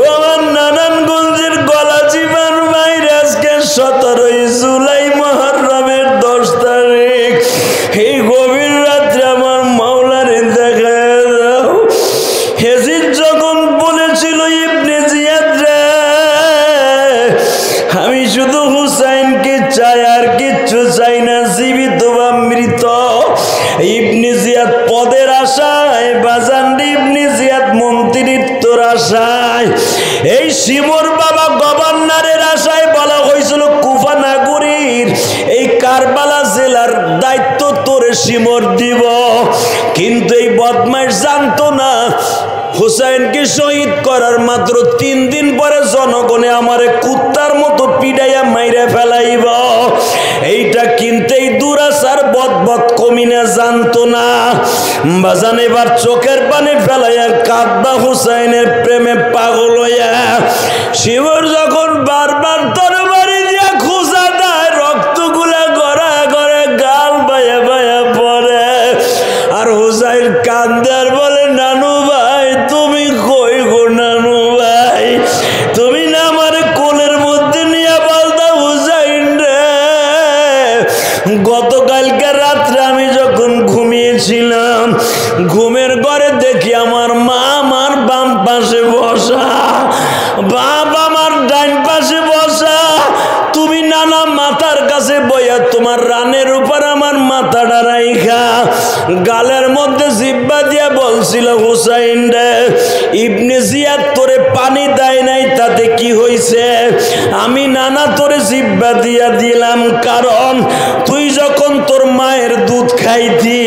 আমার নারায়ণগঞ্জের গলাচিপার বাইরে আজকে 17 জুলাই মুহররমের 10 তারিখ। এই গভীর রাত্রে আমার মাওলারে দেখা দাও। হেজিদ যখন বলেছিল ইবনে জিয়াদ রে আমি শুধু হুসাইনকে চাই আর কিচ্ছু চাই না, জীবিত বা মৃত। ইবনে জিয়াদ পদের আশায়, বাজান ইবনে জিয়াদ মন্ত্রিত্বর আশায়, এই শিমুর বাবা গভর্নরের আশায় বলা হয়েছিল কুফা নগরীর এই কারবালা জেলার দায়িত্ব তোরে শিমুর দিব। কিন্তু এই বদমাইশ জানতো না হুসাইনকে শহীদ করার মাত্র 3 দিন পরে জনগণে আমারে কুত্তার মতো পিডাইয়া মাইরা ফেলাইব। এইটা কিন্তু এই দুরাচার বদবদ কমিনা জানতো না। বাজান এবার চোখের পানি ফেলাইয়া কাঁদবা হুসাইনের প্রেমে পাগল হইয়া। শিবর যখন বারবার তরবারি দিয়া খোঁজা দেয়, রক্তগুলা গড়া গড়ে গাল বায়া বায়া পড়ে। আর হুসাইন কান্দে আর বলে নানু ভাই তুমি কই গো নানু ভাই, তুমি না আমার কোলের মধ্যে নিয়ে বলতা হুসাইন রে। গতকালকে রাত্রে আমি যখন ঘুমিয়েছিলাম, ঘুমের ঘরে দেখি আমার মা আমার বাম পাশে বসা, বাপ আমার ডাইন পাশে বসা, তুমি নানা মাথার কাছে বইয়া তোমার রানের উপর আমার মাথাটা রাইখা গালের মধ্যে জিব্বা দিয়া বলছিল হুসাইন রে ইবনে জিয়াদ তোরে পানি দেয় নাই তাতে কি হইছে, আমি নানা তোরে জিব্বা দিয়া দিলাম কারণ তুই যখন তোর মায়ের দুধ খাইতি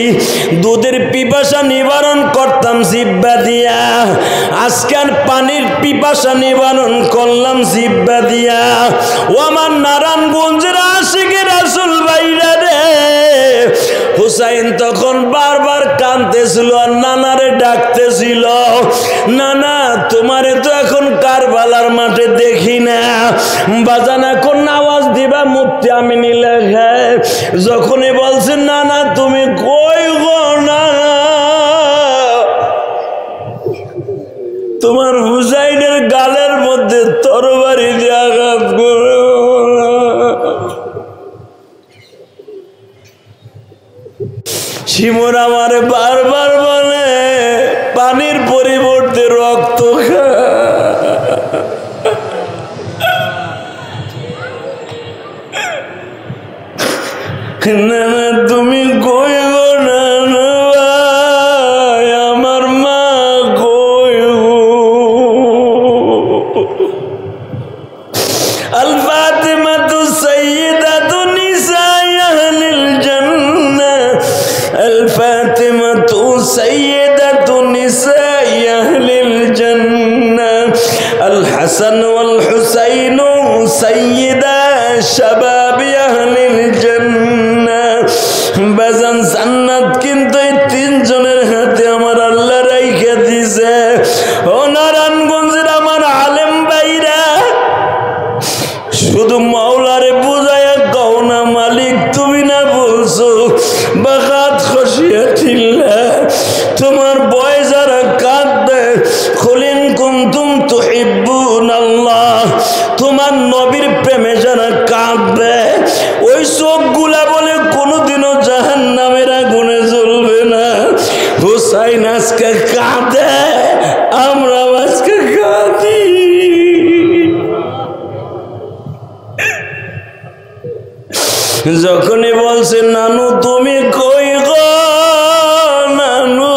দুধের পিপাসা নিবারণ করতাম জিব্বা দিয়া, আজকে আর পানির পিপাসা নিবারণ করলাম জিব্বা দিয়া। ও আমার নারায়ণগঞ্জের আশিকে রাসূল ভাইরা রে, হুসাইন তখন বারবার কাঁদতেছিল আর নানারে ডাকতেছিল, নানা তোমারে তো এখন কারবালার মাঠে দেখি না, বাজান এখন আওয়াজ দিবা মুফতি আমিনী লেখে। যখনই বলছেন নানা তুমি কই গো নানা, তোমার হুসাইনের গালের মধ্যে তরবারি দিয়ে আঘাত করে। শিমুর আমারে বারবার বলে পানির পরিবর্তে রক্ত খা। নানা তুমি কই গো নানা ভাই, আমার মা কই গো। আল ফাতিমাতু সাইয়্যিদাতু নিসাই আহলিল জান্নাহ, আল ফাতিমাতু সাইয়্যিদাতু নিসাই আহলিল জান্নাহ, আল হাসান ওয়াল হুসাইনু সাইয়্যিদা শাবাবি আহলিল জান্নাহ। বাজান জান্নাত কিন্তু এই 3 জনের হাতে আমার আল্লাহ রাইখা দিয়েছে। ও নারায়ণগঞ্জের আমার আলেম ভাইরা, শুধু মাওলারে বুঝায়া কও না মালিক তুমি না বলছো বাগাত খসিয়াতিল্লাহ, তোমার ভয় যারা কাঁদবে কুলিন কুনতুম তুহিব্বুনাল্লাহ, তোমার নবীর প্রেমে যারা কাঁদবে ওই চোখগুলা বলে কোনোদিনও জাহান্নামের আগুনে জ্বলবে না। হুসাইন আজকে কাঁদে, আমরা আজকে কাঁদি। যখনই বলছে নানু তুমি কই গো নানু,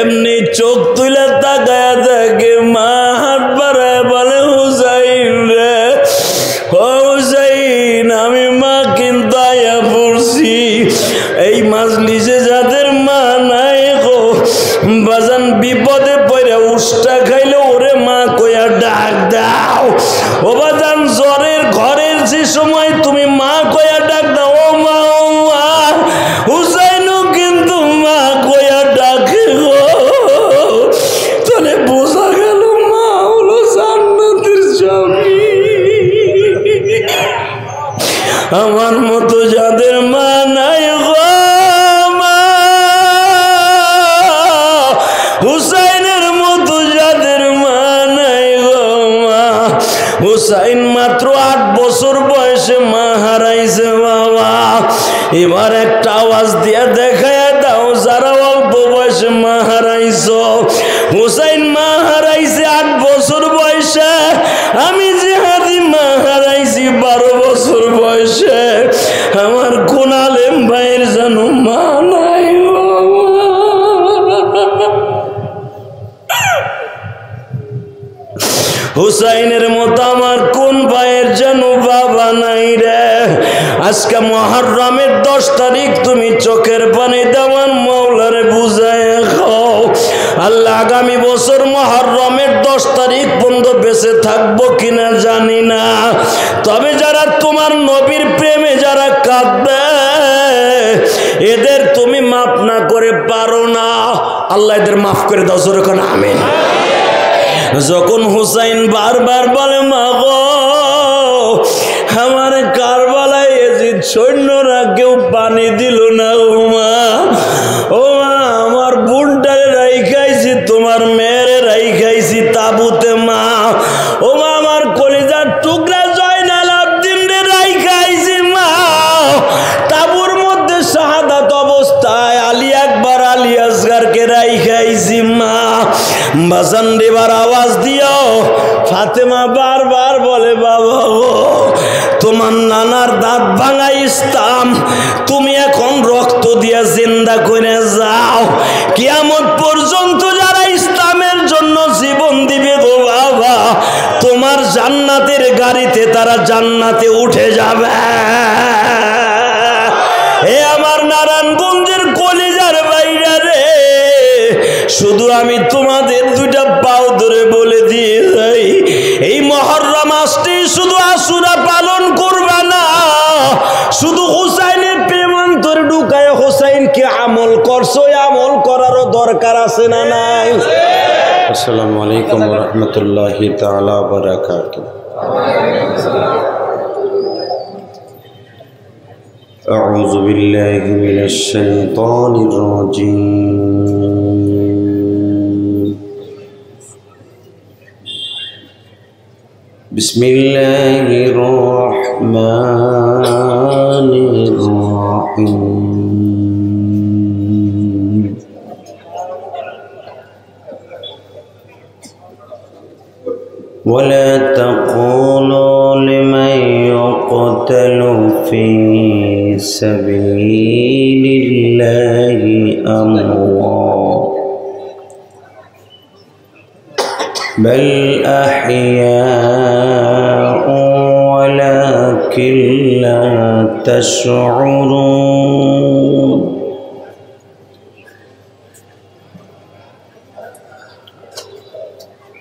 এমনি চোখ তুলে তাকায়া থাকে, মা হাত বাড়ায় বলে হুসাইন রে, ও হুসাইন আমি মা কিন্তু আয়া পড়ছি। এই মাজলিসে যাদের মা নাই গো বাজান বিপদে পড়ে উষ্টা খাইলে ওরে মা কইয়া ডাক দাও। ও বাজান জ্বরের ঘরের যে সময় তুমি মা কইয়া ডাক দাও, ও মা ও মা, হুসাইনও কিন্তু মা কইয়া ডাকে গো। তাহলে বোঝা গেল মা হলো জান্নাতের স্বামী। আমার মতো যাদের মা নাই গো মা, হুসাইনের মতো যাদের মা নাই গো মা। হুসাইন মাত্র 8 বছর বয়সে মা হারাইছে বাবা। এবার একটা আওয়াজ দিয়ে দেখায় দাও যারা অল্প বয়সে মা হারাইছো। হুসাইন মা হারাইছে 8 বছর বয়সে, আমি জিহাদি মা হারাইছি 12 বছর বয়সে। আমার কোন আলেম ভাইয়ের যেন মা নাই বাবা। হুসাইনের মতো আমার কোন ভাইয়ের যেন বাবা নাই রে। আজকে মুহররমের 10 তারিখ তুমি চোখের পানি দেওয়ান মাওলারে বুঝায় খাও। আল্লাহ আগামী বছর মুহররমের 10 তারিখ পর্যন্ত বেঁচে থাকবো কিনা জানি না, তবে যারা তোমার নবীর প্রেমে যারা কাঁদবে এদের তুমি মাফ না করে পারো না। আল্লাহ এদের মাফ করে দাও, জোরে কোন আমিন। যখন হুসাইন বারবার বলে মা গো আমার কারবালায় এজিদ সৈন্যরা কেউ পানি দিল না ও মা, ও মা আমার বোনটারে রাইখাইছি তোমার মেয়েরে রাইখাইছি তাবুতে মা, ও মা আমার কলিজার টুকরা জয়নাল আব্দিন রে রাইখাইছি মা তাবুর মধ্যে শাহাদাত অবস্থায়, আলী আকবর আলী আসগারকে রাইখাইছি মা। বাজান দেবার আওয়াজ দিও। ফাতেমা বারবার বলে বাবা গো তোমার নানার দাঁত ভাঙা ইসলাম তুমি এখন রক্ত দিয়া জিন্দা করে যাও, কিয়ামত পর্যন্ত যারা ইসলামের জন্য জীবন দিবে গো বাবা তোমার জান্নাতের গাড়িতে তারা জান্নাতে উঠে যাবে। এ আমার নারায়ণগঞ্জের কলিজার বাইরা রে, শুধু আমি তোমাদের 2টা পাও ধরে বলে দিয়ে যাই, এই মুহররম মাসটি শুধু আশুরা পালন করবা না, শুধু হুসাইনের প্রেম অন্তরে ঢুকায় হুসাইনকে আমল করছো, আমল করারও দরকার আছে না নাই? আসসালামু আলাইকুম ওয়া রাহমাতুল্লাহি তাআলা ওয়া বারাকাতুহু। আউযু বিল্লাহি মিনাশ শাইতানির রাজীম। বিসমিল্লাহির রহমানির রহিম। ولا تقولوا لمن يقتل في سبيل الله أموات بل أحياء ولكن لا تشعرون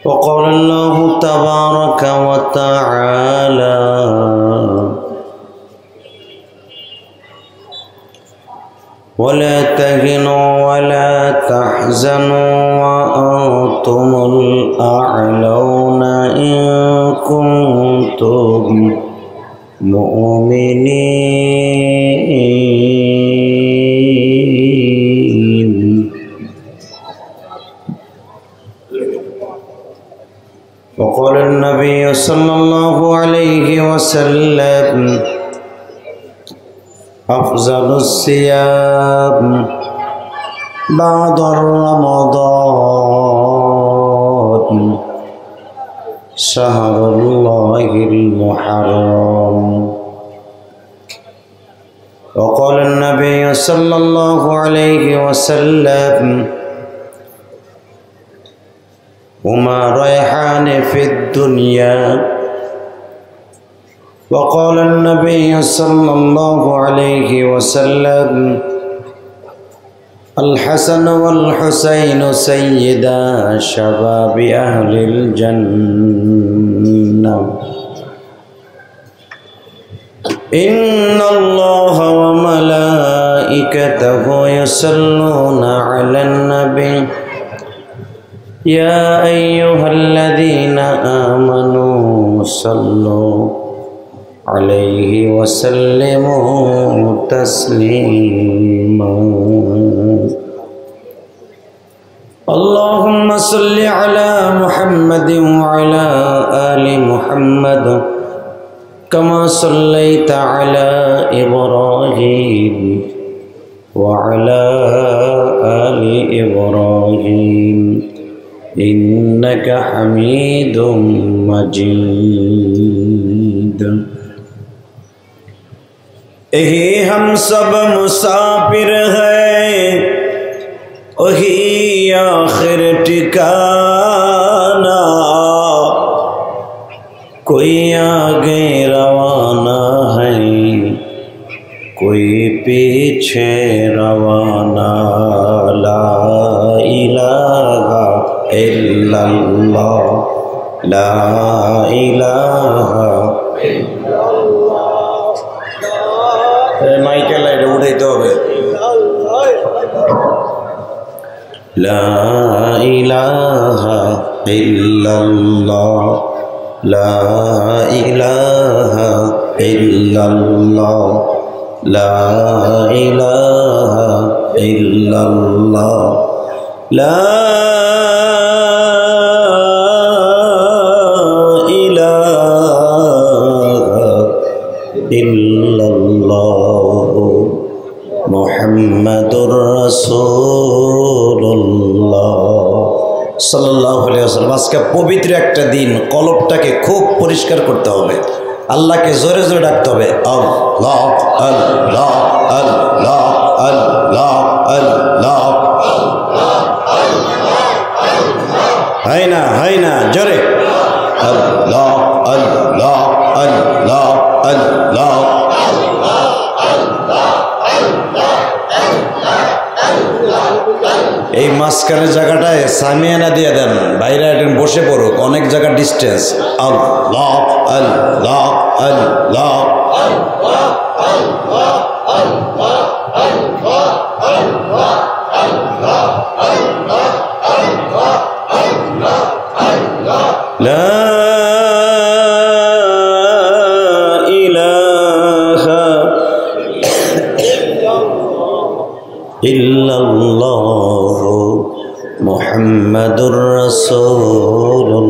وقال الله تبارك وتعالى ولا تهنوا ولا تحزنوا وأنتم الأعلون إن كنتم مؤمنين. وقال النبي صلى الله عليه وسلم أفضل الصيام بعد رمضان شهر الله المحرم. وقال النبي صلى الله عليه وسلم هما ريحان في الدنيا. وقال النبي صلى الله عليه وسلم الحسن والحسين سيدا شباب أهل الجنة. إن الله وملائكته يصلون على النبي يا أيها الذين آمنوا صلوا عليه وسلموا تسليما. اللهم صل على محمد وعلى آل محمد كما صليت على إبراهيم وعلى آل إبراهيم إنك حميد مجيد यही हम सब मुसाफिर हैं, वही आखिर ठिकाना, कोई आगे रवाना है, कोई पीछे रवाना। ला इलाहा इल्लल्लाह, ला इलाहा माइकेल এটা উঠাইতে হবে। লা ইলাহা ইল্লাল্লাহ, লা ইলাহা ইল্লাল্লাহ, লা ইলাহা ইল্লাল্লাহ, লা মুহাম্মাদুর রাসূলুল্লাহ সাল্লাল্লাহু আলাইহি ওয়াসাল্লাম। আজকে পবিত্র একটা দিন, কলবটাকে খুব পরিষ্কার করতে হবে, আল্লাহকে জোরে জোরে ডাকতে হবে। আল্লাহ আল্লাহ আল্লাহ আল্লাহ আল্লাহ, হয় না জোরে আল্লাহ আল্লাহ আল্লাহ আল্লাহ। এই মাঝখানের জায়গাটায় সামিয়ানা দিয়ে দেন, বাইরে একদিন বসে পড়ুক, অনেক জায়গা ডিস্টেন্স। আল্লাহ আল্লাহ আল্লাহ লা ইলাহা ইল্লাল্লাহ মুহাম্মাদুর রাসূলুল্লাহ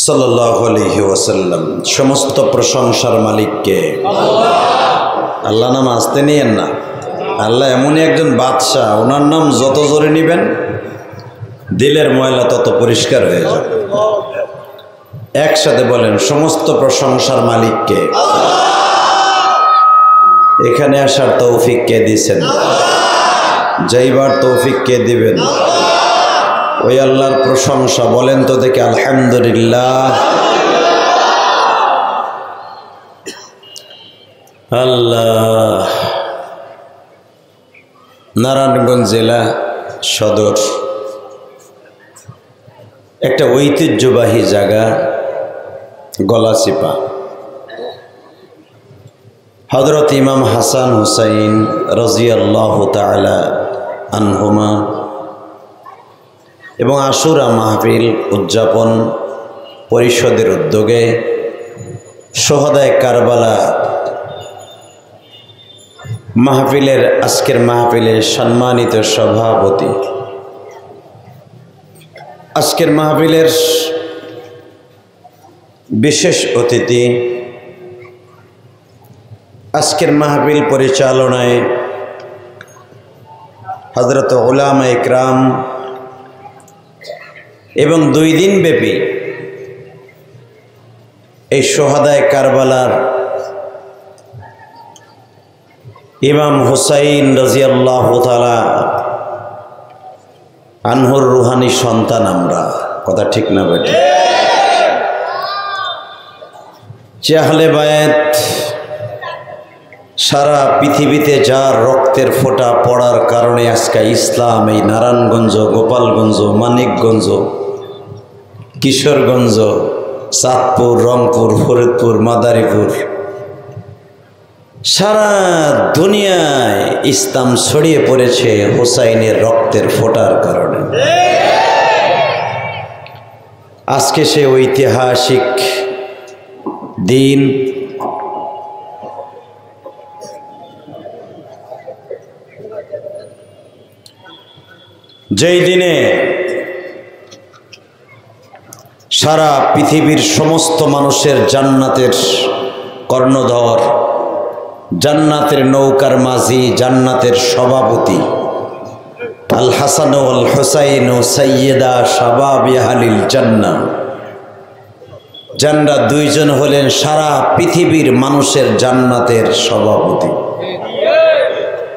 সাল্লাল্লাহু আলাইহি ওয়াসাল্লাম। সমস্ত প্রশংসার মালিককে আল্লাহ নাম আসতে নিয়েন না, আল্লাহ এমনই একজন বাদশাহ, ওনার নাম যত জোরে নিবেন দিলের ময়লা তত পরিষ্কার হয়ে যাবে। একসাথে বলেন, সমস্ত প্রশংসার মালিককে। এখানে আসার তৌফিক কে দিয়েছেন, যাইবার তৌফিক কে দিবেন? ওই আল্লাহর প্রশংসা বলেন তো দেখে, আলহামদুলিল্লাহ। আল্লাহ নারায়ণগঞ্জ জেলা সদর, একটা ঐতিহ্যবাহী জায়গা গলাচিপা। হযরত ইমাম হাসান হুসাইন রাদিয়াল্লাহু তাআলা আনহুমা এবং আশুরা মাহফিল উদযাপন পরিষদের উদ্যোগে শহদায়ে কারবালা মাহফিলের আজকের মাহফিলের সম্মানিত সভাপতি, আজকের মাহফিলের বিশেষ অতিথি, আজকের মাহফিল পরিচালনায় হযরত উলামা ইকরাম এবং 2 দিন ব্যাপী এই শহদায়ে কারবালার ইমাম হুসাইন রাদিয়াল্লাহু তাআলা আনহুর রুহানি সন্তান আমরা, কথা ঠিক না বেটা? যে আহলে বায়াত সারা পৃথিবীতে যার রক্তের ফোঁটা পড়ার কারণে আজকে ইসলাম এই নারায়ণগঞ্জ, গোপালগঞ্জ, মানিকগঞ্জ, কিশোরগঞ্জ, চাঁদপুর, রংপুর, ফরিদপুর, মাদারীপুর, সারা দুনিয়ায় ইসলাম ছড়িয়ে পড়েছে হুসাইনের রক্তের ফোঁটার কারণে। আজকে সে ঐতিহাসিক দিন, যেই দিনে সারা পৃথিবীর সমস্ত মানুষের জান্নাতের কর্ণধর, জান্নাতের নৌকার মাঝি, জান্নাতের সভাপতি আল হাসান আল হুসাইন সাইয়্যিদা শাবাবি আহলিল জান্নাহ, যারা দুইজন হলেন সারা পৃথিবীর মানুষের জান্নাতের সভাপতি।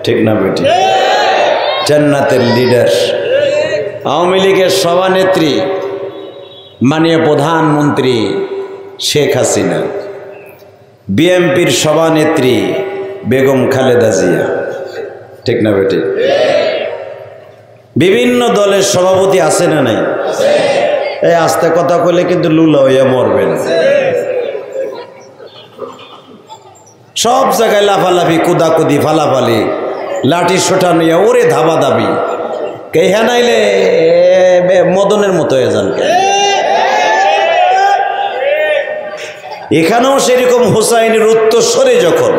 ঠিক না বেটি? জান্নাতের লিডার, আওয়ামী লীগের সভানেত্রী মাননীয় প্রধানমন্ত্রী শেখ হাসিনা, বিএনপির সভানেত্রী বেগম খালেদা জিয়া। ঠিক না বেটি? বিভিন্ন দলের সভাপতি আছে না নাই? এই আস্তে কথা কইলে কিন্তু লুলা হইয়া মরবেন। সব জায়গায় লাফালাফি, কুদাকুদি, ফালাফালি, লাঠি সোটা নিয়ে ওরে ধাবা দাবি, কেহা নাইলে মদনের মতো হয়ে যান। এখানেও সেরকম হুসাইনের উত্তরস্বরে যখন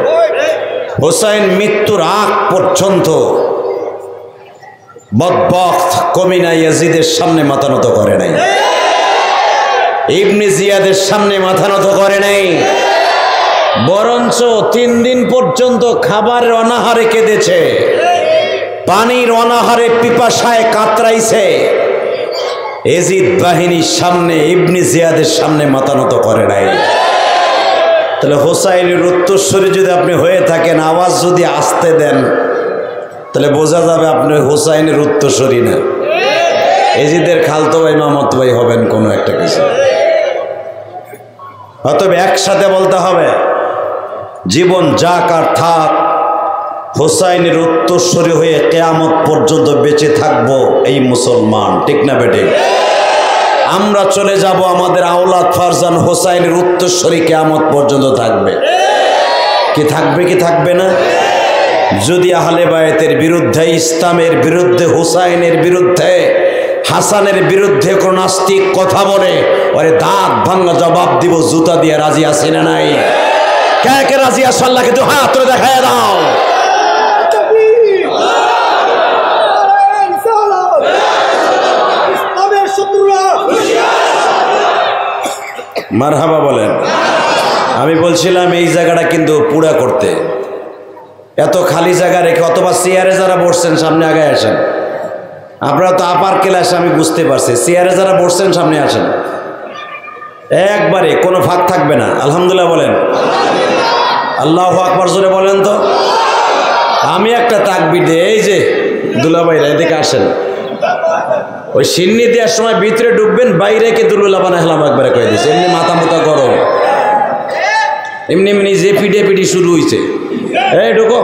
হুসাইন মৃত্যুর আগ পর্যন্ত বদবখত কমিনা ইয়াজিদের সামনে মাথা নত করে নাই, ইবনে জিয়াদের সামনে মাথা নত করে নাই, বরঞ্চ 3 দিন পর্যন্ত খাবারের অনাহারে কেঁদেছে, পানির অনাহারে পিপাসায় কাতরাইছে। এজিদ বাহিনীর সামনে, ইবনে জিয়াদের সামনে মাথা নত করে নাই। তাহলে হোসাইনের উত্তরস্বরী যদি আপনি হয়ে থাকেন, আওয়াজ যদি আসতে দেন, তাহলে বোঝা যাবে আপনি হোসাইনের উত্তরস্বরী না, এজিদের খালতো ভাই মামাতো ভাই হবেন কোনো একটা কিছু। অতএব একসাথে বলতে হবে, জীবন যাক আর থাক, হোসাইনের উত্তরস্বরী হয়ে কিয়ামত পর্যন্ত বেঁচে থাকবো এই মুসলমান। ঠিক না বেটে? আমরা চলে যাব, আমাদের আওলাদ ফারজান হোসাইনের উত্তরস্বরী কিয়ামত পর্যন্ত থাকবে। কি থাকবে কি থাকবে না? যদি আহলে বায়তের বিরুদ্ধে, ইসলামের বিরুদ্ধে, হোসাইনের বিরুদ্ধে, হাসানের বিরুদ্ধে কোন নাস্তিক কথা বলে, ওরে দাঁত ভাঙা জবাব দিব জুতা দিয়ে। রাজি আছি না নাই? কে কে রাজি আছো? আল্লাহকে তো হাত তুলে দেখায় দাও। মারহাবা বলেন। আমি বলছিলাম এই জায়গাটা কিন্তু পুরা করতে, এত খালি জায়গা রেখে, অথবা চেয়ারে যারা বসছেন সামনে আগে আসেন। আপনারা তো আপার ক্লাসে, আমি বুঝতে পারছি, চেয়ারে যারা বসছেন সামনে আসেন, একবারে কোনো ফাঁক থাকবে না। আলহামদুলিল্লাহ বলেন, আল্লাহু আকবার জোরে বলেন তো। আমি একটা তাকবীর দিই, এই যে দুলাভাইরা এদিকে আসেন, ওই সিন্নি দেওয়ার সময় ভিতরে ঢুকবেন, বাইরে কে দুলুল্লাহ বানাইলাম একবারে কয়ে দিয়েছে। এমনি মাথা মুথা গরম, এমনি এমনি যে পিঠে পিঠি শুরু হয়েছে। এই ঢুকো,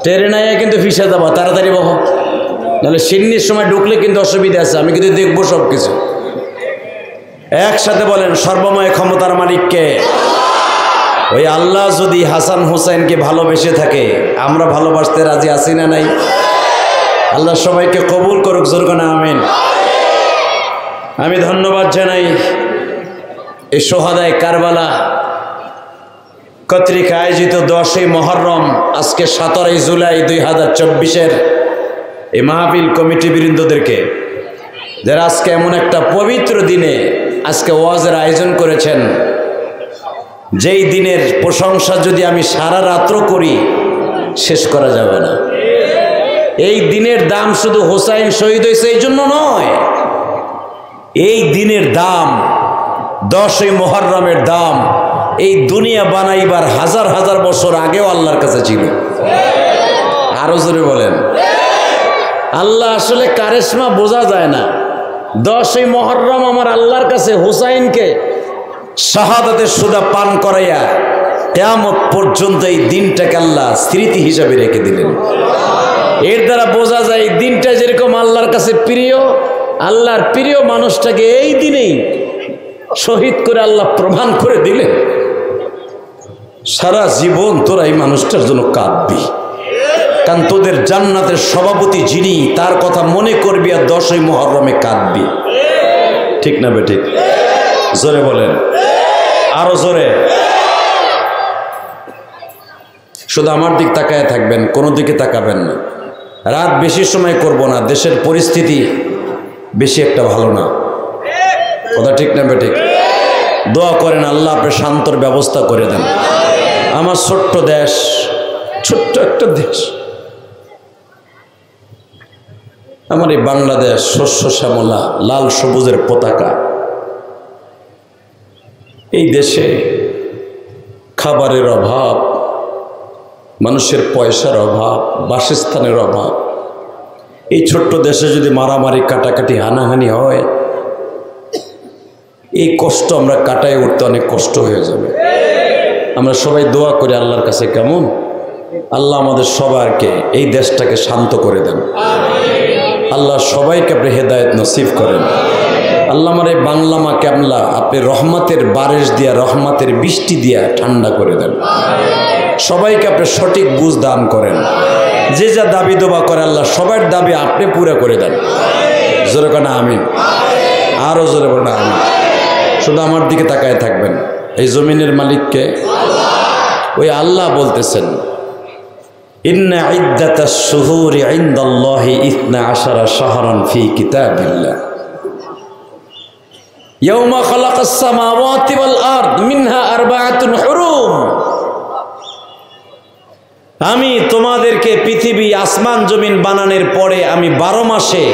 ট্রেনে কিন্তু ফিসে যাবো, তাড়াতাড়ি বহ, নাহলে সিন্নির সময় ঢুকলে কিন্তু অসুবিধা আছে। আমি কিন্তু দেখবো সব কিছু। একসাথে বলেন, সর্বময় ক্ষমতার মালিককে। ওই আল্লাহ যদি হাসান হুসাইনকে ভালোবেসে থাকে, আমরা ভালোবাসতে রাজি আছি না নাই? আল্লাহ সবাইকে কবুল করুক, জোরকানা আমিন। আমি ধন্যবাদ জানাই এই সোহাদায়ে কারবালা কর্তৃক আয়োজিত 10ই মুহররম, আজকে 17ই জুলাই 2024-এর এই মাহফিল কমিটি বৃন্দদেরকে, যারা আজকে এমন একটা পবিত্র দিনে আজকে ওয়াজের আয়োজন করেছেন, যেই দিনের প্রশংসা যদি আমি সারা রাত্র করি শেষ করা যাবে না। এই দিনের দাম শুধু হোসাইন শহীদ হয়েছে এই জন্য নয়, এই দিনের দাম, 10ই মুহররমের দাম এই দুনিয়া বানাইবার হাজার হাজার বছর আগেও আল্লাহর কাছে ছিল। আরো জোরে বলেন। আল্লাহ আসলে কারিশমা বোঝা যায় না। 10ই মুহররম আমার আল্লাহর কাছে হুসাইনকে শাহাদাতের সুদা পান করাইয়া কিয়ামত পর্যন্ত এই দিনটাকে আল্লাহ স্মৃতি হিসাবে রেখে দিলেন। এর দ্বারা বোঝা যায় এই দিনটা যেরকম আল্লাহর কাছে প্রিয়, আল্লাহর প্রিয় মানুষটাকে এই দিনেই শহীদ করে আল্লাহ প্রমাণ করে দিলেন, সারা জীবন তোরা এই মানুষটার জন্য কাঁদবি, কারণ তোদের জান্নাতের সভাপতি যিনি, তার কথা মনে করবি আর 10ই মুহররমে কাঁদবি। ঠিক না বেঠিক? জোরে বলেন, আরো জোরে। শুধু আমার দিক তাকায় থাকবেন, কোনো দিকে তাকাবেন না। রাত বেশি সময় করব না, দেশের পরিস্থিতি বেশি একটা ভালো না। কথা ঠিক না বেঠিক? দোয়া করেন আল্লাহ আপনার শান্তর ব্যবস্থা করে দেন। আমার ছোট্ট দেশ, ছোট্ট একটা দেশ, আমার এই বাংলাদেশ শস্য শ্যামলা লাল সবুজের পতাকা। এই দেশে খাবারের অভাব, মানুষের পয়সার অভাব, বাসস্থানের অভাব। এই ছোট্ট দেশে যদি মারামারি কাটাকাটি হানাহানি হয়, এই কষ্ট আমরা কাটায় উঠতে অনেক কষ্ট হয়ে যাবে। আমরা সবাই দোয়া করি আল্লাহর কাছে, কেমন আল্লাহ আমাদের সবাইকে এই দেশটাকে শান্ত করে দেন। আল্লাহ সবাইকে আপনি হেদায়েত নসিব করেন। আল্লাহ আমার এই বাংলা মাকে আপনি রহমতের বারিশ দিয়া, রহমতের বৃষ্টি দিয়া ঠান্ডা করে দেন। সবাইকে আপনি সঠিক বুঝ দান করেন। যে যা দাবি দোয়া করে আল্লাহ সবার দাবি আপনি পুরা করে দেন। জোরে কেন আমিন, আরো জোরে বলেন আমিন। শুধু আমার দিকে তাকায় থাকবেন। এই জমিনের মালিককে ওই আল্লাহ বলতেছেন, ইন্না ইদ্দাতাশ শুহুরি ইনদাল্লাহি 12 শাহরান ফি কিতাবিল্লাহ ইয়াওমা খালাকাস সামাওয়াতি ওয়াল আরদ মিনহা আরবাআতুন হুরুম। আমি তোমাদেরকে পৃথিবী আসমান জমিন বানানোর পরে আমি 12 মাসে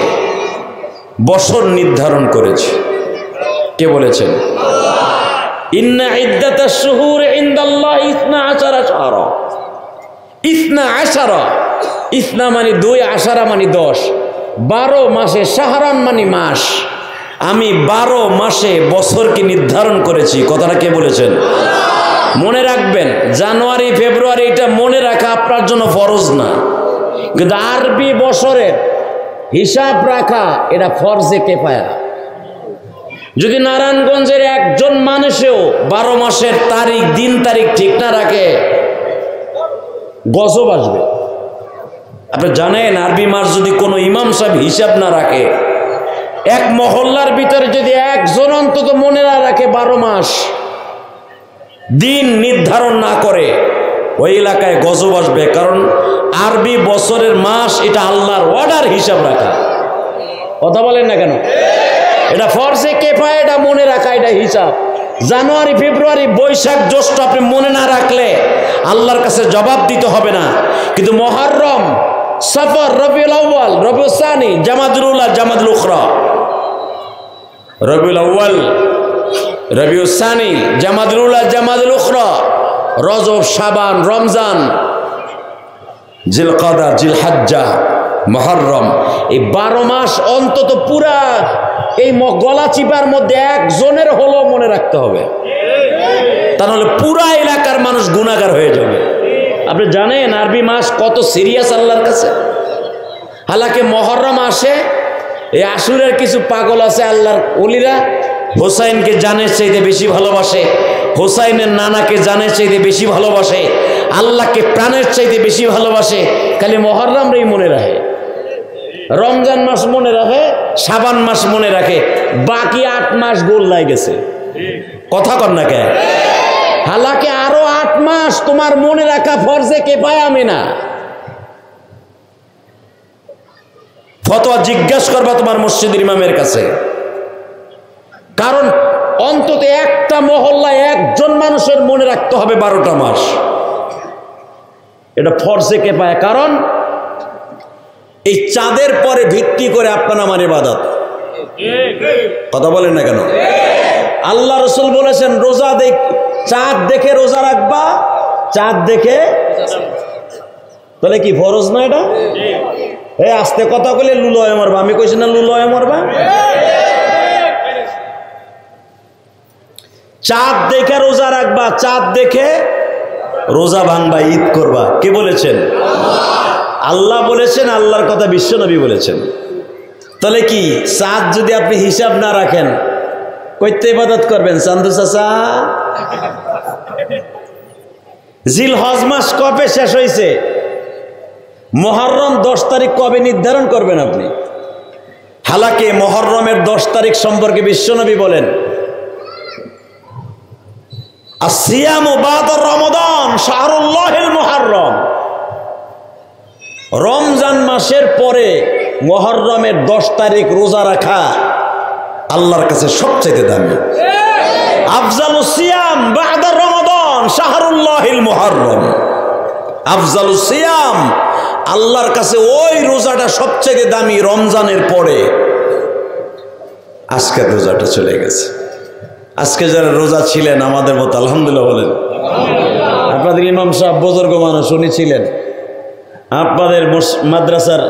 বছর নির্ধারণ করেছি। কে বলেছেন? ইন্না ইদ্দাতাশ শুহুরি ইনদাল্লাহি 12 শাহরা। 12 ইসনা মানে 2, আশারা মানে 10, 12 মাসে শাহরান মানে মাস। আমি 12 মাসে বছরকে নির্ধারণ করেছি। কথাটা কে বলেছেন? মনে রাখবেন, জানুয়ারি ফেব্রুয়ারি এটা মনে রাখা আপনার জন্য ফরজ না, কিন্তু আরবি বছরের হিসাব রাখা এটা ফরজে কেফায়া। যদি নারায়ণগঞ্জের একজন মানুষেও 12 মাসের তারিখ দিন তারিখ ঠিক না রাখে, গজব আসবে। আপনি জানেন আরবি মাস যদি কোনো ইমাম সাহেব হিসাব না রাখে, এক মহল্লার ভিতরে যদি একজন অন্তত মনে না রাখে 12 মাস দিন নির্ধারণ না করে, ওই এলাকায় গজব আসবে। কারণ আরবি বছরের মাস এটা আল্লাহর অর্ডার হিসাব রাখা। কথা বলেন না কেন? এটা ফরজে কেফায়া, এটা মনে রাখা, এটা হিসাব। জানুয়ারি ফেব্রুয়ারি বৈশাখ জ্যৈষ্ঠ আপনি মনে না রাখলে আল্লাহর কাছে জবাব দিতে হবে না। কিন্তু মুহররম, সফর, রবিউল আউয়াল, রবিউল সানি, জামাদুল উলা, জামাদুল উখরা, রবিউল আউয়াল, রবিউল সানি, জামাদুল উলা, জামাদুল উখরা, রজব, শাবান, রমজান, জিলকাদা, জিলহজ্জা, মুহররম, এই 12 মাস অন্তত পুরা এই গলা চিপার মধ্যে একজনের হলো মনে রাখতে হবে, তা নাহলে পুরা এলাকার মানুষ গুনাহগার হয়ে যাবে। আপনি জানেন আরবি মাস কত সিরিয়াস আল্লাহর কাছে। হালাকে মুহররম আসে, এই আশুরের কিছু পাগল আছে আল্লাহর ওলিরা হোসাইনকে জানের চাইতে বেশি ভালোবাসে, হোসাইনের নানাকে জানের চাইতে বেশি ভালোবাসে, আল্লাহকে প্রাণের চাইতে বেশি ভালোবাসে। খালি মুহররমই মনে রাখে, রমজান মাস মনে রাখে, শাবান মাস মনে রাখে, বাকি 8 মাস গোল্লায় গেছে। কথা কর না কে? হালাকে আরো 8 মাস তোমার মনে রাখা ফরজে কেফায়া না। ফতোয়া জিজ্ঞাসা করবা তোমার মসজিদের ইমামের কাছে, কারণ অন্তত একটা মহল্লায় একজন মানুষের মনে রাখতে হবে 12টা মাস। এটা ফরজে কেফায়া। কারণ এই চাঁদের পরে ভিত্তি করে আপনার আমার ইবাদত। কথা বলেন না কেন? আল্লাহ রাসূল বলেছেন রোজা চাঁদ দেখে রোজা রাখবা, চাঁদ দেখে। তাহলে কি ফরজ না এটা? এই আস্তে কথা বলে লুলয়ে মারবা। আমি কইছি না লুলয়ে মারবা? চাঁদ দেখে রোজা রাখবা, চাঁদ দেখে রোজা ভাঙবা, ঈদ করবা। কে বলেছেন? আল্লাহ বলেছেন, আল্লাহর কথা বিশ্ব নবী বলেছেন। তাহলে কি চাঁদ যদি আপনি হিসাব না রাখেন কইতে ইবাদত করবেন? চান্দু চাচা, জিলহজ মাস কবে শেষ হয়েছে? মুহররম 10 তারিখ কবে নির্ধারণ করবেন আপনি? হালাকে মুহররমের 10 তারিখ সম্পর্কে বিশ্বনবী বলেন আসিয়ামু বাদা রমাদান শাহরুল্লাহিল মুহাররম, রমজান মাসের পরে মুহররমের 10 তারিখ রোজা রাখা আল্লাহর কাছে সবচেয়ে দামি। আফজালুস সিয়াম বাদা রমাদান শাহরুল্লাহিল মুহাররম, আফজালুস সিয়াম আল্লাহর কাছে ওই রোজাটা সবচেয়ে দামি রমজানের পরে। আজকে রোজাটা চলে গেছে। আজকে যারা রোজা ছিলেন আমাদের মতো আলহামদুলিল্লাহ বলেন। আপনাদের ইমাম সাহেব বুজুর্গ মানুষ উনি ছিলেন, আপনাদের মাদ্রাসার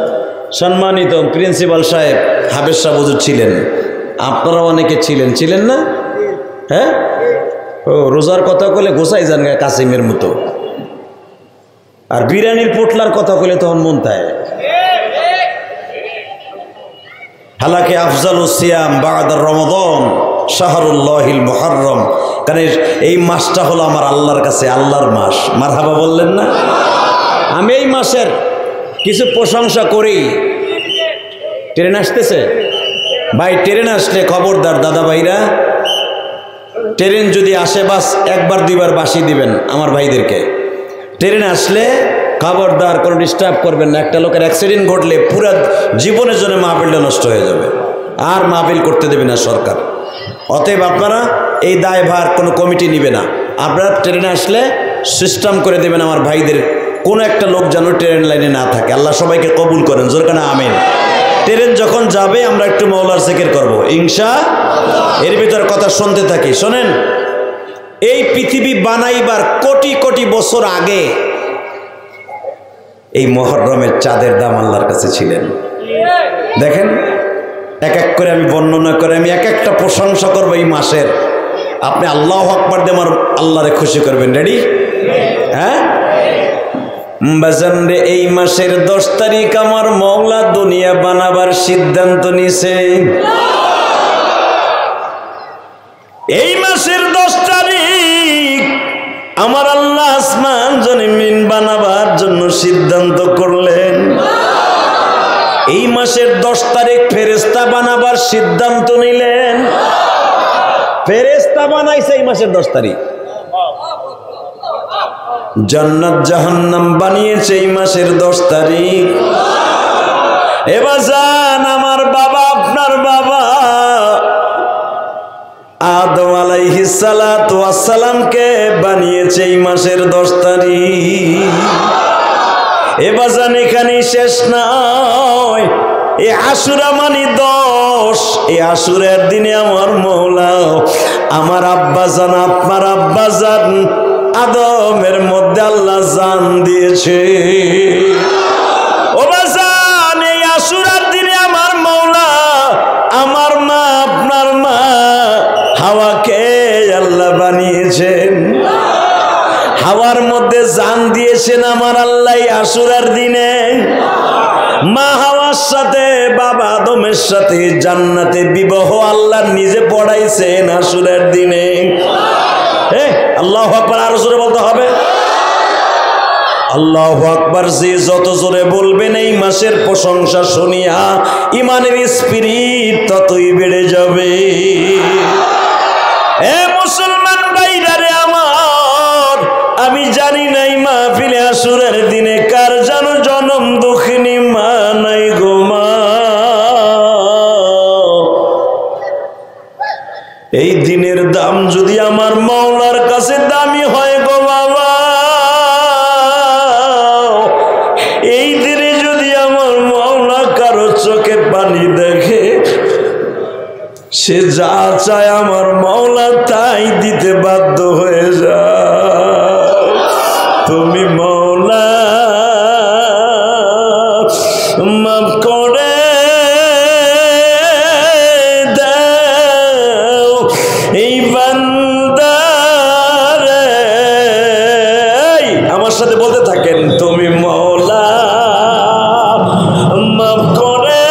সম্মানিত প্রিন্সিপাল সাহেব হাফেজ সাহেব হুজুর ছিলেন, আপনারা অনেকে ছিলেন না? হ্যাঁ, ও রোজার কথা কইলে গোসাই যান কাসিমের মতো, আর বিরিয়ানির পোটলার কথা কইলে তখন মন তাই। হালাকে আফজালুস সিয়াম বাদা রমাদান শাহরুল্লাহিল মুহাররম, কারণ এই মাসটা হলো আমার আল্লাহর কাছে আল্লাহর মাস। মারহাবা বললেন না? আমি এই মাসের কিছু প্রশংসা করি। ট্রেন আসতেছে ভাই, ট্রেন আসলে খবরদার দাদা ভাইরা, ট্রেন যদি আসে বাস একবার দুইবার বাসি দিবেন আমার ভাইদেরকে। ট্রেন আসলে খবরদার কোনো ডিস্টার্ব করবেন না। একটা লোকের অ্যাক্সিডেন্ট ঘটলে পুরো জীবনের জন্য মাহফিলটা নষ্ট হয়ে যাবে, আর মাহফিল করতে দেবে না সরকার। অতএব আপনারা এই দায়ভার কোনো কমিটি নিবে না, আপনারা ট্রেনে আসলে সিস্টেম করে দেবেন আমার ভাইদের, কোনো একটা লোক যেন ট্রেন লাইনে না থাকে। আল্লাহ সবাইকে কবুল করেন, জোর কানা আমিন। ট্রেন যখন যাবে আমরা একটু মওলার জিকির করব ইনশাআল্লাহ। এর ভিতর কথা শুনতে থাকি, শোনেন। এই পৃথিবী বানাইবার কোটি কোটি বছর আগে এই মুহররমের চাঁদের দাম আল্লাহর কাছে ছিলেন। দেখেন, এক এক করে আমি বর্ণনা করে আমি এক একটা প্রশংসা করবো এই মাসের। আপনি আল্লাহু আকবার দিয়ে আমার আল্লাহরে খুশি করবেন। রেডি? হ্যাঁ বাজান রে, এই মাসের 10 তারিখ আমার মওলা দুনিয়া বানাবার সিদ্ধান্ত নিছে। এই মাসের 10 তারিখ আমার আল্লাহ আসমান জমিন বানাবার জন্য সিদ্ধান্ত করলেন। এই মাসের 10 তারিখ ফেরেশতা বানাবার সিদ্ধান্ত নিলেন। ফেরেশতা বানাইছে এই মাসের 10 তারিখ। জান্নাত জাহান্নাম বানিয়েছে এই মাসের 10 তারিখ। এবার জান আমার বাবা, আপনার বাবা আদম আলাইহিস সালাতু ওয়াস সালামকে বানিয়েছে এই মাসের 10 তারিখ। এবার জান এখানেই শেষ নয়, এই আশুরা মানে 10। এই আশুরার দিনে আমার মওলা আমার আব্বা জান, আপনার আব্বা জান আদমের মধ্যে আল্লাহ জান দিয়েছে। ও বাজান, এই আশুরার দিনে আমার মওলা আমার মা, আপনার মা হাওয়াকে আল্লাহ বানিয়েছেন। হাওয়ার মধ্যে জান দিয়েছেন আমার আল্লাহ আশুরার দিনে। মা হাওয়ার সাথে বাবা আদমের সাথে জান্নাতে বিবাহ আল্লাহ নিজে পড়াইছেন আশুরার দিনে। আল্লাহু আকবার, আরো জোরে বলতে হবে আল্লাহু আকবার। যে যত জোরে বলবেন এই মাসের প্রশংসা শুনিয়া ইমানের স্পিরিট ততই বেড়ে যাবে। এ মুসলমান ভাইরা রে আমার, আমি জানি না এই মাহফিলে আশুরার দিনে কার যেন জনম দুঃখিনী মা নাই গো মা। এই দিনের দাম যদি আমার মওলার কাছে দামি হয় গো বাবা, এই দিনে যদি আমার মওলা কারো চোখে পানি দেখে, সে যা চায় আমার মওলা তাই দিতে বাধ্য হয়ে যায়। তুমি মওলা মাফ করে দাও এই বান্দারে। আমার সাথে বলতে থাকেন, তুমি মওলা মাফ করে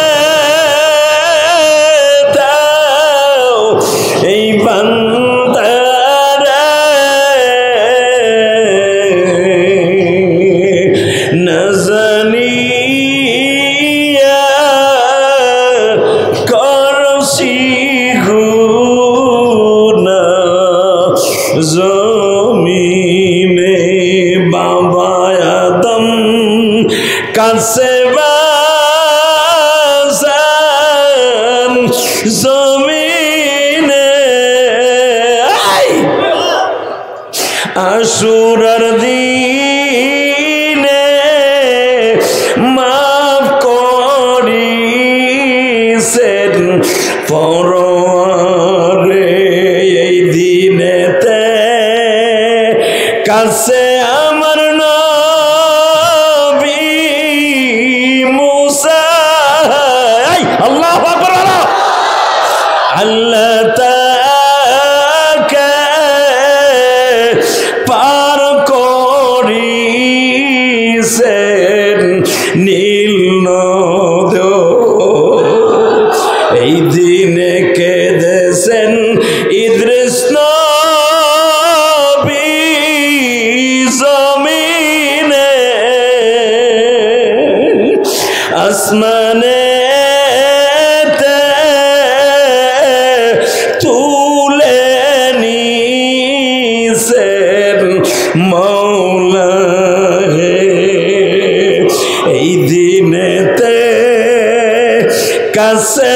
দাও এই বান্দারে। কাছে বাসান জমিনে আশুরার দিনে মাফ করিছেন পরওয়ারে এই দিনেতে কাছে আমার নবী মুসা আল্লাহু আকবার আল্লাহ তাকে পার করিছেন নীল নদী এই দিনে কেঁদেছেন ইদ্রিস নবী জমিনে আসমানে তুলে নিছেন মৌলা এই দিনেতে কাছে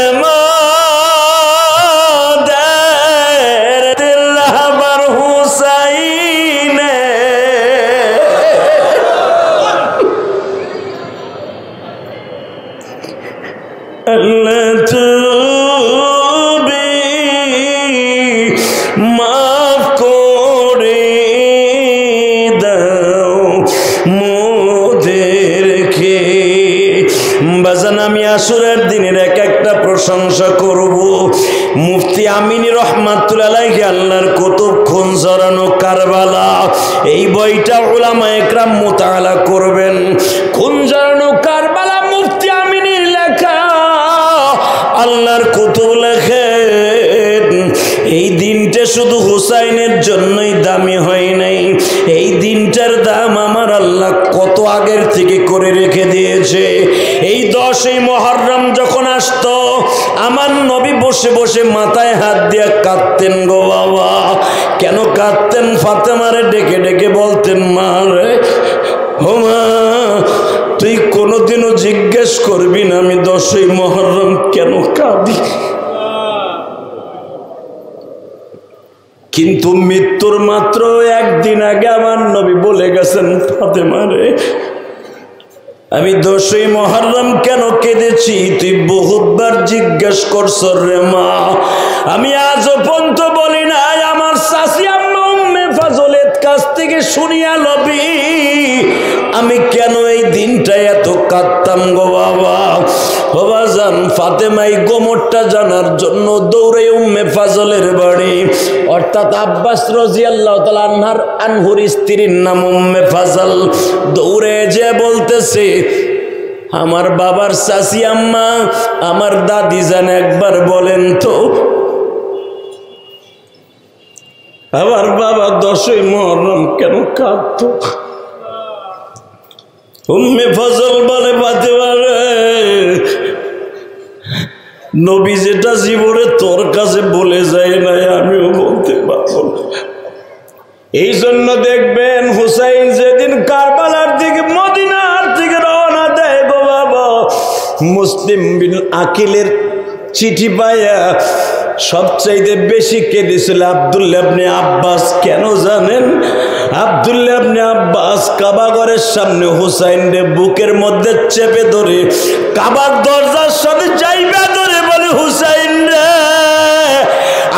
দিলহাবার হুসাইনে আল্লাহ তুমি মাফ করে দাও মোদেরকে। বাজান আমি আশুরার দিনের এক একটা প্রশংসা করব। মুফতি আমিনী রহমাতুল্লাহ আলাইহি আল্লাহর কুতুব খুন ঝরানো কারবালা এই বইটা উলামায়ে কেরাম মুতাআলা করবেন। খুন ঝরানো কারবালা মুফতি আমিনীর লেখা, আল্লাহর কুতুব লেখেন এই দিনটা শুধু হুসাইনের জন্যই দামি হয় নাই, এই দিনটার দাম আমার আল্লাহ কত আগের থেকে করে রেখে দিয়েছে। এই 10ই মুহররম যখন আসতো আমার নবী বসে বসে মাথায় হাত দিয়ে কাঁদতেন গো বাবা। কেন কাঁদতেন? ফাতেমারে ডেকে ডেকে বলতেন, মা রে ও মা, তুই কোনোদিনও জিজ্ঞেস করবি না আমি 10ই মুহররম কেন কাঁদি। কিন্তু মৃত্যুর মাত্র একদিন আগে আমার নবী বলে গেছেন, ফাতেমা রে আমি 10ই মুহররম কেন কেঁদেছি তুই বহুতবার জিজ্ঞেস করছ রে মা। আমি আজও পর্যন্ত বলি না। আমার চাচি আম্মা উম্মে ফাজলের কাছ থেকে শুনিয়া লবি আমি কেন এই দিনটা এত কাঁদতাম গো বাবা। বাবা জান ফাতেমা এই গোমরটা জানার জন্য দৌড়ে উম্মে ফাজলের বাড়ি, অর্থাৎ আব্বাস রাদিয়াল্লাহু তাআলা আনহুর স্ত্রীর নাম উম্মে ফাজল। দৌড়ে যে বলতেছে, আমার বাবার চাচি আম্মা আমার দাদি জান একবার বলেন তো আমার বাবা 10ই মুহররম কেন কাঁদতো। উম্মে ফজল বলে, ফাতেমা রে নবী যেটা জীবনে তোর কাছে বলে যায় নাই আমিও বলতে পারবো না। এই জন্য দেখবেন হুসাইন যেদিন কারবালার দিকে মদিনার দিকে রওনা দেয় গো বাবা, মুসলিম বিন আকিলের চিঠি পাইয়া সবচাইতে বেশি কেঁদেছিল আব্দুল্লাহ ইবনে আব্বাস। কেন জানেন? আব্দুল্লাহ ইবনে আব্বাস কাবা ঘরের সামনে হুসাইনরে বুকের মধ্যে চেপে ধরে কাবার দরজার সাথে চাইবা ধরে বলে, হুসাইন রে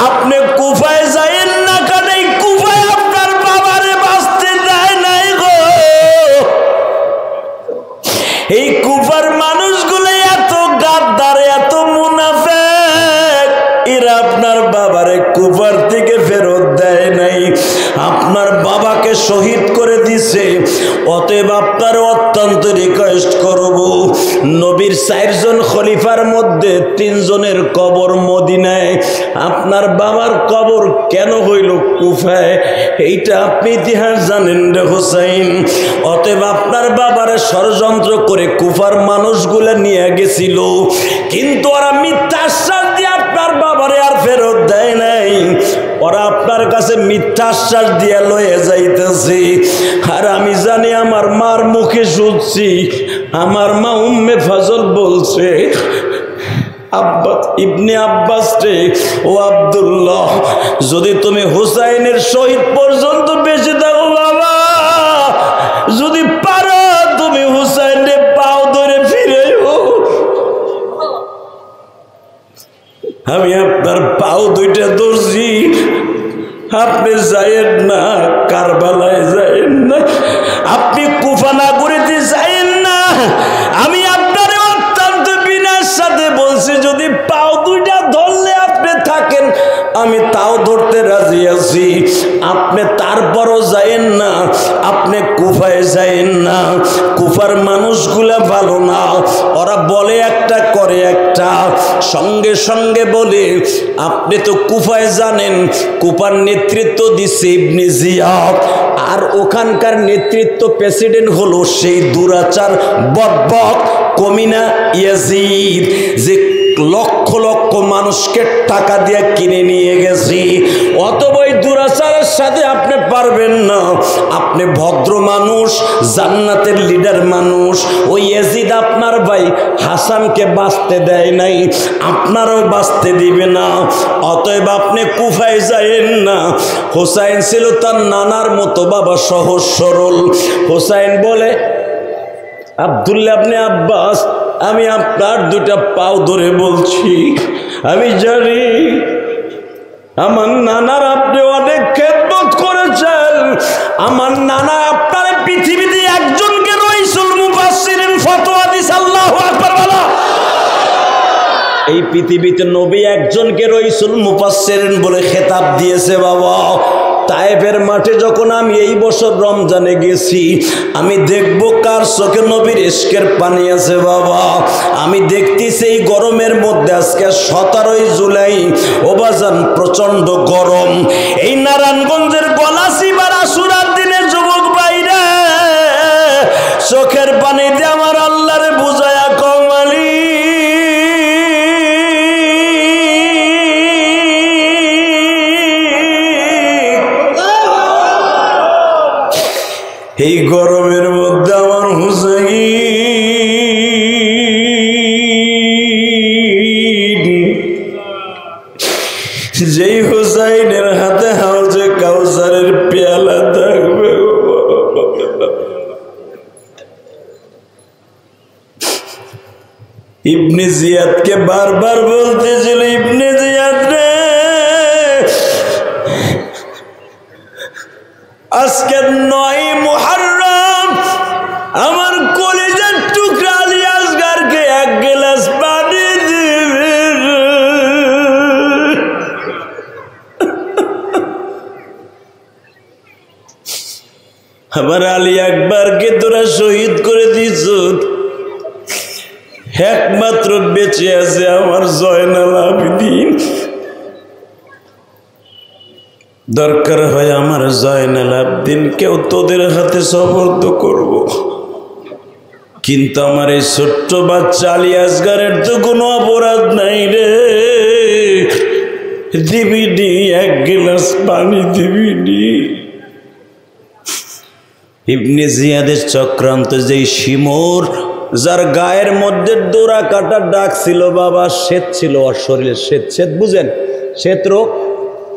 আপনি কুফায় যাইেন না, কারণ এই কুফায় আপনার বাবারে বাঁচতে দেয় নাই গো। এই কুফার মানুষগুলো এত গাদ্দার, এত মুনাফিক, এরা আপনার বাবারে কুফার থেকে ফেরত দেয় নাই, আপনার বাবাকে শহীদ করে দিছে। অতএব আপনার অত্যন্ত রিকোয়েস্ট করব, নবীর 4 জন খলিফার মধ্যে 3 জনের কবর মদিনায়, আপনার বাবার কবর কেন হইল কুফায়? এইটা আপনি ইতিহাস জানেন রে হুসাইন। অতএব আপনার বাবারে ষড়যন্ত্র করে কুফার মানুষগুলো নিয়ে গেছিল, কিন্তু ওরা মিথ্যা আশ্বাস দিয়ে আপনার বাবারে আর ফেরত দেয় নাই। ওরা আপনার কাছে মিথ্যা আশ্বাস দিয়ে লয়ে যাইতেছে। আর আমি জানি আমার মার মুখে শুনছি আমার মা উম্মে ফজল বলছে, আব্বাস ইবনে আব্বাস রে, ও আব্দুল্লাহ, যদি তুমি হুসাইনের শহীদ পর্যন্ত বেঁচে থাকো বাবা, যদি পারো তুমি হুসাইনের পাও ধরে ফিরেও। আমি আপনার পাও দুইটা ধরছি, আপনি যাইয়েন না কারবালায়, যাইয়েন না, আপনি কুফা নগরীতে যাইয়েন না। আমি আপনার অত্যন্ত বিনয়ের সাথে বলছি, যদি পাও দুইটা ধরলে আপনি থাকেন, আমি তাও ধরতে রাজি আছি। আপনি তারপরও যাইয়েন না, আপনি কুফায় যাইয়েন না। কুফার মানুষগুলা ভালো না, ওরা বলে একটা করে একটা, সঙ্গে সঙ্গে বলে আপনি তো কুফায় জানেন, কুফার নেতৃত্ব দিচ্ছে ইবনে জিয়াদ, আর ওখানকার নেতৃত্ব প্রেসিডেন্ট হলো সেই দুরাচার বদবক কমিনা ইয়াজিদ, যে লক্ষ লক্ষ মানুষকে টাকা দিয়ে কিনে নিয়ে গেছি। অতবই দুরাচারের সাথে আপনি পারবেন না। আপনি ভদ্র মানুষ, জান্নাতের লিডার মানুষ। ওই ইয়াজিদ আপনার ভাই হাসানকে বাঁচতে দেয় নাই, আপনারও বাঁচতে দিবে না। অতএব আপনি কুফায় যাইয়েন না। হোসাইন ছিল তার নানার মতো বাবা, সহজ সরল। হোসাইন বলে, আব্দুল্লাহ ইবনে আব্বাস, আমি আপনার দুটা পাও ধরে বলছি, আমি জানি আমার নানার আপনি অনেক খেদমত করেছেন। আমার নানা আপনার পৃথিবীতে একজনকে রাইসুল মুফাসসিরিন ফতোয়া দিয়েছে। আল্লাহু আকবার বলো। এই পৃথিবীতে নবী একজনকে রাইসুল মুফাসসিরিন বলে খেতাব দিয়েছে বাবা। তায়েফের মাঠে যখন আমি এই বছর রমজানে গেছি, আমি দেখব কার চোখে নবীর ইশকের পানি আছে বাবা। আমি দেখতেছি এই গরমের মধ্যে, আজকে 17 জুলাই, ওবাজান প্রচন্ড গরম। এই নারায়ণগঞ্জের গলাচিপার আশুরার দিনে যুবক ভাইরা চোখের পানি দিয়ে আমার আল্লাহরে বুঝায়া কমালি, এই গরমের মধ্যে আমার হুসাইন, যেই হুসাইনের হাতে হাউজে কাউসারের পেয়ালা থাকবে, ইবনে জিয়াদকে বারবার বলতেছিল, ইবনে জিয়াদ রে, আজকে 9 মুহররম, আমার কলিজার টুকরা আলী আসগারকে এক গ্লাস পানি দিবে। আমার আলী আকবরকে তোরা শহীদ করে দিস, একমাত্র বেঁচে আছে আমার জয়নাল আবেদিন। দরকার হয় আমার জয়নাল আবেদিনকেও তোদের হাতে সুপর্দ করব, কিন্তু আমার এই ছোট্ট বাচ্চা আলী আসগারের তো কোনো অপরাধ নাই রে। দিবিনি এক গ্লাস পানি, দিবিনি। ইবনে জিয়াদের চক্রান্ত, যেই শিমুর যার গায়ের মধ্যে ডোরা কাটার ডাক ছিল বাবা, শ্বেত ছিল ওর শরীরে, শ্বেত, শ্বেত বুঝেন, শ্বেত রোগ,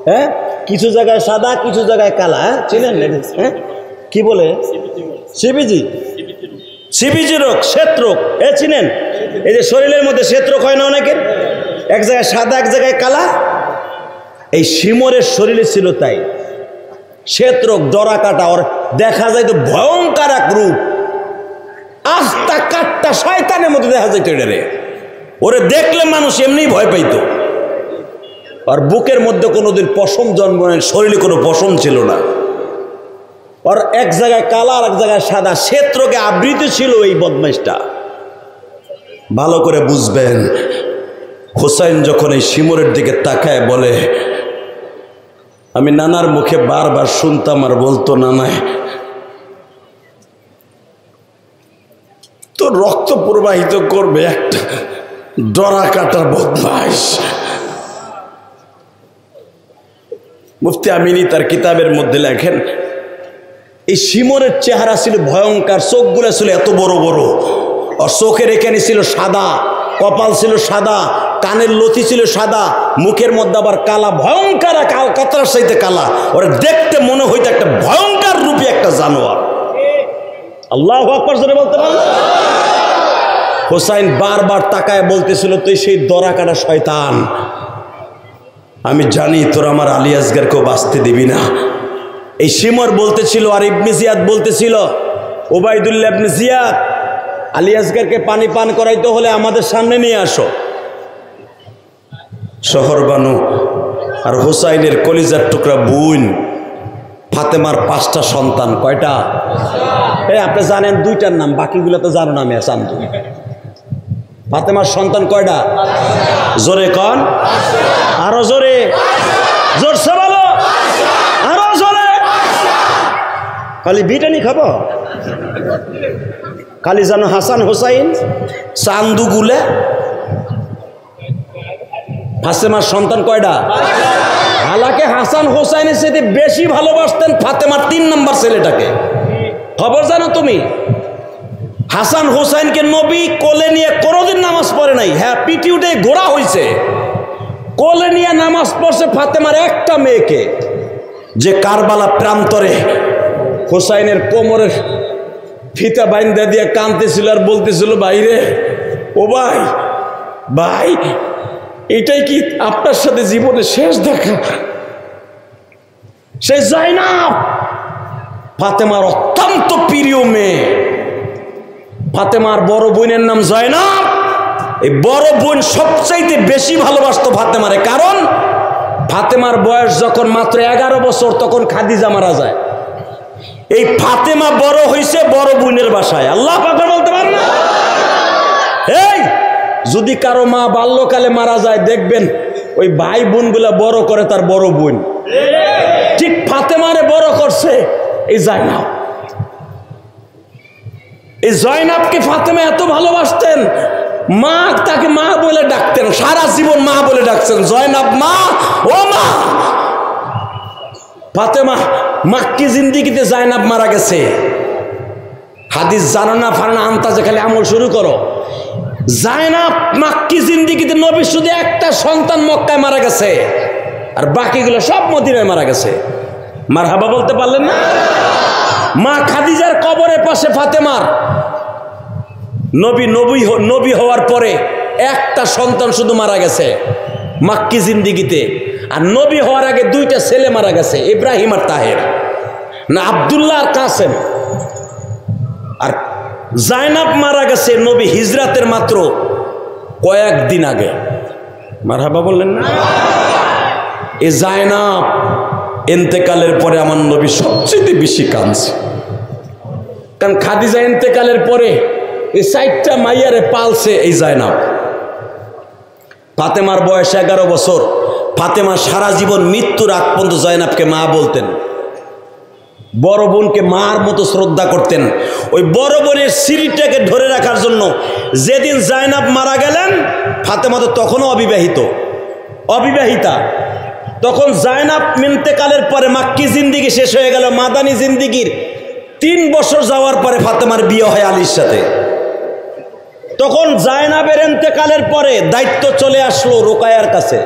হ্যাঁ, কিছু জায়গায় সাদা কিছু জায়গায় কালা, হ্যাঁ চিনেন, হ্যাঁ কি বলে, সিবিজি, সিবিজি রোগ, শ্বেত রোগ, চিনেন? এই যে শরীরের মধ্যে শ্বেত রোগ হয় না অনেকের, এক জায়গায় সাদা এক জায়গায় কালা, এই শিমরের শরীরে ছিল তাই শ্বেত রোগ, ডরা কাটা, ওর দেখা যায় তো ভয়ঙ্কর এক রূপ, আস্তা কাটটা শয়তানের মধ্যে দেখা যায়। রে ওরে দেখলে মানুষ এমনি ভয় পাইতো। আর বুকের মধ্যে কোনোদিন পশম জন্ম নেয়, শরীরে কোনো পশম ছিল না। আর এক জায়গায় কালা আর এক জায়গায় সাদা, শ্বেত রোগে আবৃত ছিল এই বদমাইশটা। ভালো করে বুঝবেন, হোসাইন যখন এই শিমুরের দিকে তাকায় বলে, আমি নানার মুখে বারবার শুনতাম আর বলতো, নানায় তো রক্ত প্রবাহিত করবে একটা ডরা কাটার বদমাইশ। মুফতি আমিনী তার কিতাবের মধ্যে লেখেন, এই শিমরের চেহারা ছিল ভয়ঙ্কর, চোখগুলো ছিল এত বড় বড়, ওর চোখের এখানে ছিল সাদা, কপাল ছিল সাদা, কানের লতি ছিল সাদা, মুখের মধ্যে আবার কালা, ভয়ঙ্কর কাতরার সাথে কালা। ওরা দেখতে মনে হইতো একটা ভয়ঙ্কর রূপী একটা জানোয়ার। আল্লাহু আকবার জোরে বলতে পারবেন? হোসাইন বারবার তাকায় বলতেছিল, তুই সেই দরা কাটা শয়তান, আমি জানি তোর আমার আলী আসগারকেও বাঁচতে দিবি না। এই শিমর বলতেছিল, আর ইবনে জিয়াদ বলতেছিল, ওবায়দুল্লাহ ইবনে জিয়াদ, আলী আসগারকে পানি পান করাইতে হলে আমাদের সামনে নিয়ে আসো। শহরবানু আর হোসাইনের কলিজার টুকরা বোন ফাতেমার 5টা সন্তান। কয়টা? আপনি জানেন 2টার নাম, বাকিগুলো তো জানো না। মেয়ে চান্দু ফাতেমার সন্তান কয়টা? জোরে কন, আরো জোরে, জোরসে বলো, আরো জোরে। খালি বিটানি খাবো? খালি জানো হাসান হোসাইন চান্দু গুলে। ফাতেমার সন্তান কয়টা? হালাকে হাসান হোসাইনের সাথে বেশি ভালোবাসতেন ফাতেমার 3 নম্বর ছেলেটাকে। খবর জানো তুমি? হাসান হোসাইনকে নবী কোলে নিয়ে কোনোদিন নামাজ পড়ে নাই। হ্যাঁ, পিটি উঠে ঘোড়া হয়েছে, কোলে নিয়ে নামাজ পড়ছে ফাতেমার একটা মেয়েকে, যে কারবালা প্রান্তরে হোসাইনের কোমরের ফিতা বাইন্দা দিয়ে কাঁদতেছিল আর বলতেছিল, ভাইরে, ও ভাই, ভাই, এটাই কি আপনার সাথে জীবনে শেষ দেখা? সে জাইনাব ফাতেমার অত্যন্ত প্রিয় মেয়ে। ফাতেমার বড় বোনের নাম জাইনাব। এই বড় বোন সবচাইতে বেশি ভালোবাসতো ফাতেমারে, কারণ ফাতেমার বয়স যখন মাত্র 11 বছর তখন খাদিজা মারা যায়। এই ফাতেমা বড় হয়েছে বড় বোনের বাসায়। আল্লাহ পাক বলতে পারেন না? এই যদি কারো মা বাল্যকালে মারা যায়, দেখবেন ওই ভাই বোনগুলা বড় করে তার বড় বোন। ঠিক ফাতেমারে বড় করছে এই জাইনাব। এই জয়নাবকে ফাতেমা এত ভালোবাসতেন, মা তাকে মা বলে ডাকতেন, সারা জীবন মা বলে ডাকছেন, জয়নাব মা, ও মা। ফাতেমা মাক্কি জিন্দিগিতে জাইনাব মারা গেছে। হাদিস জানো না ফানো না, আন্তাজে খালি আমল শুরু করো। জাইনাব মাক্কি জিন্দিগিতে নবী শুধু একটা সন্তান মক্কায় মারা গেছে, আর বাকিগুলো সব মদিনায় মারা গেছে। মারহাবা বলতে পারলেন না? মা খাদিজার কবরের পাশে ফাতেমার নবী হওয়ার পরে একটা সন্তান শুধু মারা গেছে মাক্কি জিন্দিগিতে, আর নবী হওয়ার আগে 2টা ছেলে মারা গেছে, ইব্রাহিম আর তাহের, না আব্দুল্লাহ আর কাসেম। আর জাইনাব মারা গেছে নবী হিজরাতের মাত্র কয়েকদিন আগে। মারহাবা বললেন না? এই জাইনাব ইন্তেকালের পরে আমার নবী সবচেয়ে বেশি কাঁদছে, কারণ খাদিজা ইন্তেকালের পরে এই 4টা মাইয়ারে পালছে এই জাইনাব। ফাতেমার বয়স 11 বছর। ফাতেমা সারা জীবন মৃত্যুর আগ পর্যন্ত জাইনাবকে মা বলতেন, বড় বোনকে মার মতো শ্রদ্ধা করতেন। ওই বড় বোনের স্মৃতিটাকে ধরে রাখার জন্য যেদিন জাইনাব মারা গেলেন, ফাতেমা তো তখনও অবিবাহিতা। তখন জাইনাব ইন্তেকালের পরে মাক্কি জিন্দিগি শেষ হয়ে গেল। মাদানী জিন্দিগির 3 বছর যাওয়ার পরে ফাতেমার বিয়ে হয় আলীর সাথে। তখন জাইনাবের ইন্তেকালের পরে দায়িত্ব চলে আসলো রোকায়ার কাছে,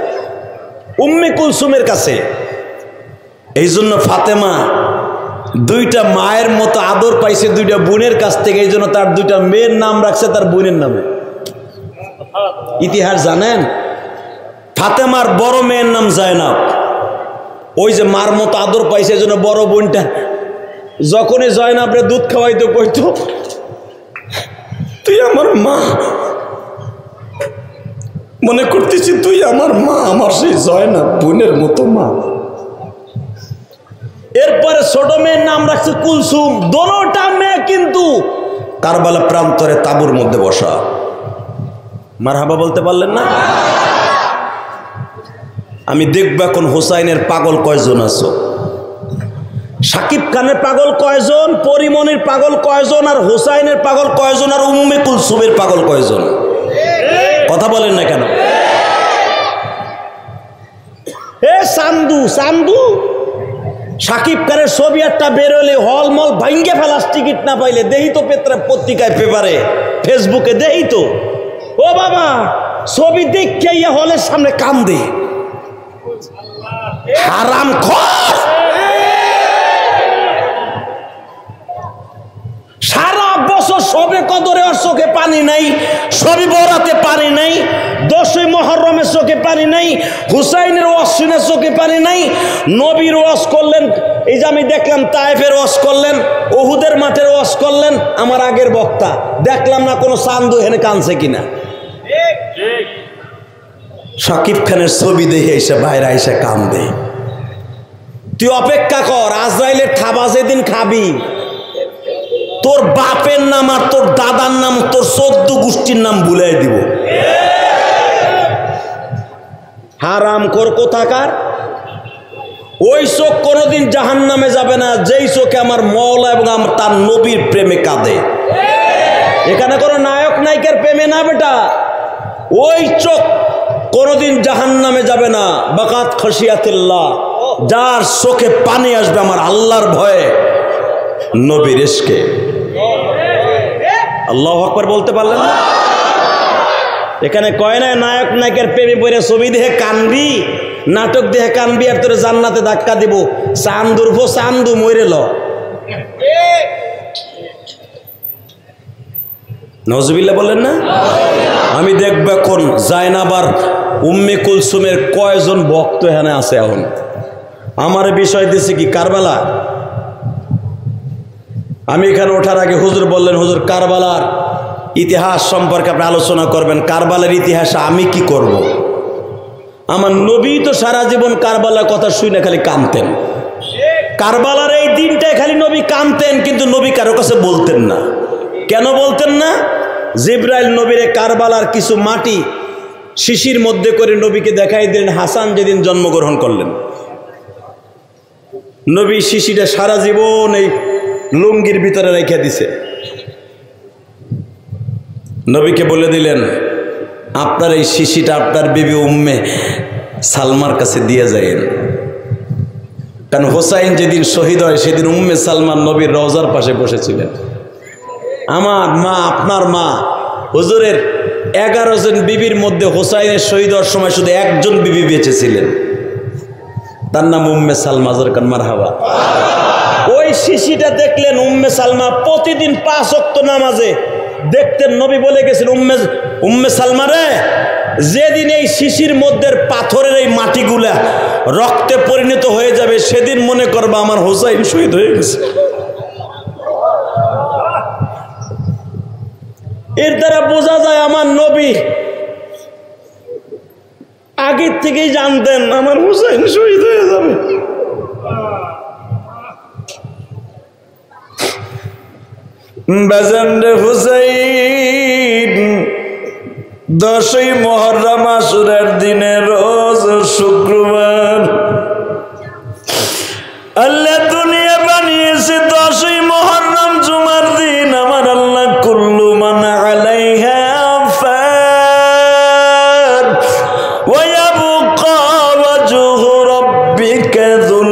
উম্মে কুলসুমের কাছে। এই জন্য ফাতেমা 2টা মায়ের মতো আদর পাইছে 2টা বোনের কাছ থেকে। এই জন্য তার 2টা মেয়ের নাম রাখছে তার বোনের নামে। ইতিহাস জানেন? ফাতেমার বড় মেয়ের নাম জাইনাব। ওই যে মার মতো আদর পাইছে, এই জন্য বড় বোনটা যখনই জয়নাবরে দুধ খাওয়াইতো কইতো, তুই আমার মা, মনে করতেছি তুই আমার মা, আমার সেই জয়নাব বোনের মতো মা। এরপরে ছোট মেয়ের নাম রাখছে কুলসুম। দোনোটা মেয়ে কিন্তু কারবালা প্রান্তরে তাঁবুর মধ্যে বসা। মারহাবা বলতে পারলেন না? আমি দেখব এখন হোসাইনের পাগল কয়জন আছো, সাকিব খানের পাগল কয়জন, পরিমনির পাগল কয়জন, আর হোসাইনের পাগল কয়জন, আর উম্মে কুলসুমের পাগল কয়জন? কথা বলেন না কেন? এ চান্দু সাকিব খানের ছবি একটা বেরোলে হলমল ভাঙ্গে ফেলাস, টিকিট না পাইলে দেহি তো পত্রিকায় পেপারে ফেসবুকে দেই তো, ও বাবা ছবি দেখে ইয়া হলের সামনে কান্দে, হারাম খোর। সারা বছর সবে কদরে ওর চোখে পানি নাই, সবে বরাতে পানি নাই, 10ই মুহররমের চোখে পানি নাই, হুসাইনের ওয়াজ শুনে চোখে পানি নাই, নবীর ওয়াজ করলেন, এই যে আমি দেখলাম তায়েফের ওয়াজ করলেন, উহুদের মাঠের ওয়াজ করলেন, আমার আগের বক্তা দেখলাম না কোনো চান্দু হেনে কানছে কিনা। শাকিব খানের ছবি দেখে এসে বাইরে এসে কান্দে। তুই অপেক্ষা কর, আজরাইলের খাবা যেদিন খাবি, তোর বাপের নাম আর তোর দাদার নাম, তোর 14 গোষ্ঠীর নাম ভুলাই দিব। হারাম কর কোথাকার। ওই চোখ কোনোদিন জাহান্নামে যাবে না যেই চোখে আমার মওলা এবং তার নবীর প্রেমে কাঁদে। এখানে কোনো নায়ক নায়িকার প্রেমে না বেটা, ওই চোখ কোনোদিন জাহান্নামে যাবে না। বাকাত খশিয়াতিল্লাহ, যার চোখে পানি আসবে আমার আল্লাহর ভয়ে, নবীর ইশকে। আল্লাহু আকবার বলতে পারলেন না? এখানে কয় না নায়ক নায়কের প্রেমে পড়ে ছবি দেখে কানবি, নাটক দেখে কানবি, আর তোর জান্নাতে ধাক্কা দিব, চান্দুর ভো চান্দু মরে ল। নজবিল্লাহ বলেন না? আমি দেখব এখন জায়নাবার উম্মে কুলসুমের কয়জন ভক্ত এখানে আছে। এখন আমার বিষয় দিছে কি কারবালা। আমি এখানে ওঠার আগে হুজুর বললেন, হুজুর কারবালার ইতিহাস সম্পর্কে আপনি আলোচনা করবেন। কারবালার ইতিহাসে আমি কি করব? আমার নবী তো সারা জীবন কারবালার কথা শুনে খালি কাঁদতেন। কারবালার এই দিনটায় খালি নবী কাঁদতেন, কিন্তু নবী কারো কাছে বলতেন না। কেন বলতেন না? জিবরাইল নবীরে কারবালার কিছু মাটি শিশির মধ্যে করে নবীকে দেখাই দিলেন হাসান যেদিন জন্মগ্রহণ করলেন। নবী শিশিটা সারা জীবন এই লুঙ্গির ভিতরে রেখে দিছে। নবীকে বলে দিলেন, আপনার এই শিশিটা আপনার বিবি উম্মে সালমার কাছে দিয়ে যায়েন। কারণ হোসাইন যেদিন শহীদ হয় সেদিন উম্মে সালমান নবীর রওজার পাশে বসেছিলেন। আমার মা, আপনার মা, হুজুরের 11 জন বিবির মধ্যে হোসাইনের শহীদ হওয়ার সময় শুধু একজন বিবি বেঁচে ছিলেন, তার নাম উম্মে সালমা। জরকান মারহাবা। ওই শিশিটা দেখলেন উম্মে সালমা প্রতিদিন 5 ওয়াক্ত নামাজে দেখতেন। নবী বলে গেছেন, উম্মে সালমা রে, যেদিন এই শিশির মধ্যে পাথরের এই মাটিগুলা রক্তে পরিণত হয়ে যাবে সেদিন মনে করবা আমার হোসাইন শহীদ হয়ে গেছে। এর দ্বারা বোঝা যায় আমার নবী আগের থেকেই জানতেন আমার হোসাইন শহীদ হয়ে যাবে। বাজানরে হুসাইন 10ই মুহররম আশুরার দিনে রোজ শুক্রবার আল্লাহ দুনিয়া বানিয়েছে 10ই মুহররম জুমার দিন। আমার আল্লাহ কুল্লু মান আলাইহা ফান ওয়া ইয়াবকা ওয়াজহু রাব্বিকা যুল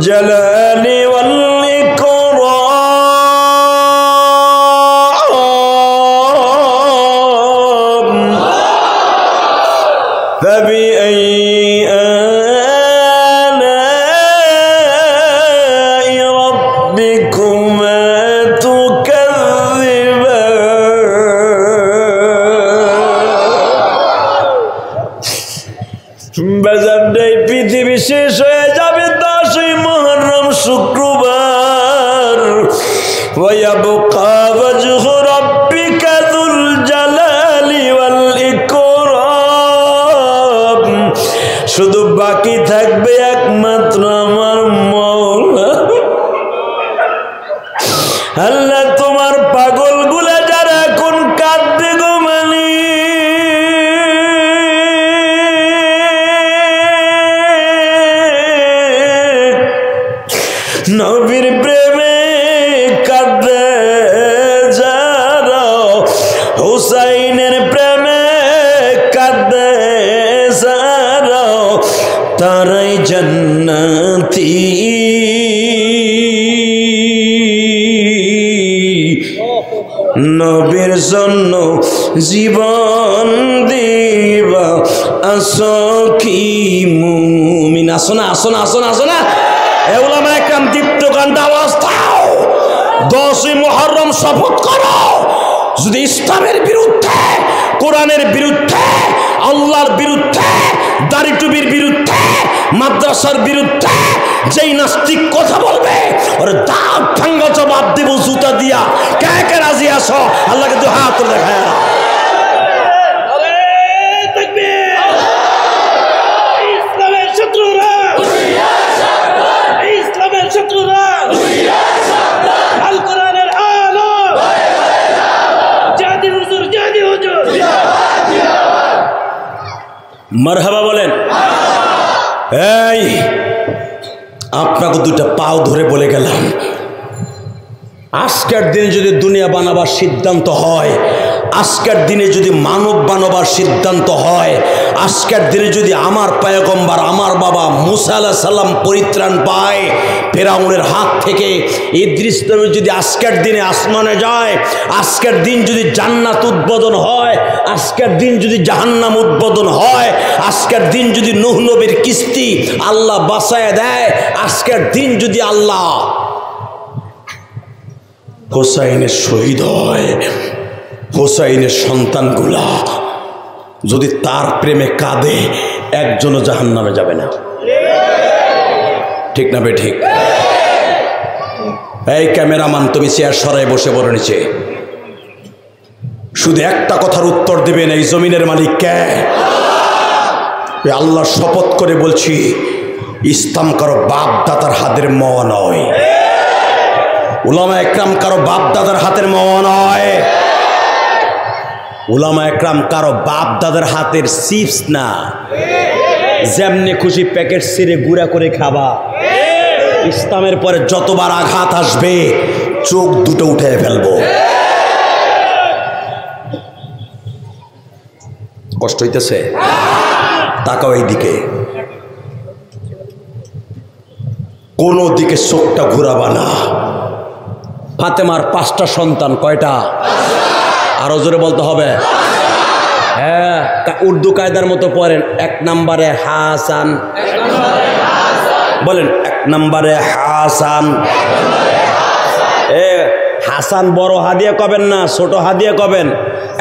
জালালি ওয়াল পৃথিবী শেষ হয়ে যাবে 10ই মুহররম শুক্রবার। ওয়ায়াবকা ওয়াজহু রাব্বিকা যুল জালালি ওয়াল ইকরাম। শুধু বাকি থাকবে একমাত্র আমার মওলা। আল্লাহ তোমার পাগলগুলা যারা এখন কাঁদবে গো মালিক, নবীর প্রেমে কাঁদে যারা, হুসাইনের প্রেমে কাঁদে যারা, তারাই জান্নাতি। নবীর জন্য জীবন দিবা আসো কি মুমিন। আসো না, আসো না, আসো না, আসো না। উলামা একরাম দীপ্ত গানটা আওয়াজ দাও। 10ই মুহররম শপথ করো, যদি ইসলামের বিরুদ্ধে, কোরআনের বিরুদ্ধে, আল্লাহর বিরুদ্ধে, দাড়ি টুপির বিরুদ্ধে, মাদ্রাসার বিরুদ্ধে যেই নাস্তিক কথা বলবে ওর দাঁত ভাঙ্গা জবাব দেব জুতা দিয়া। কে কে রাজি আসো? আল্লাহকে দু হাত দেখায়। ইসলামের শত্রুরা, ইসলামের শত্রুরা, আল কোরআনের আলো, জাদি হুজুর, জাদি হুজুর, মারহাবা বলেন। এই আপনাকে দুটা পাও ধরে বলে গেলাম, আজকের দিনে যদি দুনিয়া বানাবার সিদ্ধান্ত হয়, আজকের দিনে যদি মানব বানাবার সিদ্ধান্ত হয়, আজকের দিনে যদি আমার পয়গম্বর, আমার বাবা মুসা আলাইহিস সালাম পরিত্রাণ পায় ফেরাউনের হাত থেকে, ইদ্রিস নবী যদি আজকের দিনে আসমানে যায়, আজকের দিন যদি জান্নাত উদ্বোধন হয়, আজকের দিন যদি জাহান্নাম উদ্বোধন হয়, আজকের দিন যদি নূহ নবীর কিস্তি আল্লাহ বাঁচায় দেয়, আজকের দিন যদি আল্লাহ হোসাইনের শহীদ হয়, হোসাইনের সন্তানগুলা যদি তার প্রেমে কাঁদে, একজনও জাহান্নামে যাবে না। ঠিক না বে ঠিক? এই ক্যামেরাম্যান, তুমি চেয়ার সরাই বসে বড় নিচে, শুধু একটা কথার উত্তর দিবেন, এই জমিনের মালিক কে? আল্লাহ শপথ করে বলছি, ইসলাম কারো বাপ দাদার হাতের মোয়া নয়, উলামা একরাম কারো বাপ দাদার হাতের মোয়া নয়, উলামা একরাম কারো বাপ দাদার হাতের চিপস না, যেমনি খুশি প্যাকেট ছিঁড়ে গুঁড়া করে খাবা। ইসলামের পরে যতবার আঘাত আসবে চোখ দুটো উঠে ফেলবো। কষ্ট হইতেছে? তাকাও এই দিকে, কোন দিকে চোখটা ঘুরাবা না। ফাতেমার 5টা সন্তান, কয়টা? আরো জোরে বলতে হবে। হ্যাঁ, উর্দু কায়দার মতো পড়েন। 1 নম্বরে হাসান, বলেন 1 নম্বরে হাসান। হাসান বড় হাদিয়া কবেন না, ছোট হাদিয়া কবেন।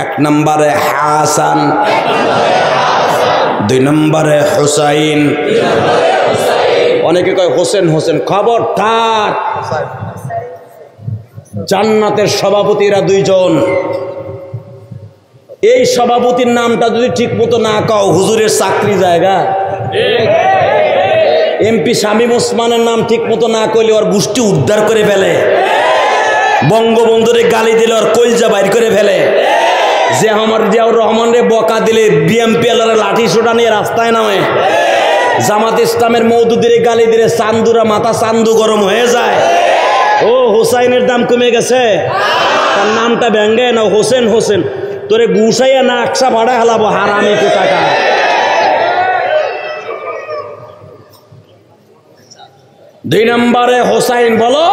1 নম্বরে হাসান, 2 নম্বরে হুসাইন। অনেকে কয় হোসেন হোসেন, খবরদার, জান্নাতের সভাপতিরা 2 জন। এই সভাপতির নামটা যদি ঠিক মতো না কাও, হুজুরের চাকরি জায়গা। এমপি শামীম ওসমানের নাম ঠিক মতো না কইলে ওর গোষ্ঠী উদ্ধার করে ফেলে, বঙ্গবন্ধুরে গালি দিলে ওর কলজা বাইর করে ফেলে, যে আমার জিয়াউর রহমানের বকা দিলে বিএমপি এলার লাঠি সোটা নিয়ে রাস্তায় নামে, জামাত ইসলামের মওদুদের গালি দিলে চান্দুরা মাথা চান্দু গরম হয়ে যায়। ও হোসাইনের দাম কমে গেছে, তার নামটা ভেঙ্গে না হোসেন হোসেন, তোরে গুসাইয়া না আকসা ভাড়া হেলাবো হারামি কোথাকার। দুই নম্বরে হোসাইন, বলো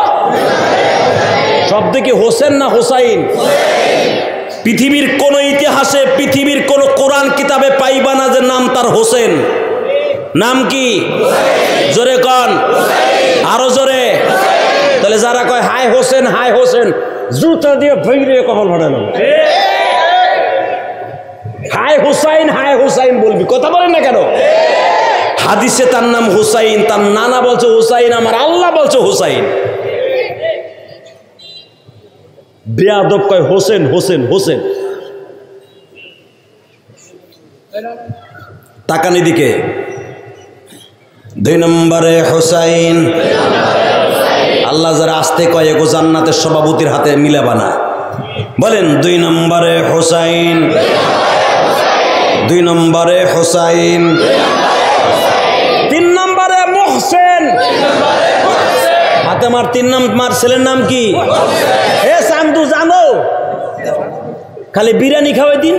শব্দ কি হোসেন না হোসাইন? পৃথিবীর কোন ইতিহাসে, পৃথিবীর কোন কোরআন কিতাবে পাইবা না যে নাম তার হোসেন। নাম কি? জোরে কন, আরো জোরে। তাহলে যারা কয় হাই হোসেন হাই হোসেন, জুতা দিয়ে ভেঙে কপাল ফাটানো। হাই হুসাইন বলবি, কথা বলেন না কেন? হাদিসে তার নাম হুসাইন, তার নানা বলছে হুসাইন, আমার আল্লাহ বলছে হুসাইন। বেয়াদব কয় হোসেন হোসেন হোসেন। তাকানি দিকে, 2 নম্বরে হুসাইন। আল্লাহ যারা আসতে কয় এগো জান্নাতের সভাপতির হাতে মিলাবা না, বলেন 2 নম্বরে হুসাইন, 2 নম্বরে হুসাইন, 3 নম্বরে মোহসেন। ফাতেমার 3 নম্বর ছেলের নাম কি? এ চান্দু, জানো খালি বিরিয়ানি খাওয়াই দিন।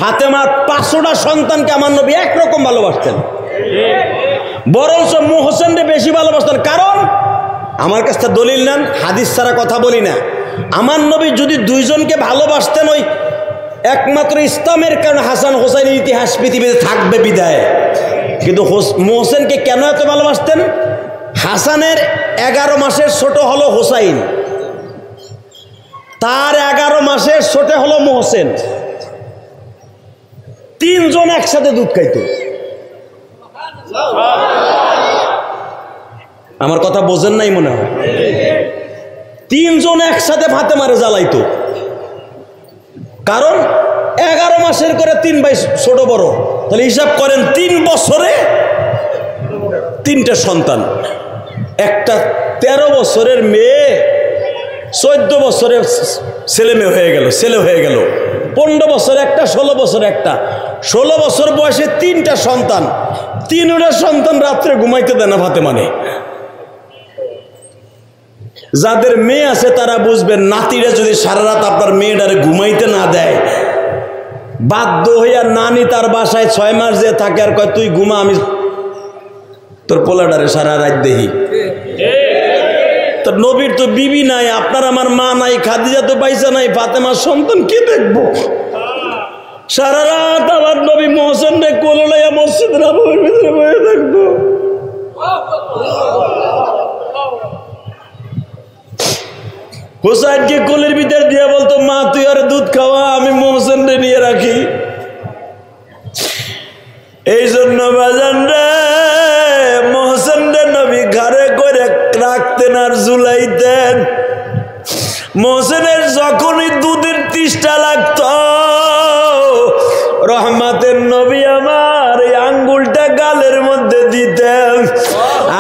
ফাতেমার 500টা সন্তানকে আমার নবী একরকম ভালোবাসতেন, বরঞ্চ মোহসেনকে বেশি ভালোবাসতেন। কারণ আমার কাছে দলিল নেন, হাদিস ছাড়া কথা বলি না। আমার নবী যদি দুইজনকে ভালোবাসতেন ওই একমাত্র ইসলামের কারণে হাসান হোসাইনের ইতিহাস পৃথিবীতে থাকবে বিদায়, কিন্তু মোহসেনকে কেন এত ভালোবাসতেন? হাসানের 11 মাসের ছোট হলো হোসাইন, তার 11 মাসের ছোট হলো মোহসেন, তিনজন একসাথে দুধ খাইতো। আমার কথা বোঝেন নাই মনে হয়? তিনজন একসাথে ফাতেমারে জ্বালাইতো, কারণ 11 মাসের করে 3 ভাই ছোট বড়, তাহলে হিসাব করেন 3 বছরে 3টে সন্তান। একটা 13 বছরের মেয়ে 14 বছরের ছেলে মেয়ে হয়ে গেল, ছেলে হয়ে গেল। 15 বছর একটা, 16 বছর একটা, 16 বছর বয়সে 3টা সন্তান। 3টা সন্তান রাত্রে ঘুমাইতে দেয় না ফাতেমানে। যাদের মেয়ে আছে তারা বুঝবেন, নাতিরা যদি সারা রাত আপনার মেয়েটারে ঘুমাইতে না দেয়, বাধ্য হইয়া নানি তার বাসায় 6 মাস যে থাকে আর কয় তুই ঘুমা, আমি তোর পোলাটারে সারা রাত দেখি। তো নবীর তো বিবি নাই, আপনার আমার মা নাই, খাদিজা তো পয়সা নাই, ফাতেমার সন্তান কি দেখবো? সারা রাত আমার নবী মোহসেন রে কোলে লইয়া মসজিদের নববীর ভিতরে বসে থাকতো। হুসাইনকে কোলের ভিতর দিয়ে বলতো, মা তুই আর দুধ খাওয়া, আমি মোহসেন রে নিয়ে রাখি। এই জন্য বাজান রে মোহসেন রে নবী ঘরে করে রাখতেন আর ঝুলাইতেন। মোহসেনের যখনই দুধের তৃষ্ণা লাগত, রহমাতের নবী আমার এই আঙ্গুলটা গালের মধ্যে দিতেন,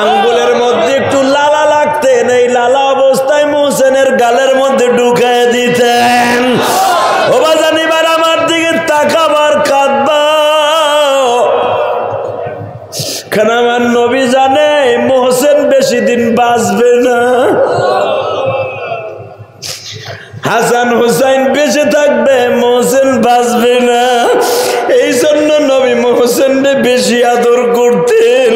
আঙ্গুলের মধ্যে একটু লালা লাগতেন, এই লালা অবস্থায় মোহসেনের গালের মধ্যে ঢুকায় দিতেন। ও বাজান এবার আমার দিকে তাকাবার কাঁদবা, কারণ আমার নবী জানে মোহসেন বেশি দিন বাঁচবে না, হাসান হুসাইন বেঁচে থাকবে, মোহসেন বাঁচবে না। এই জন্য নবী মোহসেনকে বেশি আদর করতেন।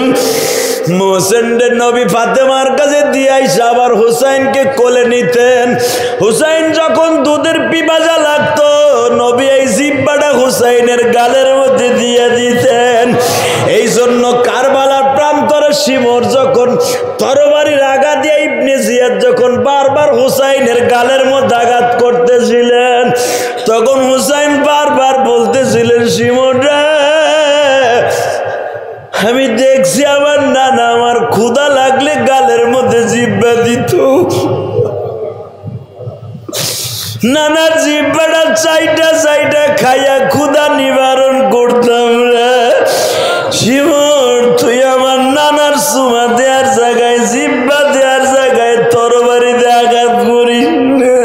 মোহসেনকে নবী ফাতেমার কাছে দিয়ে আইসা আবার হুসাইনকে কোলে নিতেন। হুসাইন যখন দুধের পিপাসা লাগতো, নবী এই জিহ্বাটা হুসাইনের গালের মধ্যে দিয়ে দিতেন। এই জন্য কারবালার প্রান্তরে শিমর যখন তরবারির আঘাত দিয়ে ইবনে জিয়াদ যখন বারবার হুসাইনের গালের মধ্যে আঘাত করতেছিলেন, তখন হুসাইন বারবার বলতেছিলেন, শিমর রে আমি দেখছি আমার নানা আমার ক্ষুধা লাগলে গালের মধ্যে জিহ্বা দিত, নানার জিহ্বাটা চাইটা চাইটা খাইয়া ক্ষুধা নিবারণ করতাম রে। শিমর তুই আমার নানার সুমা দেওয়ার জায়গায়, জিহ্বা দেওয়ার জায়গায় তরবারিতে আঘাত করিস না।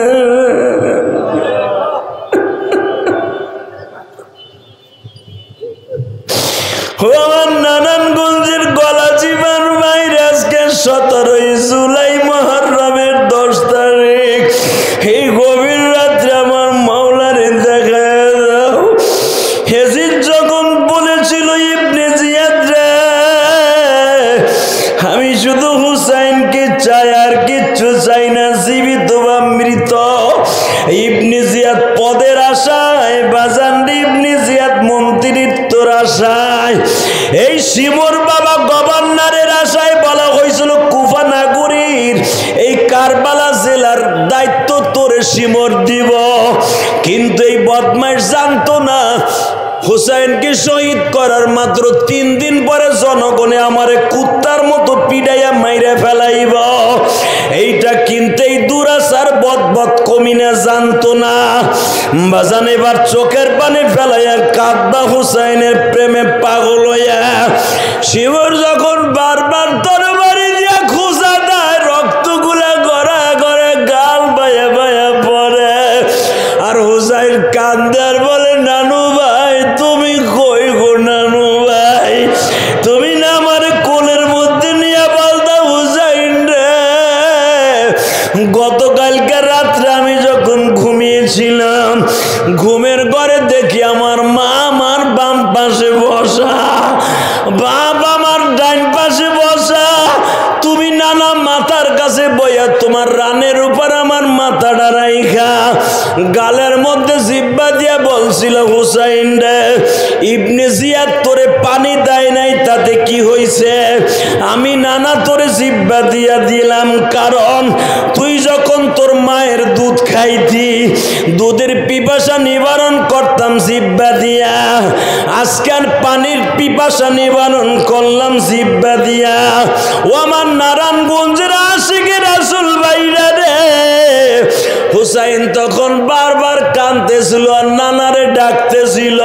আমার নানানগঞ্জের গলা চিপার বাইরে আজকে 17 জুলাই মুহররমের 10 তারিখ, এই গভীর রাত্রে আমার মাওলারে দেখা দাও। হেজিদ যখন বলেছিল ইবনে জিয়াদ রে আমি শুধু হুসাইনকে চাই আর কিচ্ছু চাই না, জীবিত বা মৃত। ইবনে জিয়াদ পদের আশায়, বাজান ইবনে জিয়াদ মন্ত্রিত্বর আশায়, এই শিমর বাবা গভর্নরের আশায় বলা হয়েছিল কুফা নাগরীর এই কারবালা জেলার দায়িত্ব তোরে শিমর দিব। কিন্তু এই বদমাইশ জানতো না হুসাইনকে শহীদ করার মাত্র 3 দিন পরে জনগণে আমারে কুত্তার মতো পিডাইয়া মাইরা ফেলাইব। এইটা কিন্তু এই দুরাচার বদবদ কমিনা জানতো না। বাজান এবার চোখের পানি ফেলাইয়া কাঁদবা হুসাইনের প্রেমে পাগল হইয়া। শিবর যখন বারবার তরবারি দিয়া খোঁজা দেয়, রক্তগুলা গড়া গড়ে গাল বায়া বায়া পড়ে, আর হুসাইন কান্দে আর বলে, নানু ভাই তুমি কই গো নানু ভাই, তুমি না আমার কোলের মধ্যে নিয়ে বলতা হুসাইন রে। গতকালকে রাত্রে আমি যখন ঘুমিয়েছিলাম, ঘুমের ঘরে দেখি আমার মা আমার বাম পাশে বসা, বাবা আমার ডাইন পাশে বসা, তুমি নানা মাথার কাছে বইয়া তোমার রানের উপর আমার মাথাটা রাইখা গালের মধ্যে জিব্বা দিয়া বলছিল, হুসাইন রে, ইবনে জিয়াদ তোরে পানি দেয় নাই, তাতে কি হইছে? আমি নানা তোরে জিব্বা দিয়া দিলাম, কারণ তুই যখন তোর মায়ের দুধ খাইতি, দুধের পিপাসা নিবারণ করতাম জিব্বা দিয়া, আজকে আর পানির পিপাসা নিবারণ করলাম জিব্বা দিয়া। ও আমার নারায়ণগঞ্জের আশিকের রাসূল ভাইরা রে, হুসাইন তখন বারবার কাঁদতেছিল আর নানারে ডাকতেছিল,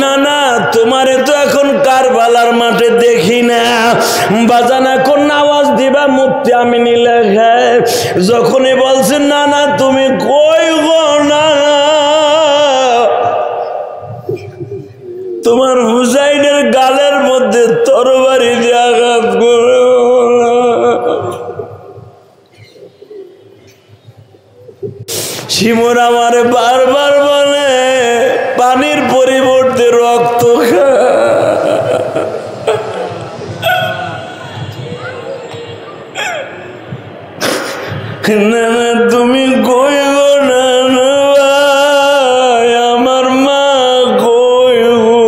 নানা তোমারে তো এখন কারবালার মাঠে দেখি না, বাজান এখন আওয়াজ দিবা মুফতি আমিনী লেখে। যখনই বলছে নানা তুমি কই গো নানা, তোমার হুসাইনের গালের মধ্যে তরবারি দিয়ে আঘাত করে। শিমুর আমারে বারবার বলে পানির পরিবর্তে রক্ত খা। নানা তুমি কই গো নানা, আমার মা কই গো?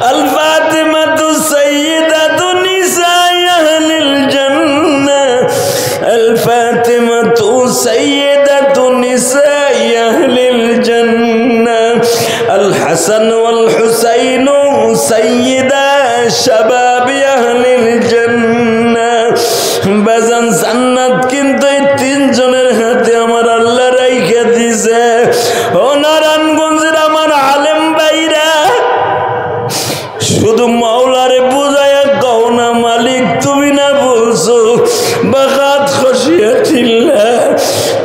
আল ফাতিমাতু সাইয়্যিদাতু নিসাই আহলিল জান্নাহ, আল ফাতিমাতু সাইয়্যিদাতু নিসাই আহলিল জান্নাহ, আল হাসান ওয়াল হুসাইনু সাইয়্যিদা শাবাবি আহলিল জান্নাহ। বাজান জান্নাত কিন্তু এই তিনজনের হাতে আমার আল্লাহ রাইখা দিছে। ও নারায়ণগঞ্জের আমার আলেম ভাইরা, শুধু মাওলারে বুঝায়া কও না মালিক তুমি না বলছো বাগাত খসিয়াতিল্লাহ,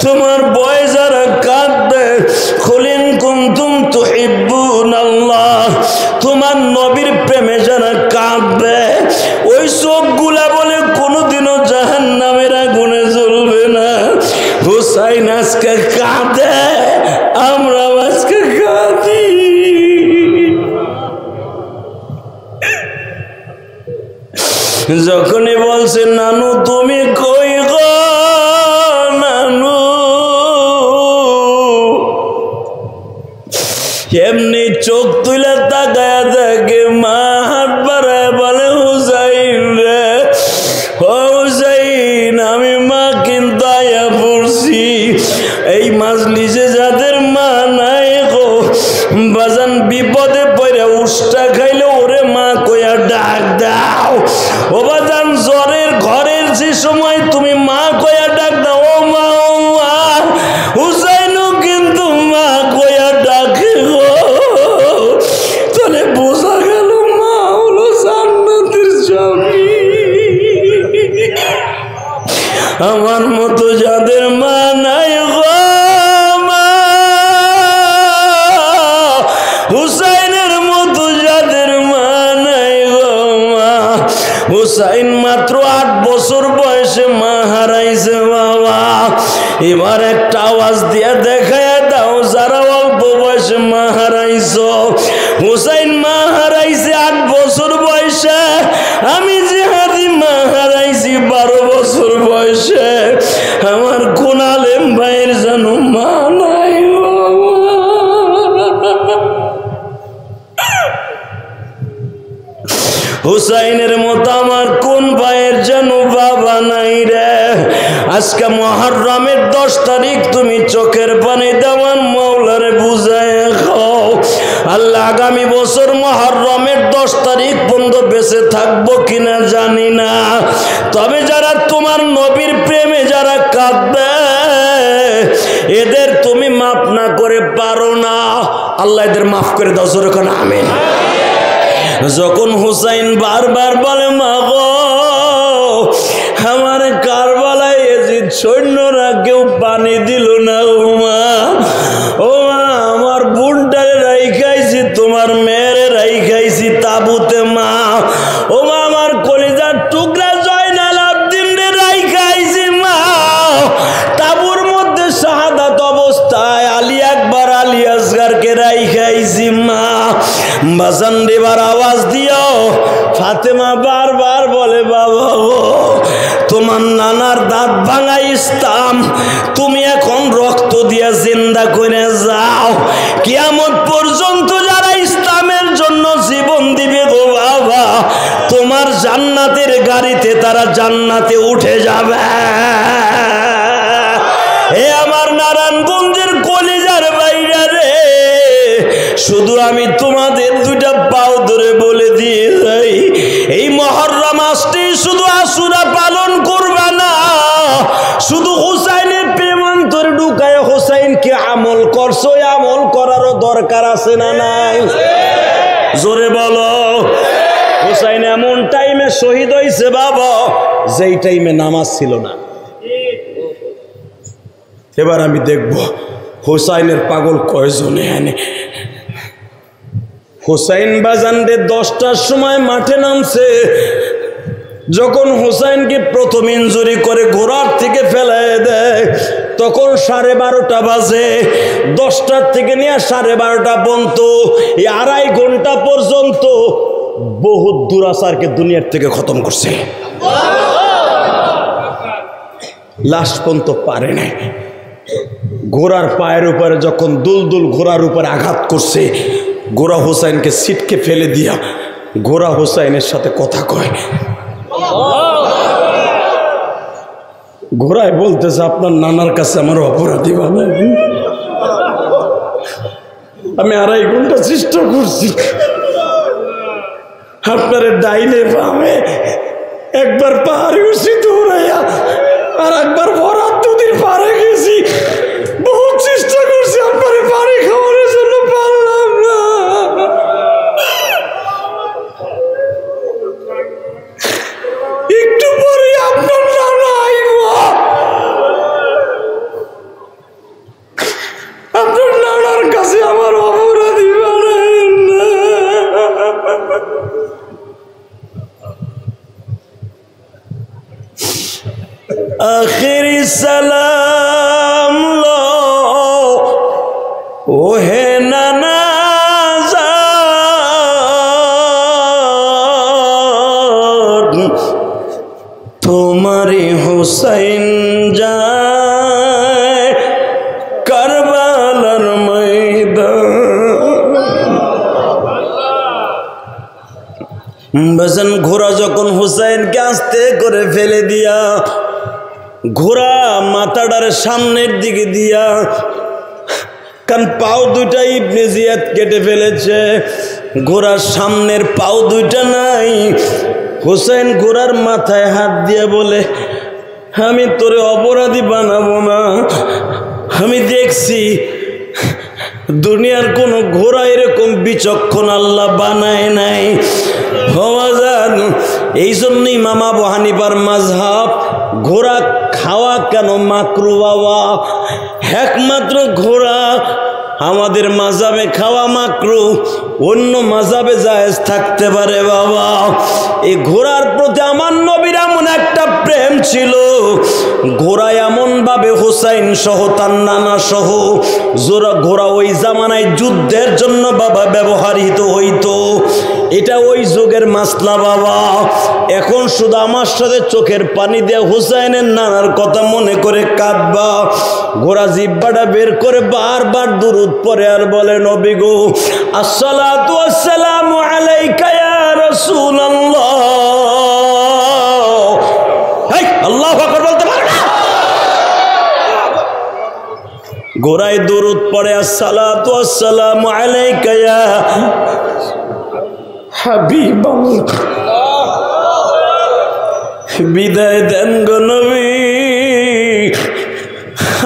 তোমার ভয় যারা কাঁদবে, কুলিন কুনতুম তুহিব্বুনাল্লাহ, তোমার নবীর প্রেমে যারা কাঁদবে, ওই চোখগুলা বলে কোনোদিনও জাহান্নামের আগুনে জ্বলবে না। হুসাইন আজকে কাঁদে, আমরা আজকে কাঁদি। যখনই বলছে নানু তুমি কই গো নানু, এমনি চোখ তুলে তাকায়া দেখে মা হাত বাড়ায় বলে, হুসাইন রে, ও হুসাইন আমি মা কিন্তু আয়া পড়ছি। এই মাজলিসে যাদের মা নাই গো বাজান, বিপদে পড়ে উষ্টা খাইলে ওরে মা কইয়া ডাক দাও। ও বাজান জ্বরের ঘরের যে সময় তুমি মা কইয়া ডাক দাও, ও মা ও মা, হুসাইনও কিন্তু মা কইয়া ডাকে গো। তাহলে বোঝা গেল মা হলো জান্নাতের স্বামী। আমার মতো যাদের মা নাই গো মা, হুসাইনের মতো যাদের মা নাই গো মা। হুসাইন মাত্র 8 বছর বয়সে মা হারাইছে বাবা। এবার একটা আওয়াজ দিয়ে দেখায় দাও যারা অল্প বয়সে মা হারাইছো। হুসাইন মা হারাইছে 8 বছর বয়সে, আমি জিহাদি মা হারাইছি 12 বছর বয়সে। আমার কোন আলেম ভাইয়ের যেন মা নাই হুসাইনের মতো আমার কোন ভাইয়ের যেন বাবা নাই রে। আজকে মুহররমের 10 তারিখ তুমি চোখের পানি দেওয়ান মাওলারে বুঝায় খাও। আল্লাহ আগামী বছর মুহররমের 10 তারিখ পর্যন্ত বেঁচে থাকবো কিনা জানি না, তবে যারা তোমার নবীর প্রেমে যারা কাঁদবে এদের তুমি মাফ না করে পারো না, আল্লাহ এদের মাফ করে দাও। যখন আমিন। যখন হুসাইন বারবার বলে মা গো আমার কারবালায় এজিদ সৈন্যরা কেউ পানি দিল না, ও মা ও মা আমার বোনটারে রাইখাইছি, তোমার মেয়েরে রাইখাইছি তাবুতে মা, ও মা আমার কলিজার টুকরা জয়নাল আব্দিন রে রাইখাইছি মা, তাবুর মধ্যে শাহাদাত অবস্থায় আলী আকবর আলী আসগারকে রাইখাইছি মা। বাজান দেবার আওয়াজ দিও। ফাতেমা বারবার বলে বাবা গো তোমার ইসলাম তুমি এখন রক্ত দিয়া জিন্দা করে যাও, কিয়ামত পর্যন্ত যারা ইসলামের জন্য জীবন দিবে গো বাবা, তোমার জান্নাতের গাড়িতে তারা জান্নাতে উঠে যাবে। এ আমার নারায়ণগঞ্জের কলিজার বাইরা রে, শুধু আমি তোমাদের দুইটা পাও ধরে বলে দিয়ে যাই, এই মুহররম মাসটি শুধু আশুরা পালন করবা না, শুধু হুসাইনের প্রেমান্তরে ঢুকায় হুসাইনকে আমল করছো, আমল করারও দরকার আছে না নাই? জোরে বলো। হুসাইন এমন টাইমে শহীদ হয়েছে বাবা, যেই টাইমে নামাজ ছিল না। এবার আমি দেখব হুসাইনের পাগল কয়জনে আনে। হুসাইন বাজানদের 10টার সময় মাঠে নামছে, যখন হুসাইনকে প্রথম ইনজুরি করে ঘোড়ার থেকে ফেলায় দেয় তখন 12:30 বাজে। 10টার থেকে নিয়ে 12:30 পর্যন্ত এই 2.5 ঘন্টা পর্যন্ত বহুত দুরাচারকে দুনিয়ার থেকে খতম করছে। লাশ পর্যন্ত পারে নাই। ঘোড়ার পায়ের উপরে যখন দুলদুল ঘোড়ার উপরে আঘাত করছে, ঘোড়া হুসাইনকে সিটকে ফেলে দিয়া ঘোড়া হুসাইনের সাথে কথা কয়। ঘোড়ায় বলতেছে, আপনার নানার কাছে আমার অপরাধী বানাই, আমি 2.5 ঘন্টা চেষ্টা করছি, আপনার ডাইনে বামে একবার পাহাড়ে উঠছি দৌড়াইয়া, আর একবার ভরাত নদীর পাড়ে গেছি, বহুত চেষ্টা করছি আপনার পানি খাওয়ানোর জন্য, পারলাম না। একটু পরে আপনার নানা আইব, আপনার নানার কাছে আমার অপরাধী বানায় না। আখিরি সালাম লো ওহে নানা জান, তোমারি হুসাইন যায় কারবালার ময়দান। বাজান ঘোড়া যখন হুসাইনকে আস্তে করে ফেলে দিয়া, ঘোড়া মাথাটার সামনের দিকে দিয়া, কারণ পাও দুইটা ইবনে জিয়াদ কেটে ফেলেছে, ঘোড়ার সামনের পাও দুইটা নাই। হুসাইন ঘোড়ার মাথায় হাত দিয়ে বলে, আমি তোরে অপরাধী বানাবো না, আমি দেখছি দুনিয়ার কোনো ঘোড়া এরকম বিচক্ষণ আল্লাহ বানায় নাই। হওয়াজান এই জন্যই ইমাম আবু হানিফার মাযহাব, ঘোড়া খাওয়া কেন মাকরু বাবা, একমাত্র ঘোড়া আমাদের মাযহাবে খাওয়া মাকরু, অন্য মাযহাবে জায়েজ থাকতে পারে বাবা। এই ঘোড়ার প্রতি আমার নবীর এমন একটা প্রেম ছিল, ঘোড়া এমন ভাবে হুসাইন সহ তার নানা সহ ঘোড়া ওই জামানায় যুদ্ধের জন্য বাবা ব্যবহৃত হইতো। এটা ওই যুগের মাসলা বাবা। এখন শুধু আমার সাথে চোখের পানি দিয়ে হুসাইনের নানার কথা মনে করে কাঁদবা। ঘোড়া জিহ্বাটা বের করে বারবার দুরূদ পড়ে আর বলে, নবী গো, আসসালাতু ওয়াসসালামু আলাইকা ইয়া রাসূলুল্লাহ। এই আল্লাহু আকবার বলতে পারে না? ঘোড়ায় দুরূদ পড়ে, আসসালাতু ওয়াসসালামু আলাইকা ইয়া হাবিবাল্লাহ। বিদায় দেন গো নবী,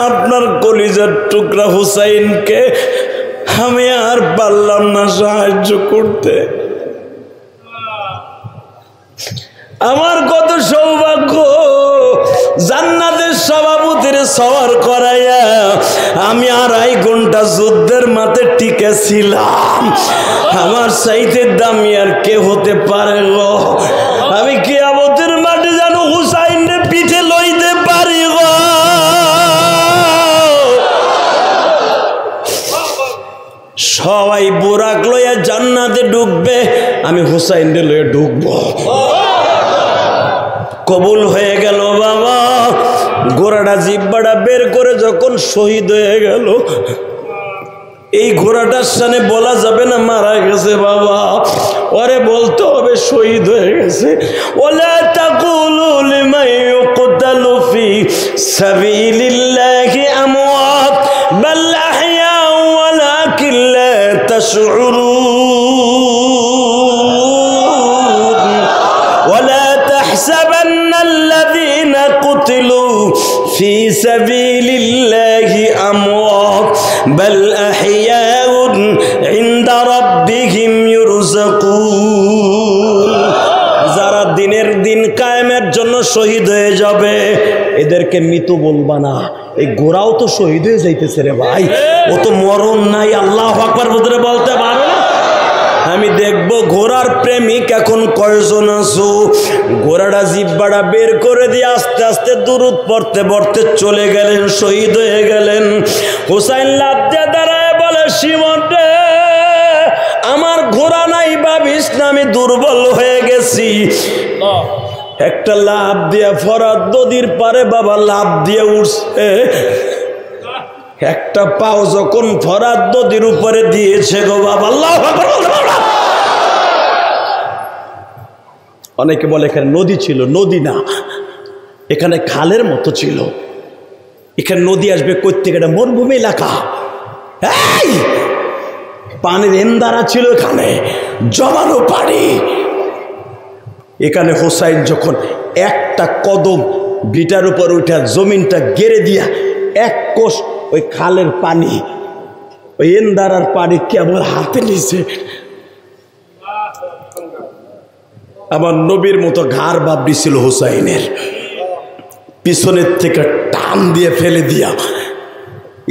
আপনার কলিজার টুকরা হুসাইনকে আমি আর পারলাম না সাহায্য করতে। আমার কত সৌভাগ্য, জান্নাতের সভাপতির সওয়ার করাইয়া আমি 2.5 ঘন্টা যুদ্ধের মাঠে টিকেছিলাম। আমার চাইতে দামি আর কে হতে পারে গো? আমি কিয়ামতের মাঠে যেন হুসাইনের পিঠে লইতে পারি গো। সবাই বুরাক লইয়া জান্নাতে ঢুকবে, আমি হুসাইনকে লইয়া ঢুকবো। কবুল হয়ে গেল বাবা। ঘোড়াটা জিব্বাটা বের করে যখন শহীদ হয়ে গেল, এই ঘোড়াটার সামনে বলা যাবে না মারা গেছে বাবা, ওরে বলতে হবে শহীদ হয়ে গেছে। ওয়ালা তাকুলু লিমান ইউকতালু ফি সাবিলিল্লাহি আমওয়াত বাল আহইয়া ওয়ালাকিন লা তাশউরুন ওয়ালা তাহসাবান্নাল্লাযীনা কুতিলু ফি সাবিলিল্লাহি আমওয়াত বাল আহইয়াউন ইনদা রাব্বিহিম ইউরযাকুন। যারা দিনের দিন কায়েমের জন্য শহীদ হয়ে যাবে এদেরকে মৃত বলবা না। এই ঘোড়াও তো শহীদ হয়ে যাইতেছে রে ভাই, ও তো মরণ নাই। আল্লাহু আকবার বলতে পারো না? আমি দেখবো ঘোড়ার প্রেমিক এখন কয়জন আছো। ঘোড়াটা জিব্বাটা বের করে দিয়ে আস্তে আস্তে দুরূদ পড়তে পড়তে চলে গেলেন, শহীদ হয়ে গেলেন। হুসাইন লাফ দিয়ে দাঁড়ায় বলে, শিমন রে, আমার ঘোড়া নাই ভাবিস না, আমি দুর্বল হয়ে গেছি। একটা লাফ দিয়ে ফরাত নদীর পারে বাবা লাফ দিয়ে উঠছে। একটা পাও যখন ফরাত নদীর উপরে দিয়েছে গো বাবা, আল্লাহু আকবার। অনেকে বলে এখানে নদী ছিল, নদী না, এখানে খালের মতো ছিল। এখানে নদী আসবে কই থেকে? এটা মরুভূমি এলাকা। এই পানির এন্দারা ছিল, এখানে জমানো পানি। এখানে হোসাইন যখন একটা কদম ভিটার উপর উঠা জমিনটা গেড়ে দিয়া এক কোষ ওই খালের পানি, ওই এন্দারার পানি কেবল হাতে নিছে, আমার নবীর মতো ঘাড় বাবরি ছিল হুসাইনের। পিছনের থেকে টান দিয়ে ফেলে দিয়া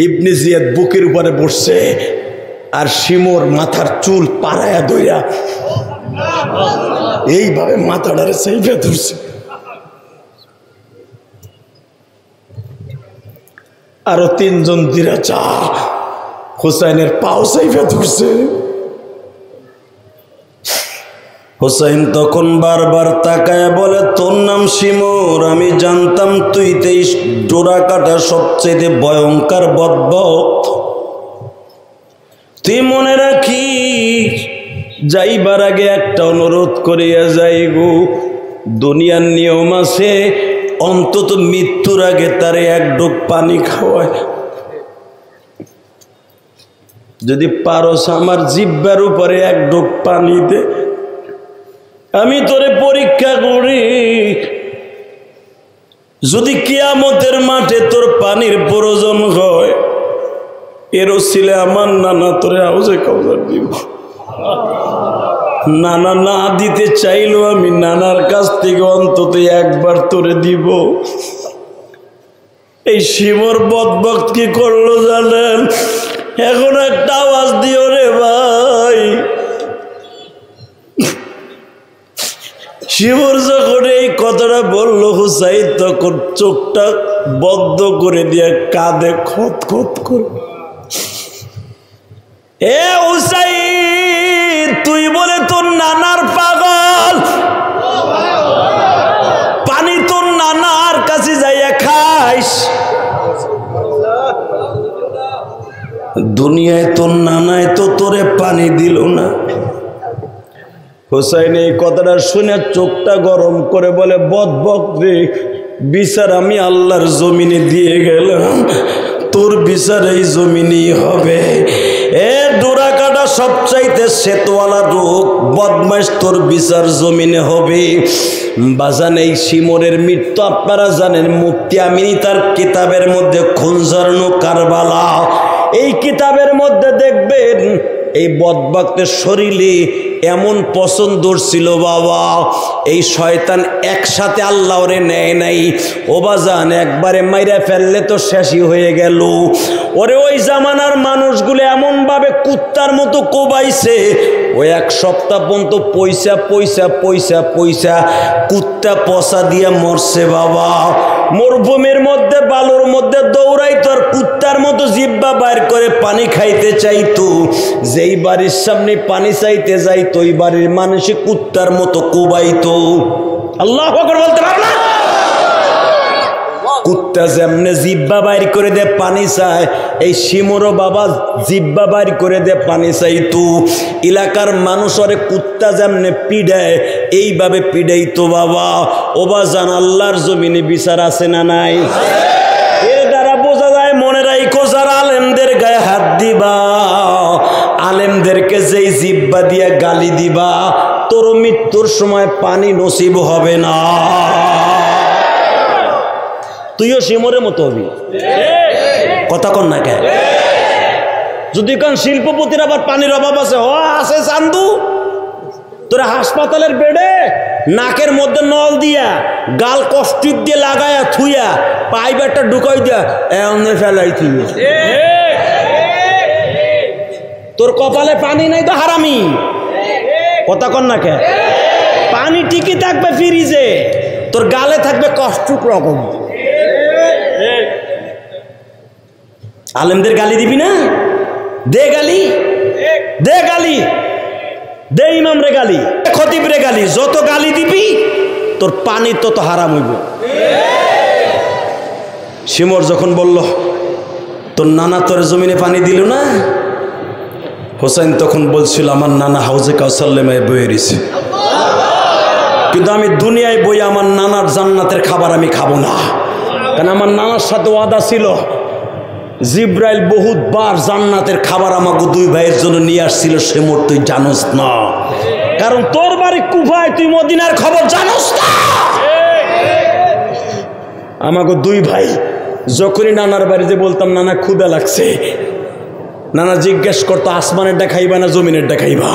ইবনে জিয়াদ বুকের উপরে বসছে, আর শিমুর মাথার চুল পাড়ায়া ধইরা এইভাবে মাথাটারে সেইভে ধরছে। আরো তিনজন দিরাচা হুসাইনের পাও সেইভে ধরছে। হুসাইন তখন বারবার তাকায় বলে, তোর নাম শিমুর, আমি জানতাম তুই তেই ডোরা কাটা সবচেয়ে ভয়ঙ্কর বদবক্ত। তুই মনে রাখিস, যাইবার আগে একটা অনুরোধ করিয়া যাই গো। দুনিয়ার নিয়ম আছে, অন্তত মৃত্যুর আগে তারে এক ঢোক পানি খাওয়ায়। যদি পারস আমার জিহ্বার উপরে এক ঢোক পানি দে, আমি তোরে পরীক্ষা করি। যদি কিয়ামতের মাঠে তোর পানির প্রয়োজন হয়, এর ওসিলে আমার নানা তোরে হাউজে কাউজার দিব। নানা না দিতে চাইলেও আমি নানার কাছ থেকে অন্তত একবার তোরে দিব। এই শিমুর বদবক্ত কি করলো জানেন? এখন একটা আওয়াজ দিও রে ভাই। শিমুর যখন এই কথাটা বললো, হুসাইন তখন চোখটা বন্ধ করে দিয়ে কাঁদে খত খত করে। এ হুসাইন, তুই বলে তোর নানার পাগল, পানি তোর নানার কাছে যাইয়া খাইস। দুনিয়ায় তোর নানায় তো তোরে পানি দিল না। হুসাইন এই কথাটা শুনে চোখটা গরম করে বলে, বদবক্ত রে, বিচার আমি আল্লাহর জমিনে দিয়ে গেলাম, তোর বিচার এই জমিনেই হবে। এ ডোরা কাটা সবচাইতে শ্বেতওয়ালা রোগ বদমাইশ, তোর বিচার জমিনে হবে। বাজান, এই শিমুরের মৃত্যু আপনারা জানেন, মুফতি আমিনী তার কিতাবের মধ্যে খুনজারনু কারবালা, এই কিতাবের মধ্যে দেখবেন এই বদবক্তের শরীরে এমন পছন্দ ছিল বাবা, এই শয়তান একসাথে আল্লাহরে নেয় নাই। ও বাজান, একবারে মাইরা ফেললে তো শেষই হয়ে গেল। ওরে ওই জামানার মানুষগুলো এমনভাবে কুত্তার মতো কোবাইছে, ওই এক সপ্তাহ পর্যন্ত পয়সা পয়সা পয়সা পয়সা কুত্তা পচা দিয়ে মরছে বাবা। মরুভূমির মধ্যে বালুর মধ্যে দৌড়াইতো, আর কুত্তার মতো জিব্বা বাইর করে পানি খাইতে চাইতো। যেই বাড়ির সামনে পানি চাইতে যাইতো, ওই বাড়ির মানুষে কুত্তার মতো কোবাইতো। আল্লাহু আকবার বলতে পারো না? কুত্তা যেমনে জিব্বা বাইর করে দে পানি চায়, এই শিমুরও বাবা জিব্বা বাইর করে দে পানি চাই। তু এলাকার মানুষ ওরে কুত্তা যেমনে পিডায় এইভাবে পিডাই তো বাবা। ওবা জান আল্লাহর জমিনে বিচার আছে না নাই? এর দ্বারা বোঝা যায় মনে রাখো যারা আলেমদের গায়ে হাত দিবা, আলেমদেরকে যেই জিব্বা দিয়ে গালি দিবা, তোর মৃত্যুর সময় পানি নসিব হবে না। তুইও শিমরের মতো হবি। কথা কন না কে? যদি কোন শিল্পপতির আবার পানির অভাব আছে, ও আছে চান্দু, তোরা হাসপাতালের বেডে নাকের মধ্যে নল দিয়া গাল কষ্টিপ দিয়ে লাগায়া থুইয়া পাইপ একটা ঢুকাই দিয়া এমনি ফেলাই থুই। তোর কপালে পানি নাই তো হারামি। কথা কন না কে? পানি ঠিকই থাকবে ফ্রিজে, তোর গালে থাকবে কষ্টুক রকম। আলেমদের গালি দিবি না? দে গালি, দে গালি, দে ইমাম রে গালি, খতিব রে গালি। যত গালি দিবি তোর পানি তত হারাম হইব। শিমর যখন বলল তোর নানা তোর জমিনে পানি দিল না, হোসেন তখন বলছিল আমার নানা হাউজে কাউসার লেমায় বয়ে রয়েছে, কিন্তু আমি দুনিয়ায় বই আমার নানার জান্নাতের খাবার আমি খাবো না। কারণ আমার নানার সাথে ওয়াদা ছিল, জিব্রাইল বহুতবার জান্নাতের খাবার আমাকে দুই ভাইয়ের জন্য নিয়ে আসছিল। শিমর তুই জানোস না, কারণ তোর বাড়ি কুফায়, তুই মদিনার খবর জানোস না। আমাকে দুই ভাই যখনই নানার বাড়িতে বলতাম নানা ক্ষুধা লাগছে, নানা জিজ্ঞেস করতো আসমানেরটা খাইবা না জমিনেরটা খাইবা।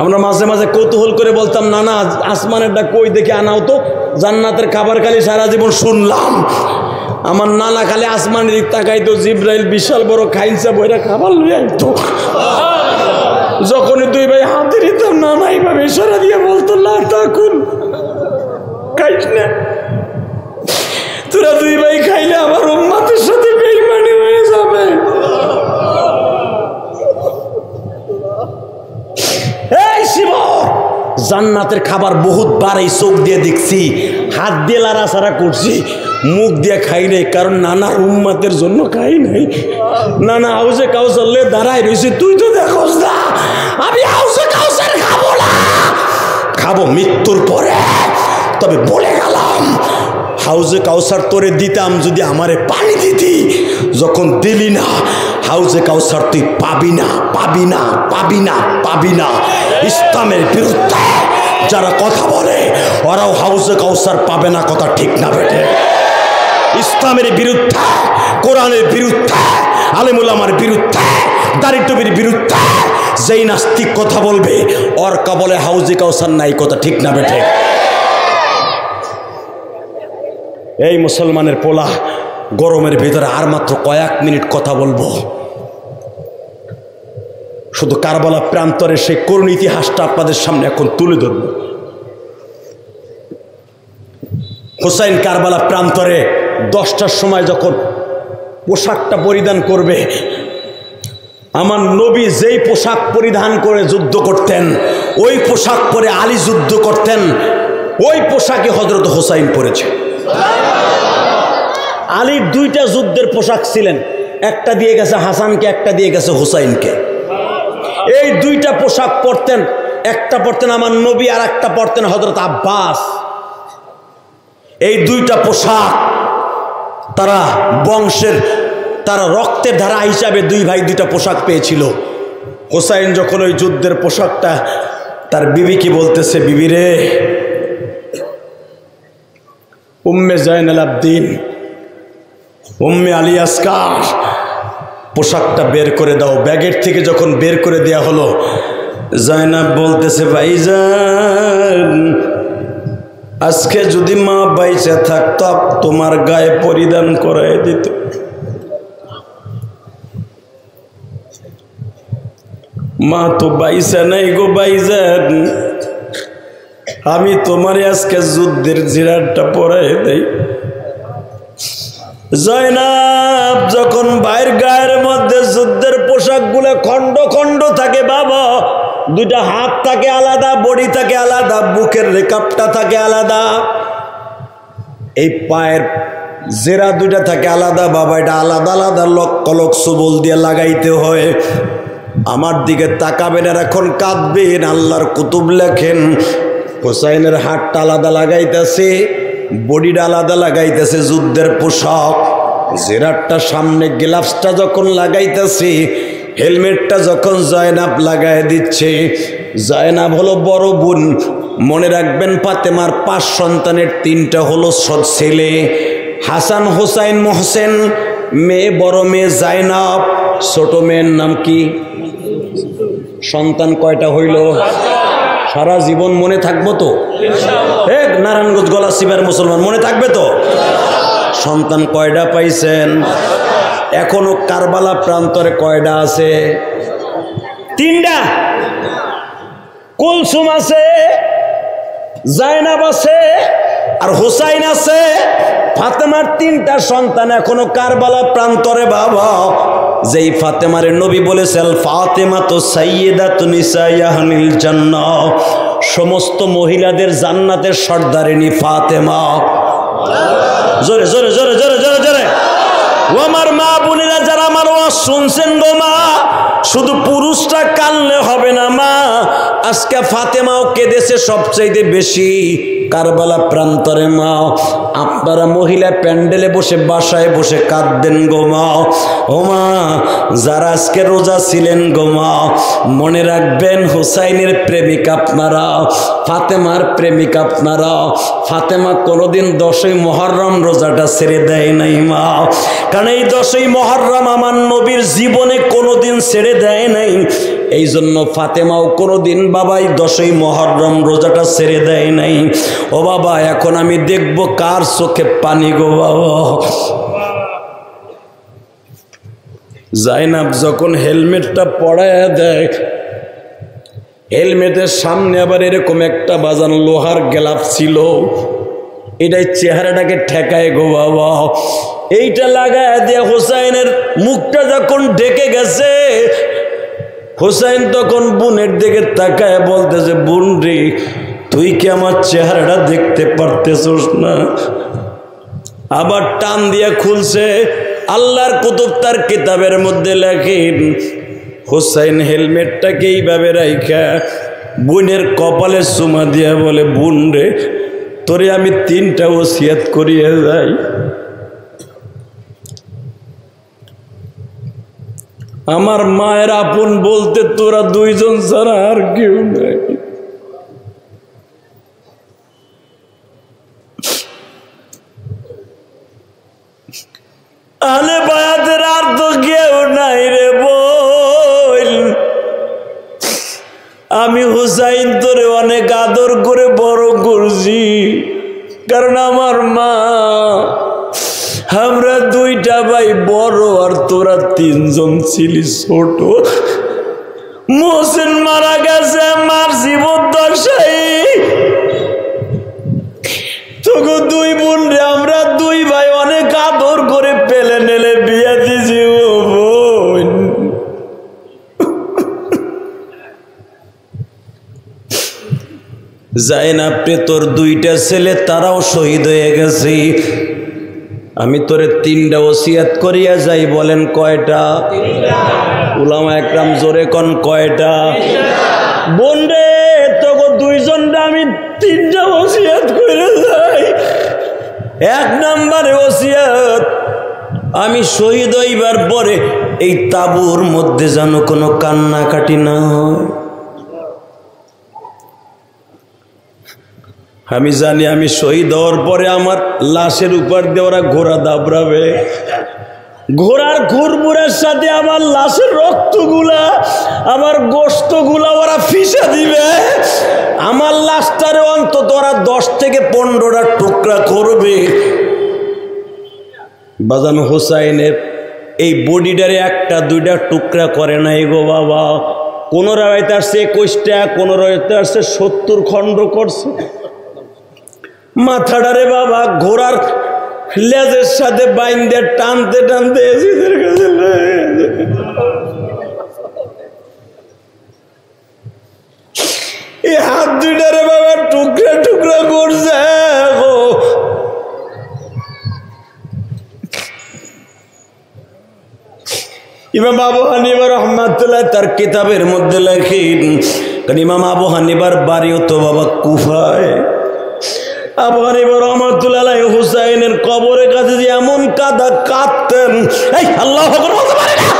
আমরা মাঝে মাঝে কৌতূহল করে বলতাম নানা আসমানেরটা কই দেখে আনাও তো, জান্নাতের খাবার খালি সারা জীবন শুনলাম। আমার নানা খালি আসমানের দিক তাকাইতো, জিব্রাইল বিশাল বড় খাইনসা বইরা খাবার লইয়া আইতো। যখনই দুই ভাই হাতে নিতাম নানা এইভাবে ইশারা দিয়ে বলতো লা তাকুল, খাইস না, তোরা দুই ভাই খাইলে আমার উম্মতের সাথে বেঈমানি হয়ে যাবে। এই শিবর, জান্নাতের খাবার বহুতবার এই চোখ দিয়ে দেখছি, হাত দিয়ে লাড়াচাড়া করছি, মুখ দিয়ে খাই নাই, কারণ নানার উম্মতের জন্য খাই নাই। নানা হাউজে কাউসার লে দাঁড়ায় রয়েছে, তুই তো দেখোস না আমি হাউজে কাউসার খাবো না, খাবো মৃত্যুর পরে। তবে বলে গেলাম হাউজে কাউসার তোরে দিতাম যদি আমারে পানি দিতি, যখন দিলি না হাউজে কাউসার তুই পাবি না, পাবি না, পাবি না, পাবি না। ইসলামের বিরুদ্ধে যারা কথা বলে ওরাও হাউজে কাউসার পাবে না, কথা ঠিক না বেটে? ইসলামের বিরুদ্ধে, কোরআনের বিরুদ্ধে, আলেম উলামার বিরুদ্ধে, দাড়ি টুপির বিরুদ্ধে যেই নাস্তিক কথা বলবে ওর কবলে হাউজে কাউসার নাই, কথা ঠিক না বেটে? এই মুসলমানের পোলা, গরমের ভিতরে আর মাত্র কয়েক মিনিট কথা বলবো। শুধু কারবালা প্রান্তরের সেই করুণ ইতিহাসটা আপনাদের সামনে এখন তুলে ধরব। হুসাইন কারবালা প্রান্তরে 10টার সময় যখন পোশাকটা পরিধান করবে, আমার নবী যেই পোশাক পরিধান করে যুদ্ধ করতেন, ওই পোশাক পরে আলী যুদ্ধ করতেন, ওই পোশাকে হযরত হুসাইন পরেছে। আলীর 2টা যুদ্ধের পোশাক ছিলেন, একটা দিয়ে গেছে হাসানকে, একটা দিয়ে গেছে হুসাইনকে। এই 2টা পোশাক পরতেন, একটা পরতেন আমার নবী আর একটা পরতেন হযরত আব্বাস। এই 2টা পোশাক তারা বংশের, তারা রক্তের ধারা হিসাবে দুই ভাই 2টা পোশাক পেয়েছিল। হুসাইন যখন ওই যুদ্ধের পোশাকটা তার বিবিকে বলতেছে, বিবি রে, উম্মে জাইনাল আবদিন, উম্মে আলী আসকার, পোশাকটা বের করে দাও। ব্যাগের থেকে যখন বের করে দেয়া হলো, জাইনাব বলতেছে, ভাইজান আজকে যদি মা বাইচে থাকতো তোমার গায়ে পরিধান করাই দিত। মা তো বাইসা নাই গো ভাইজান, আমি তোমারে আজকে যুদ্ধের জিরারটা পরাই দেই। জয়নাব যখন ভাইয়ের গায়ের মধ্যে যুদ্ধের পোশাকগুলো খণ্ড খণ্ড থাকে বাবা, 2টা হাত থাকে আলাদা, বডি থাকে আলাদা, বুকের রেকাপটা থাকে আলাদা, এই পায়ের জেরা দুইটা থাকে আলাদা বাবা, এটা আলাদা আলাদা লক্ষ লক্ষ বল দিয়ে লাগাইতে হয়। আমার দিকে তাকাবেন আর এখন কাঁদবেন। আল্লাহর কুতুব লেখেন হোসাইনের হাতটা আলাদা লাগাইতেছে, বডিটা আলাদা লাগাইতেছে, যুদ্ধের পোশাক, জেরারটা সামনে, গ্লাভসটা যখন লাগাইতেছে, হেলমেটটা যখন জয়নাব লাগাই দিচ্ছে। জয়নাব হলো বড় বোন। মনে রাখবেন ফাতেমার 5 সন্তানের 3টা হলো ছেলে, হাসান, হোসাইন, মোহসেন। মেয়ে বড় মেয়ে জয়নাব, ছোট মেয়ের নাম কি? সন্তান কয়টা হইল? সারা জীবন মনে থাকবো তো? নারায়ণগঞ্জ গলাচিপার মুসলমান মনে থাকবে তো? সন্তান কয়টা পাইছেন? এখনো কারবালা প্রান্তরে কয়টা আছে? 3টা। কুলসুম আছে, জায়নাব আছে, আর হুসাইন আছে। ফাতেমার 3টা সন্তান এখনো কারবালা প্রান্তরে বাবা। যেই ফাতেমারে নবী বলেছেন ফাতেমা তো সাইয়্যিদাতু নিসাই আহলিল জান্নাহ, সমস্ত মহিলাদের জান্নাতের সর্দারিনী ফাতেমা। জোরে জোরে জোরে জোরে জোরে জোরে। ও আমার মা বোনেরা যারা আমার ওয়াজ শুনছেন গো মা, শুধু পুরুষটা কানলে হবে না মা। আজকে ফাতেমাও কেঁদেছে সবচাইতে বেশি কারবালা প্রান্তরে মা। আপনারা মহিলা প্যান্ডেলে বসে বাসায় বসে কাঁদবেন গো মা। ও মা যারা আজকে রোজা ছিলেন গো মা, মনে রাখবেন হুসাইনের প্রেমিক আপনারা, ফাতেমার প্রেমিক আপনারা। ফাতেমা কোনোদিন 10ই মুহররম রোজাটা ছেড়ে দেয় নাই মা, কারণ এই 10ই মুহররম আমার নবীর জীবনে কোনোদিন ছেড়ে দেয় নাই। এই জন্য ফাতেমাও কোনোদিন বাবাই 10ই মুহররম রোজাটা ছেড়ে দেয় নাই। ও বাবা এখন আমি দেখব কার চোখে পানি গো বাবা। জাইনাব যখন হেলমেটটা পরায় দেয়, হেলমেটের সামনে আবার এরকম একটা বাজানো লোহার গ্লাভ ছিল, এটাই চেহারাটাকে ঠেকায় গো বাবা। এইটা লাগায় দিয়ে হোসাইনের মুখটা যখন ঢেকে গেছে, হোসাইন তখন বোনের দিকে তাকায় বলতেছে, বোন রে তুই কি আমার চেহারাটা দেখতে পারতেছস না? আবার টান দিয়ে খুলছে। আল্লাহর কুতুব তার কিতাবের মধ্যে লেখেন হোসাইন হেলমেটটাকে এইভাবে রাইখা বোনের কপালে চুমা দিয়া বলে, বোন রে তোরে আমি 3টা ওসিয়ত করিয়ে যাই। আমার মায়ের আপন বলতে তোরা 2 জন ছাড়া আর কেউ নাই। আলে বায়াতের আর তো কেউ নাই রে বল। আমি হুসাইন তোরে অনেক আদর করে বড় করছি, কারণ আমার মা, আমরা 2টা ভাই বড় আর তোরা 3 জন ছিলি ছোট। মোহসেন মারা গেছে আমার জীবদ্দশায়, তোকে 2 বোন রে আমরা 2 ভাই অনেক আদর করে পেলে নেলে বিয়ে দিছি। ও বোন জাইনাব তোর 2টা ছেলে তারাও শহীদ হয়ে গেছে। আমি তোরে 3টা ওসিয়ত করিয়া যাই। বলেন কয়টা? উলামা একরাম জোরে কোন কয়টা? বোন রে তোকে 2 জনটা আমি 3টা ওসিয়ত করে যাই। 1 নম্বরে ওসিয়ত, আমি শহীদ হইবার পরে এই তাবুর মধ্যে যেন কোনো কান্নাকাটি না হয়। আমি জানি আমি শহীদ হওয়ার পরে আমার লাশের উপর দিয়ে ওরা ঘোড়া দাবড়াবে, ঘোড়ার ঘুরমুরের সাথে আমার লাশের রক্তগুলা, আমার গোশতগুলা ওরা ফিসা দিবে। আমার লাশটারে অন্তত ওরা 10 থেকে 15টা টুকরা করবে। বাজানো হোসাইনের এই বডিটারে 1টা 2টা টুকরা করে নাই গো বাবা। কোন রায়তে আসছে 21টা, কোন রায়তে আসছে 70 খণ্ড করছে। মাথাটারে বাবা ঘোড়ার লেজের সাথে বাইন্দে টানতে টানতে এজিদের কাছে এই হাত 2টারে বাবা টুকরা টুকরা করছে। ইমাম আবু হানিফা রাহমাতুল্লাহ তার কিতাবের মধ্যে লেখেন, কারণ ইমাম আবু হানিফার বাড়িও তো বাবা কুফায়। আবু হানিফা রাহমাতুল্লাহ আলাইহি হুসাইনের কবরের কাছে যে এমন কাঁদা কাঁদতেন, এই আল্লাহু আকবার বলতে পারে না।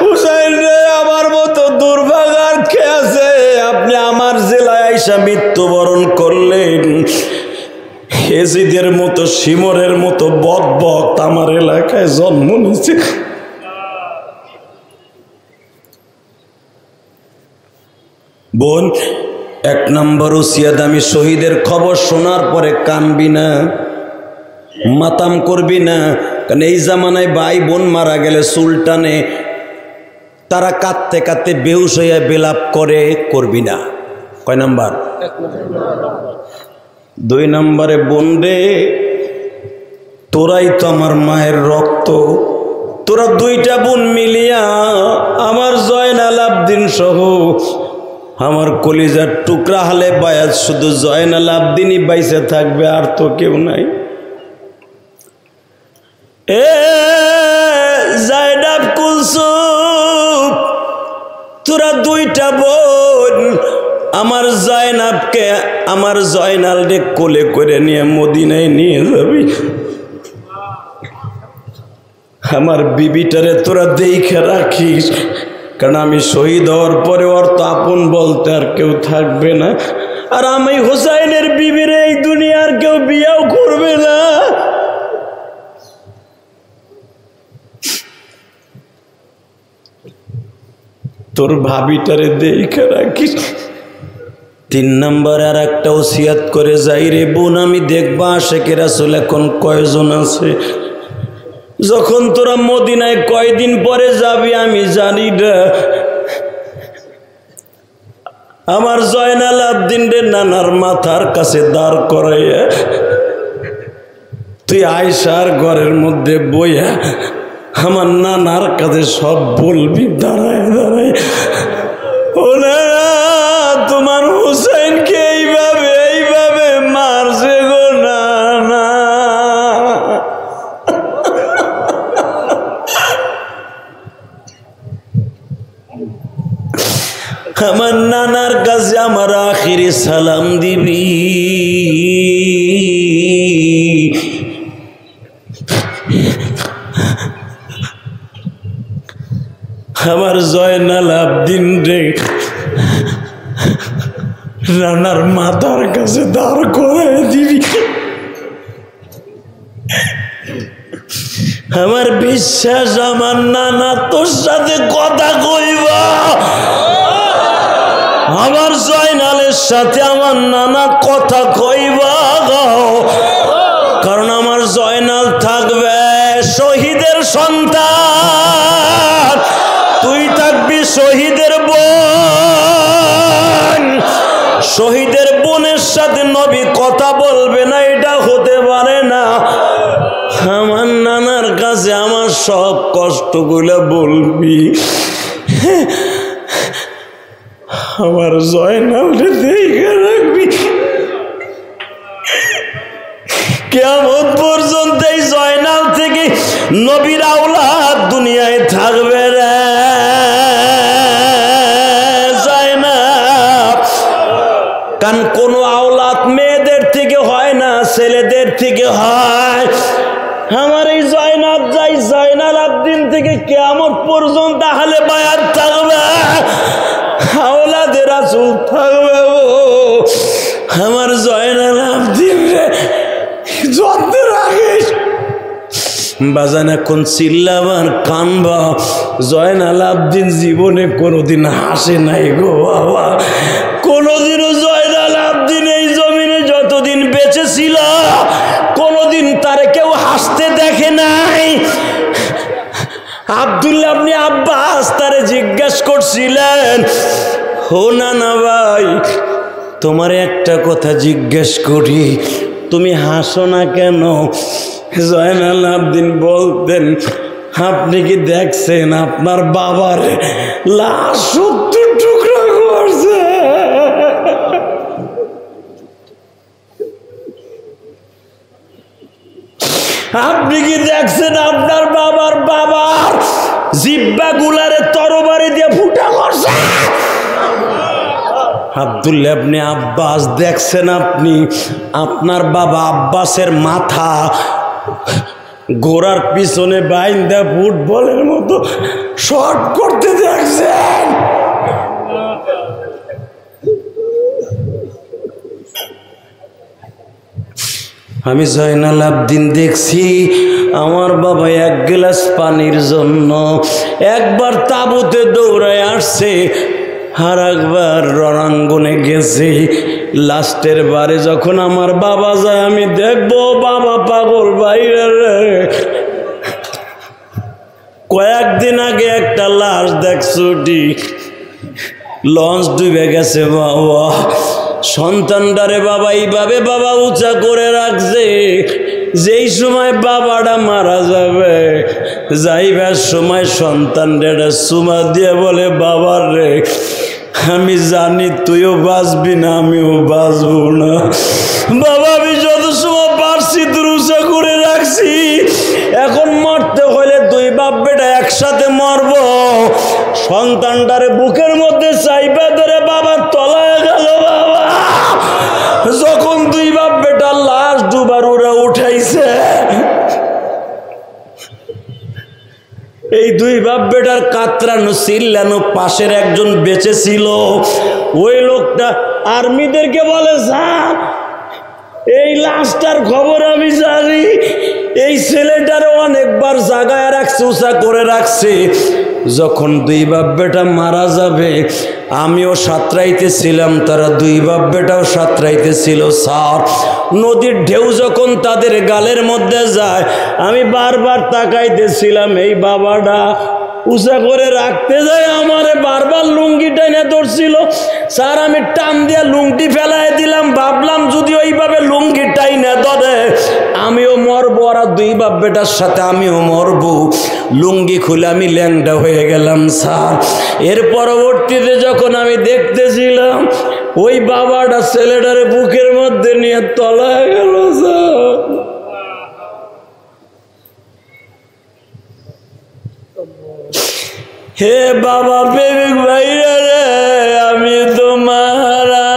হুসাইন রে, আমার মতো দুর্ভাগার কে আছে? আপনি আমার জেলায় আইসা মৃত্যুবরণ করলেন। এজিদের মতো শিমরের মতো বদবক্ত আমার এলাকায় জন্ম নিয়েছে। বোন, এক নম্বর ওসিয়াত, আমি শহীদের খবর শোনার পরে কানবি না, মাতাম করবি না। কারণ এই জামানায় ভাই বোন মারা গেলে সুলটানে তারা কাঁদতে কাঁদতে বেহুশ হইয়া বিলাপ করে, করবি না। কয় নাম্বার? 2 নম্বরে বোন রে, তোরাই তো আমার মায়ের রক্ত। তোরা 2টা বোন মিলিয়া আমার জয়নাল আবদিন সহ আমার কলিজার টুকরা হালে বায়াত শুধু জয়নাল আবদিনই বাইসে থাকবে, আর তো কেউ নাই। এ জায়নাব কুলসুম, তোরা 2টা বোন আমার জয়নাবকে, আমার জয়নালকে কোলে করে নিয়ে মদিনায় নিয়ে যাবি। আমার বিবিটারে তোরা দেখে রাখিস, কারণ আমি শহীদ হওয়ার পরে ওর তো আপন বলতে আর কেউ থাকবে না। আর আমি হুসাইনের বিবির এই দুনিয়ার কেউ বিয়েও করবে না। তোর ভাবিটারে দেখে রাখিস। 3 নম্বর আর একটা ওসিয়াত করে যাই রে বোন, আমি দেখবা আশিকে রাসূল এখন কয়জন আছে। যখন তোরা মদিনায় কয়দিন পরে যাবি আমি জানি না। আমার জয়নাল আবদিন রে নানার মাথার কাছে দাঁড় করাইয়া তুই আয়সার ঘরের মধ্যে বইয়া আমার নানার কাছে সব বলবি, দাঁড়ায় দাঁড়ায়, ও না তোমার হুসাইনকে এইভাবে এইভাবে মারছে গো নানা। আমার নানার কাছে আমার আখিরি সালাম দিবি। আমার জয়নাল আবদিন রে নানার মাথার কাছে দাঁড় করায় দিবি। আমার বিশ্বাস আমার নানা তোর সাথে কথা কইবা। আমার জয়নালের সাথে আমার নানা কথা কইবা, কারণ আমার জয়নাল থাকবে শহীদের সন্তান, তুই থাকবি শহীদের বোন। শহীদের বোনের সাথে নবী কথা বলবে না, এটা হতে পারে না। আমার নানার কাছে আমার সব কষ্টগুলো বলবি। আমার জয়নালকে দেখে রাখবি। কিয়ামত পর্যন্ত এই জয়নাল থেকে নবীর আওলাদ দুনিয়ায় থাকবে রে জয়নাল। কারণ কোন আওলাদ মেয়েদের থেকে হয় না, ছেলেদের থেকে হয়। আমার এই জয়নাল আবদিন থেকে কিয়ামত পর্যন্ত আহলে বায়াত থাকবে, আওলাদে রাসূল থাকবে। আমার জয়নাল আবদিন রে যত্নে রাখিস। বাজান এখন চিল্লাবার কানবা, জয়নাল আবদিন জীবনে কোনোদিন হাসে নাই গো বাবা। কোনোদিনও জয়নাল আবদিন এই জমিনে যতদিন বেঁচে ছিল কোনোদিন তারে কেউ হাসতে দেখে নাই। আব্দুল্লাহ ইবনে আব্বাস তারে জিজ্ঞেস করছিলেন, ও নানা ভাই তোমার একটা কথা জিজ্ঞেস করি, তুমি হাসো না কেন? জয়নাল আবদিন বলতেন, আপনি কি দেখছেন আপনার বাবার লাশ 70 টুকরা করছে? আপনি কি দেখছেন আপনার বাবার গুলারে তরবারি দিয়ে ফুটা করছে। আব্দুল্লাহ ইবনে আব্বাস দেখছেন আপনি, আপনার বাবা আব্বাসের মাথা ঘোড়ার পিছনে বাইন্দা ফুটবলের মতো শট করতে দেখছেন। আমি জয়নাল আবদিন দেখছি আমার বাবা এক গ্লাস পানির জন্য একবার তাঁবুতে দৌড়ায় আসছে, আর একবার রণাঙ্গনে গেছে। লাস্টের বারে যখন আমার বাবা যায় আমি দেখবো বাবা পাগল বাইরে। কয়েকদিন আগে একটা লাশ দেখছুটি, লঞ্চ ডুবে গেছে বাবা। সন্তানটারে বাবা এইভাবে বাবা উঁচা করে রাখছে, যেই সময় বাবাটা মারা যাবে যাইবার সময় সন্তানটা চুমা দিয়ে বলে বাবার রে আমি জানি তুইও বাঁচবি না আমিও বাঁচবো না। বাবা আমি যত সময় পারছি তোর উঁচা করে রাখছি, এখন মরতে হলে দুই বাপ বেটা একসাথে মরবো। সন্তানটারে বুকের মধ্যে চাইপা ধরে বাবা তলায় গেল। বাবা যখন দুই বাপ বেটা লাশ ডুবার ওরা উঠাইছে, এই দুই বাপ বেটার কাতরানো চিল্লানো পাশের একজন বেঁচে ছিল। ওই লোকটা আর্মিদেরকে বলে স্যার এই লাশটার খবর আমি জানি, এই ছেলেটারে অনেকবার জাগায় রাখছে, উঁচা করে রাখছে। যখন দুই বাপ বেটা মারা যাবে আমিও সাঁতরাইতেছিলাম, তারা দুই বাপ বেটাও সাঁতরাইতেছিল। স্যার নদীর ঢেউ যখন তাদের গালের মধ্যে যায় আমি বারবার তাকাইতেছিলাম, এই বাবাটা উঁচা করে রাখতে যায় আমারে বারবার লুঙ্গি টেনে ধরছিল। স্যার আমি টান দিয়ে লুঙ্গি ফেলাই দিলাম, ভাবলাম যদি ওইভাবে লুঙ্গি টাইনে ধরে আমিও মরবো, আর দুই বাপ বেটার সাথে আমিও মরবো। লুঙ্গি খুলে আমি ল্যাংটা হয়ে গেলাম স্যার। এর পরবর্তীতে যখন আমি দেখতেছিলাম ওই বাবাটা ছেলেটারে বুকের মধ্যে নিয়ে তলায় গেল স্যার। হে বাবা প্রেমিক ভাইরা রে, আমি তোমারা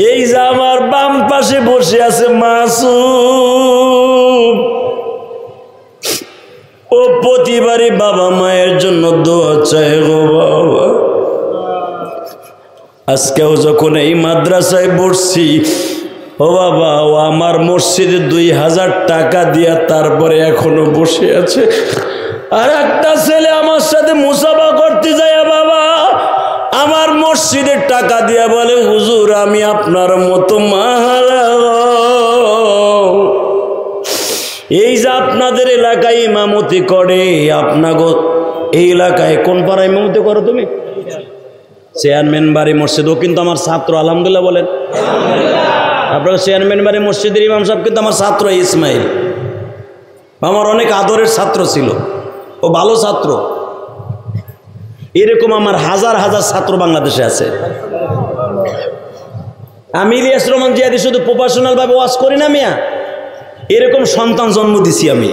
এই যে আমার বাম পাশে বসে আছে মাসুম, ও প্রতিবারই বাবা মায়ের জন্য দোয়া চায় গো বাবা। আজকেও যখন এই মাদ্রাসায় বসছি, ও বাবা ও আমার মসজিদে 2000 টাকা দিয়া তারপরে এখনো বসে আছে। আর একটা ছেলে আমার সাথে মুসাফা করতে যায় বাবা, আমার মসজিদের টাকা দিয়া বলে হুজুর আমি আপনার মতো মাহারা। এই যে আপনাদের এলাকায় ইমামতি করে, আপনাগো এই এলাকায় কোন পাড়ায় ইমামতি করো তুমি? চেয়ারম্যান বাড়ি মসজিদ, ও কিন্তু আমার ছাত্র আলহামদুলিল্লাহ বলেন। আপনার চেয়ারম্যান বাড়ি মসজিদের ইমাম সাহেব কিন্তু আমার ছাত্র ইসমাইল, আমার অনেক আদরের ছাত্র ছিল, ও ভালো ছাত্র। এরকম আমার হাজার হাজার ছাত্র বাংলাদেশে আছে। আমি ইলিয়াস রহমান জিয়াদি শুধু প্রফেশনাল ভাবে ওয়াজ করি না মিয়া, এরকম সন্তান জন্ম দিছি আমি।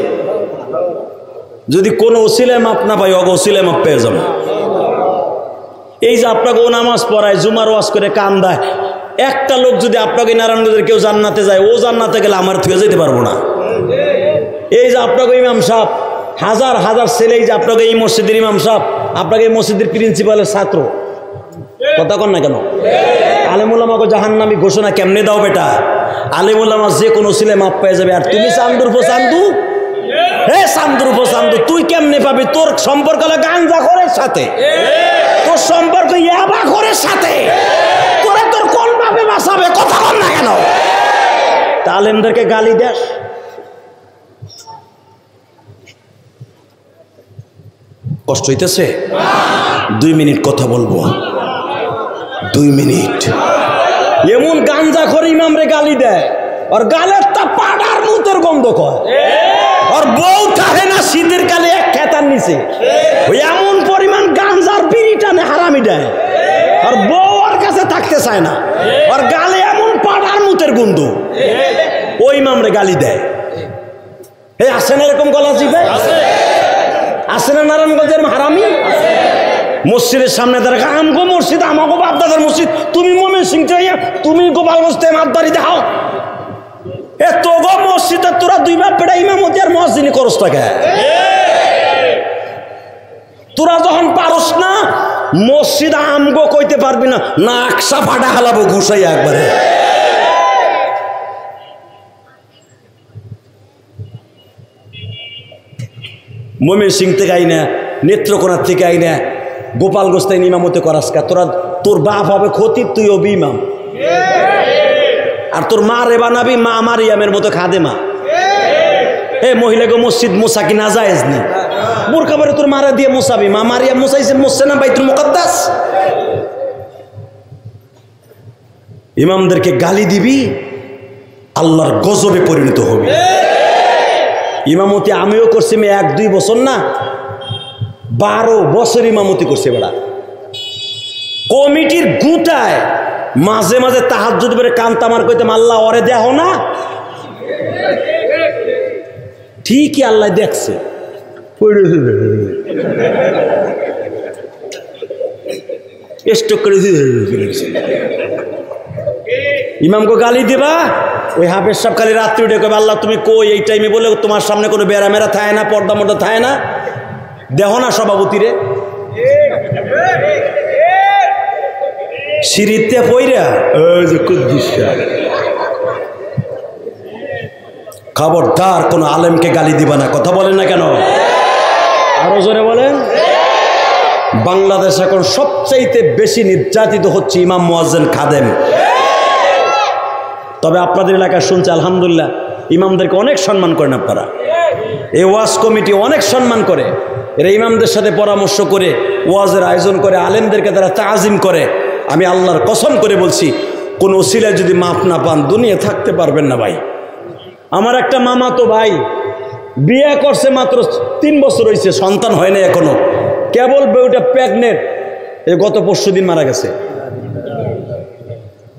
যদি কোনো ওসিলায় মাপ না পাই অগ ওসিলায় মাপ পেয়ে যাবো। এই যে আপনাকে ও নামাজ পড়ায়, জুমার ওয়াজ করে কান্দায়, একটা লোক যদি আপনাকে নারায়ণগঞ্জের কেউ জান্নাতে যায়, ও জান্নাতে গেলে আমার থেকে যেতে পারবো না। এই যে আপনাকে ইমাম সাহেব, হাজার হাজার ছেলে, এই যে আপনাকে এই মসজিদের ইমাম সাহেব, আপনাকে এই মসজিদের প্রিন্সিপালের ছাত্র, কথা কন না কেন? আলেমুল্লামাকে জাহান্নামী ঘোষণা কেমনে দাও বেটা? আলেমুল্লামা যে কোনো ছেলে মাপ পেয়ে যাবে, আর তুমি চান্দুর পো চান্দু, হে চান্দুর পো চান্দু, তুই কেমনে পাবি? তোর সম্পর্ক হলো গাঞ্জা খোরের সাথে, তোর সম্পর্ক ইয়াবা খোরের সাথে, তোর কোন ভাবে বাঁচাবে? কথা কন না কেন? আলেমদেরকে গালি দেস, কষ্ট হইতেছে? 2 মিনিট কথা বলবো, 2 মিনিট। এমন গাঞ্জা খোর ইমামরে গালি দেয়, আর গালের তা পাড়ার মুতের গন্ধ কয়, আর বউ থাকে না শীতের কালে এক খেতার নিচে, ওই এমন পরিমাণ গাঞ্জার বিড়ি টানে হারামি দেয়, আর বউ ওর কাছে থাকতে চায় না, আর গালে এমন পাড়ার মুতের গন্ধ, ওই ইমামরে গালি দেয়। এই আছে না এরকম গলা চিপে? আছে না নারায়ণগঞ্জের হারামি? মসজিদের সামনে দাঁড়া, আমগো মসজিদ, আমাগো বাপদাদার মসজিদ, তুমি ময়মনসিংহ চাইয়া তুমি গোপালগঞ্জ মাতবাড়ি দেখাও। এ তো গো মসজিদে তোরা দুই বাপ বেটা ইমামতি আর মসজিদ করস টাকা। তোরা যখন পারস না মসজিদ আমগো কইতে পারবি না, নাকশা ফাটা হালাবো ঘুষাইয়া একবারে। ময়মনসিংহ থেকে আই না, নেত্রকোনার থেকে আই না, গোপালগঞ্জ থেকে ইমামতি করাস কা? তোরা তোর বাপ হবে খতিব, তুই হবি ইমাম, আর তোর মা রে বানাবি মা মারিয়ামের মতো খাদেমা। এ মহিলাকে মসজিদ মোসা কি না জায়েজ নি? বোরকা পরে তোর মারা দিয়ে মোসাবি, মা মারিয়াম মোসাইছে, মোসছে না বাইতুল মুকাদ্দাস? ইমামদেরকে গালি দিবি, আল্লাহর গজবে পরিণত হবি। ইমামতি আমিও করছি, মেয়ে 1-2 বছর না, 12 বছর ইমামতি করছে বেড়া। কমিটির গুটায় মাঝে মাঝে তাহাজ্জুদ করে কান্তামার কইতাম, আল্লাহ ওরে দেখো না? ঠিকই আল্লাহ দেখছে। ইমামকে গালি দিবা, ওই হাফেজ সাহেব খালি রাত্রি উঠে কবে, আল্লাহ তুমি কই এই টাইমে? বলে তোমার সামনে কোনো বেড়া মেরা থাকে না, পর্দা মর্দা থাকে না, দেখো না সভাপতিরে সিঁড়িতে পইরা। খবরদার কোন আলেমকে গালি দিবা না। কথা বলেন না কেন? আরো জোরে বলেন। বাংলাদেশ এখন সবচাইতে বেশি নির্যাতিত হচ্ছে ইমাম, মুয়াজ্জিন, খাদেম। তবে আপনাদের এলাকায় শুনছে আলহামদুলিল্লাহ, ইমামদেরকে অনেক সম্মান করেন আপনারা। এই ওয়াজ কমিটি অনেক সম্মান করে, এরা ইমামদের সাথে পরামর্শ করে ওয়াজের আয়োজন করে, আলেমদেরকে তারা তাজিম করে। আমি আল্লাহর কসম করে বলছি, কোন ওসিলায় যদি মাপ না পান দুনিয়া থাকতে পারবেন না ভাই। আমার একটা মামা তো ভাই বিয়ে করছে, মাত্র 3 বছর হয়েছে, সন্তান হয় না এখনো, কেবল বউটা প্রেগনেন্ট, এই গত পরশুদিন মারা গেছে।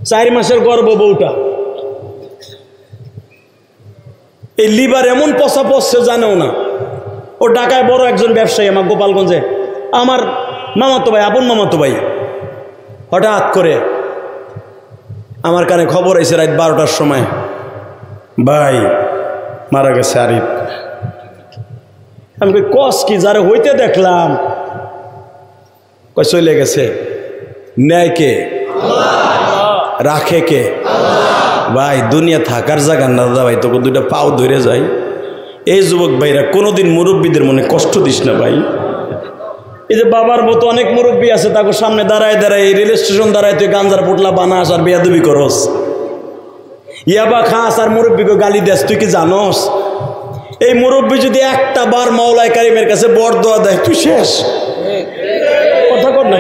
4 মাসের গর্ভ বউটা। এই লিভার এমন পচা পচছে জানেও না। ও ঢাকায় বড় একজন ব্যবসায়ী, আমার গোপালগঞ্জে আমার মামাতো ভাই, আপন মামাতো ভাই। হঠাৎ করে আমার কানে খবর এসে রাত 12টার সময়, ভাই মারা গেছে আরিফ। আমি কই কস কি? যারে হইতে দেখলাম। কই চলে গেছে। নেয় কে? রাখে কে? ভাই দুনিয়া থাকার জায়গা না দাদা ভাই, তোকে 2টা পাও ধরে যায়। এই যুবক ভাইরা কোনোদিন মুরব্বীদের মনে কষ্ট দিস না ভাই। এই যে বাবার মতো অনেক মুরব্বী আছে, তাকে সামনে দাঁড়ায় দাঁড়ায় রেল স্টেশন দাঁড়ায় তুই গাঞ্জার পোটলা বানাস আর বেয়াদবি করস, ইয়াবা খাস আর মুরব্বীকে গালি দেস। তুই কি জানস এই মুরব্বী যদি একটা বার মাওলায় কারিমের কাছে বরদোয়া দেয় তুই শেষ। কথা কর না।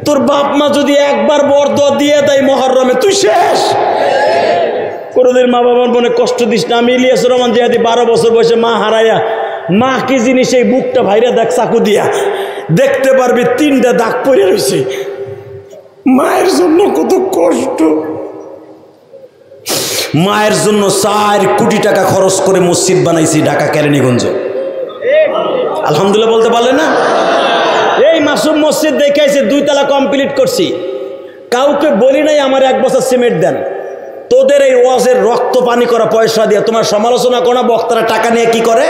তোর বাপ মা যদি একবার বরদোয়া দিয়ে দেয় মুহররমে তুই শেষ। কোনোদিন মা বাবার মনে কষ্ট দিস না। আমি ইলিয়াসুর রহমান জিহাদি 12 বছর বয়সে মা হারাইয়া, মা কি জিনিস এই বুকটা ভাইরা দেখ চাকু দিয়া, দেখতে পারবি 3টা দাগ পড়ে রয়েছে। মায়ের জন্য কত কষ্ট। মায়ের জন্য 4 কোটি টাকা খরচ করে মসজিদ বানাইছি ঢাকা কেরানীগঞ্জ। আলহামদুলিল্লাহ বলতে পারলে না? এই মাসুম মসজিদ দেখাইছে, 2 তলা কমপ্লিট করছি। কাউকে বলি নাই আমার 1 বছর সিমেন্ট দেন। তোদের এই ওয়াজের রক্ত পানি করা পয়সা দিয়ে তোমার সমালোচনা করা বক্তারা টাকা নিয়ে কি করে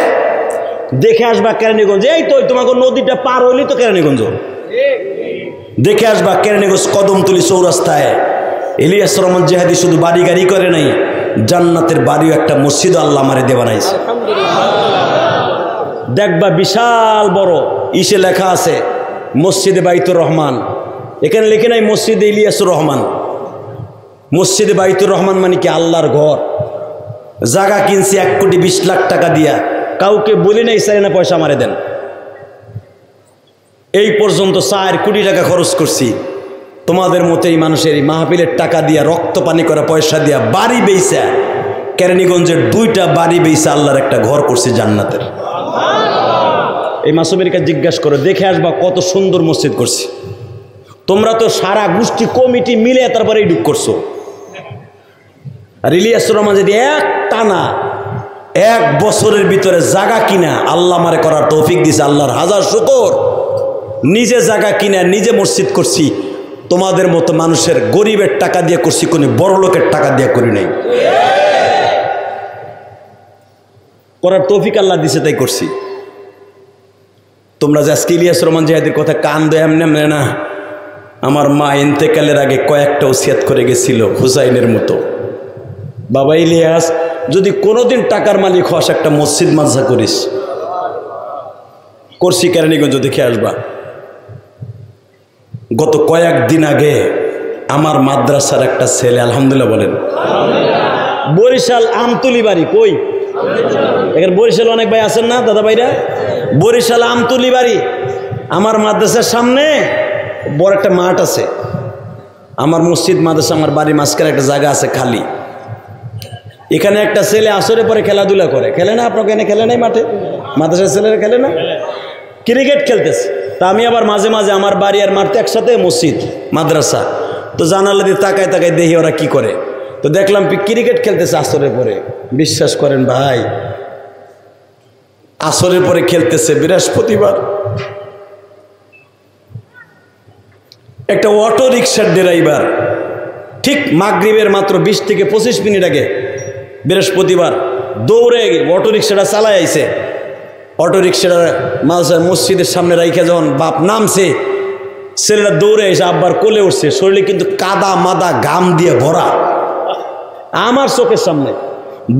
দেখে আসবা কেরানীগঞ্জ। এই তো তোমাকে নদীটা পার হইলি তো কেরানীগঞ্জ দেখে আসবা। কেরানীগঞ্জ কদমতলী চৌরাস্তায় ইলিয়াসুর রহমান জিহাদি শুধু বাড়ি গাড়ি করে নাই, জান্নাতের বাড়িও একটা মসজিদ আল্লাহ আমারে দিয়ে বানাইছে। দেখবা বিশাল বড় ইসে লেখা আছে মসজিদে বাইতুর রহমান। এখানে লিখে নাই মসজিদে ইলিয়াসুর রহমান। মসজিদে বাইতুর রহমান মানে কি? আল্লাহর ঘর। জায়গা কিনছি 1,20,00,000 টাকা দিয়া, কাউকে বলি নাই চাই না পয়সা মারে দেন। এই পর্যন্ত 4 কোটি টাকা খরচ করছি। তোমাদের মতো এই মানুষের এই মাহফিলের টাকা দিয়া, রক্ত পানি করা পয়সা দিয়া বাড়ি বেইসা, কেরানীগঞ্জের 2টা বাড়ি বেইসা আল্লাহর একটা ঘর করছি জান্নাতের। এই মাসুমের কাছে জিজ্ঞাসা করে দেখে আসবা কত সুন্দর মসজিদ করছি। তোমরা তো সারা গোষ্ঠী কমিটি মিলে তারপরে এই ডুব করছো। আর ইলিয়াসুর রহমান যদি এক টানা 1 বছরের ভিতরে জায়গা কিনা আল্লাহ আমারে করার তৌফিক দিছে। আল্লাহর হাজার শুকর। নিজে জায়গা কিনা নিজে মসজিদ করছি। তোমাদের মতো মানুষের গরিবের টাকা দিয়ে করছি, কোনো বড় লোকের টাকা দিয়ে করি নাই। করার তৌফিক আল্লাহ দিছে, তাই করছি। তোমরা যে আজকে ইলিয়াস রহমান জিহাদির কথা কান দেয় এমনি না। আমার মা ইন্তেকালের আগে কয়েকটা ওসিয়াত করে গেছিল হুসাইনের মতো, বাবা ইলিয়াস যদি কোনোদিন টাকার মালিক হস একটা মসজিদ মাদ্রাসা করিস। করছি কেরানীগঞ্জ দেখে আসবা। গত কয়েকদিন আগে আমার মাদ্রাসার একটা ছেলে, আলহামদুলিল্লাহ বলেন, বরিশাল আমতুলি বাড়ি, কই এখানে বরিশাল অনেক ভাই আছেন না দাদা ভাইরা, বরিশাল আমতুলি বাড়ি। আমার মাদ্রাসার সামনে বড় একটা মাঠ আছে। আমার মসজিদ মাদ্রাসা আমার বাড়ির মাঝখানে একটা জায়গা আছে খালি। এখানে একটা ছেলে আসরে পরে খেলাধুলা করে, খেলে না? আপনাকে এনে খেলে নাই মাঠে? মাদ্রাসার ছেলেরা খেলে না? ক্রিকেট খেলতেছে। তা আমি আবার মাঝে মাঝে আমার বাড়ি আর মাঠে একসাথে মসজিদ মাদ্রাসা, তো জানালা দিয়ে তাকায় তাকায় দেখি ওরা কি করে। তো দেখলাম ক্রিকেট খেলতেছে আসরের পরে। বিশ্বাস করেন ভাই, আসরের পরে খেলতেছে বৃহস্পতিবার। একটা অটো রিক্সার ড্রাইভার ঠিক মাগরিবের মাত্র 20 থেকে 25 মিনিট আগে বৃহস্পতিবার দৌড়ে অটো রিক্সাটা চালায় আইছে। অটো রিক্সাটা মসজিদের সামনে রাইখে যখন বাপ নামছে, ছেলেটা দৌড়ে এসে আব্বার কোলে উঠছে। শরীরে কিন্তু কাদা মাদা ঘাম দিয়ে ভরা। আমার চোখের সামনে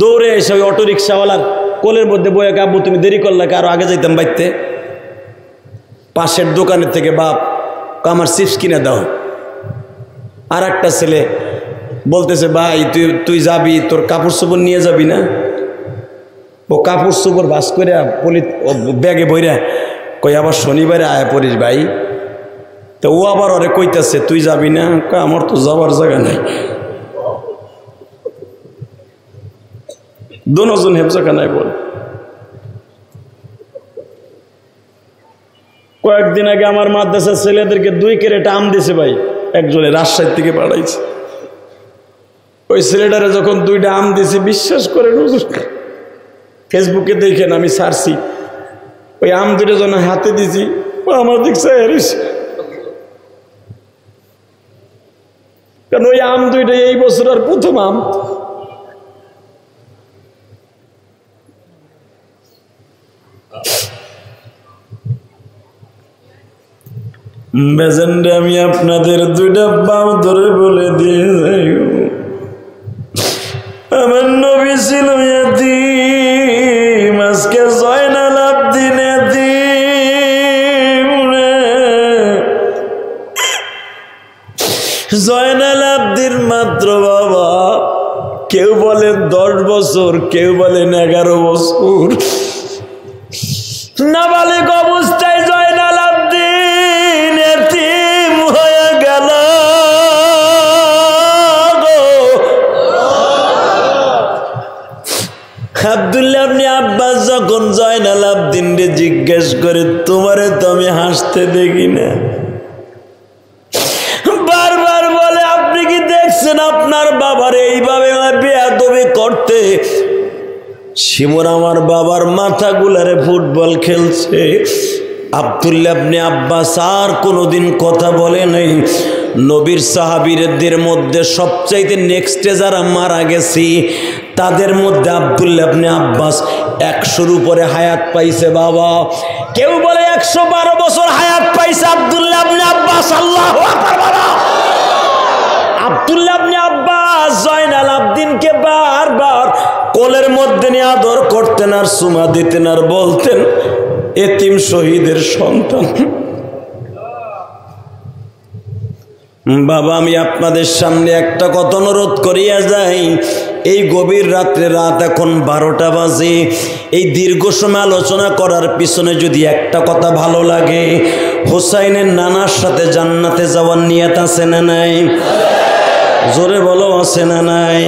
দৌড়ে এসে ওই অটো রিক্সাওয়ালার কোলের মধ্যে বয়ে, আব্বু তুমি দেরি করলে, আরো আগে যাইতাম বাইতে। পাশের দোকানের থেকে বাপ আমার চিপস কিনে দাও। আর একটা ছেলে বলতেছে, ভাই তুই যাবি, তোর কাপড় চোপড় নিয়ে যাবি না? ও কাপড় চোপড় ভাস করে ব্যাগে বইরা কই আবার শনিবারে আয়া পড়িস ভাই। তো ও আবার ওরে কইতেছে, তুই যাবি না? আমার তো যাবার জায়গা নাই। দুজন হেফজাখানায় বল। কয়েকদিন আগে আমার মাদ্রাসার ছেলেদেরকে 2 ক্যারেট আম দিছে ভাই, একজনে রাজশাহী থেকে পাঠাইছে। ওই ছেলেটারে যখন 2টা আম দিছে, বিশ্বাস করেন ফেসবুকে দেখেন, আমি ছাড়ছি, ওই আম 2টা যখন হাতে দিছি, ও আমার দিক চাই হারিস। কারণ ওই আম 2টা এই বছর আর প্রথম আম। বেজেন্ডে আমি আপনাদের 2টা বাম ধরে বলে দিয়ে যাই, আমার নবী ছিল ইয়াতীম, আজকে জয়নাল আবদিন ইয়াতীম। জয়নাল আবদিন মাত্র বাবা কেউ বলেন 10 বছর, কেউ বলেন 11 বছর। নাবালিগ অবস্থায় জয়নাল আবদিন এতিম হয়ে গেল। আব্দুল্লাহ ইবনে আব্বাস যখন জয়নাল আবদিনকে জিজ্ঞেস করে, তোমারে তো আমি হাসতে দেখি না, বারবার বলে, আপনি কি দেখছেন আপনার বাবার এইভাবে বেয়াদবি করতে? শিমুর আমার বাবার মাথা গুলারে ফুটবল খেলছে। আব্দুল্লাহ ইবনে আব্বাস আর কোনোদিন কথা বলে নাই। নবীর সাহাবীদের মধ্যে সবচাইতে নেক্সটে যারা মারা গেছি তাদের মধ্যে আব্দুল্লাহ ইবনে আব্বাস 100-র উপরে হায়াত পাইছে বাবা। কেউ বলে 112 বছর হায়াত পাইছে আব্দুল্লাহ ইবনে আব্বাস। আল্লাহু আকবার বাবা। আব্দুল্লাহ ইবনে আব্বাস জয়নাল আবদিনকে বারবার কোলের মধ্যে নিয়ে আদর করতেন আর চুমা দিতেন আর বলতেন, এতিম শহীদের সন্তান। বাবা আমি আপনাদের সামনে একটা কথা অনুরোধ করিয়া যাই, এই গভীর রাত্রে, রাত এখন 12টা বাজে, এই দীর্ঘ সময় আলোচনা করার পিছনে যদি একটা কথা ভালো লাগে, হুসাইনের নানার সাথে জান্নাতে যাওয়ার নিয়ত আছে না নাই? জোরে বলো, আছে না নাই?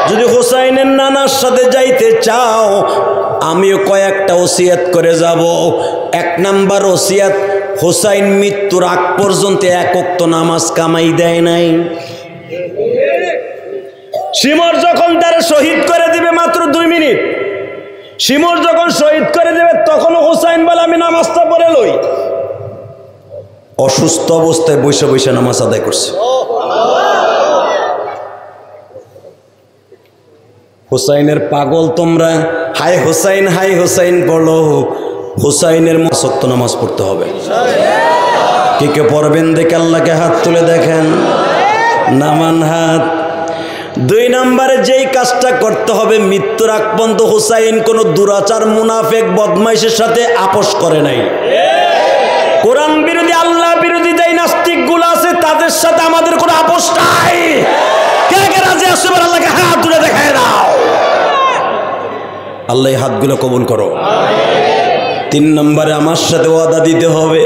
যদি হুসাইনের নানার সাথে যাইতে চাও, আমিও কয়েকটা ওসিয়াত করে যাব। 1 নাম্বার ওসিয়াত, হুসাইন মৃত্যুর আগ পর্যন্ত 1 ওয়াক্ত নামাজ কামাই দেয় নাই। শিমর যখন তারা শহীদ করে দিবে মাত্র 2 মিনিট, শিমুল যখন শহীদ করে দেবে তখনও হুসাইন বলে আমি নামাজটা পড়ে লই। অসুস্থ অবস্থায় বৈশা বৈশা নামাজ আদায় করছে। হুসাইনের পাগল তোমরা, হাই হুসাইন পড়লো। হুসাইনের মসক্ত নামাজ পড়তে হবে। কে কে পড়বেন দেখে আল্লাহকে হাত তুলে দেখেন, নামান হাত। 2 নম্বরে যেই কাজটা করতে হবে, মৃত্যুর আগ পর্যন্ত হুসাইন কোনো দুরাচার মুনাফেক বদমাইশের সাথে আপোষ করে নাই। কোরআন বিরোধী আল্লাহ বিরোধী যেই নাস্তিক গুলো আছে তাদের সাথে আমাদের কোনো আপোষ নাই। কে কে রাজি আছে আল্লাহকে হাত তুলে দেখায় দাও। আল্লাহ হাতগুলো কবুল করো। 3 নম্বরে আমার সাথে ওয়াদা দিতে হবে,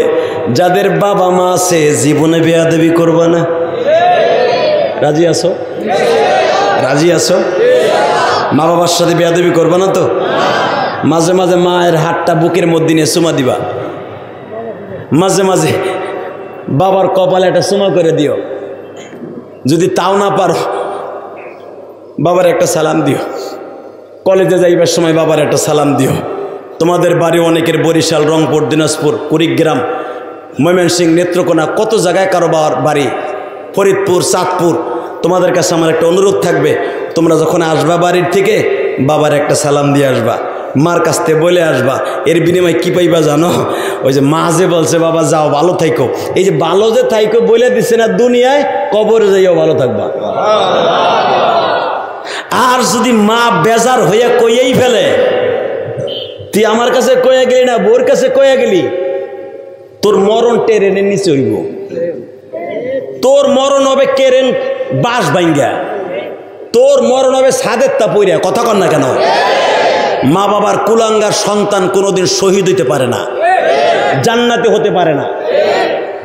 যাদের বাবা মা আছে জীবনে বেয়াদবি করবা না। রাজি আছো? রাজি আছো? মা বাবার সাথে বেয়াদবি করবা না তো? মাঝে মাঝে মায়ের হাতটা বুকের মধ্যে নিয়ে চুমা দিবা, মাঝে মাঝে বাবার কপালে একটা চুমা করে দিও। যদি তাও না পারো বাবার একটা সালাম দিও। কলেজে যাইবার সময় বাবার একটা সালাম দিও। তোমাদের বাড়ি অনেকের বরিশাল, রংপুর, দিনাজপুর, কুড়িগ্রাম, ময়মনসিংহ, নেত্রকোনা, কত জায়গায় কারো বাড়ি, ফরিদপুর, চাঁদপুর। তোমাদের কাছে আমার একটা অনুরোধ থাকবে, তোমরা যখন আসবা বাড়ির থেকে বাবার একটা সালাম দিয়ে আসবা, মার কাছ থেকে বলে আসবা। এর বিনিময়ে কি পাইবা জানো? ওই যে মা যে বলছে বাবা যাও ভালো থাইকো, এই যে ভালো যে থাইকো বলে দিচ্ছে না দুনিয়ায়, কবরে যাইও ভালো থাকবা। আর যদি মা বেজার হইয়া কইয়েই ফেলে, তুই আমার কাছে কয়ে গেলি না, বোর কাছে কয়ে গেলি, তোর মরণ ট্রেনের নিচে হইব। তোর মরণ হবে কেরেন বাস ভাঙ্গা, তোর মরণ হবে ছাদের তা পইরা। কথা কন না কেন? মা বাবার কুলাঙ্গার সন্তান কোনোদিন শহীদ হইতে পারে না, জান্নাতে হতে পারে না।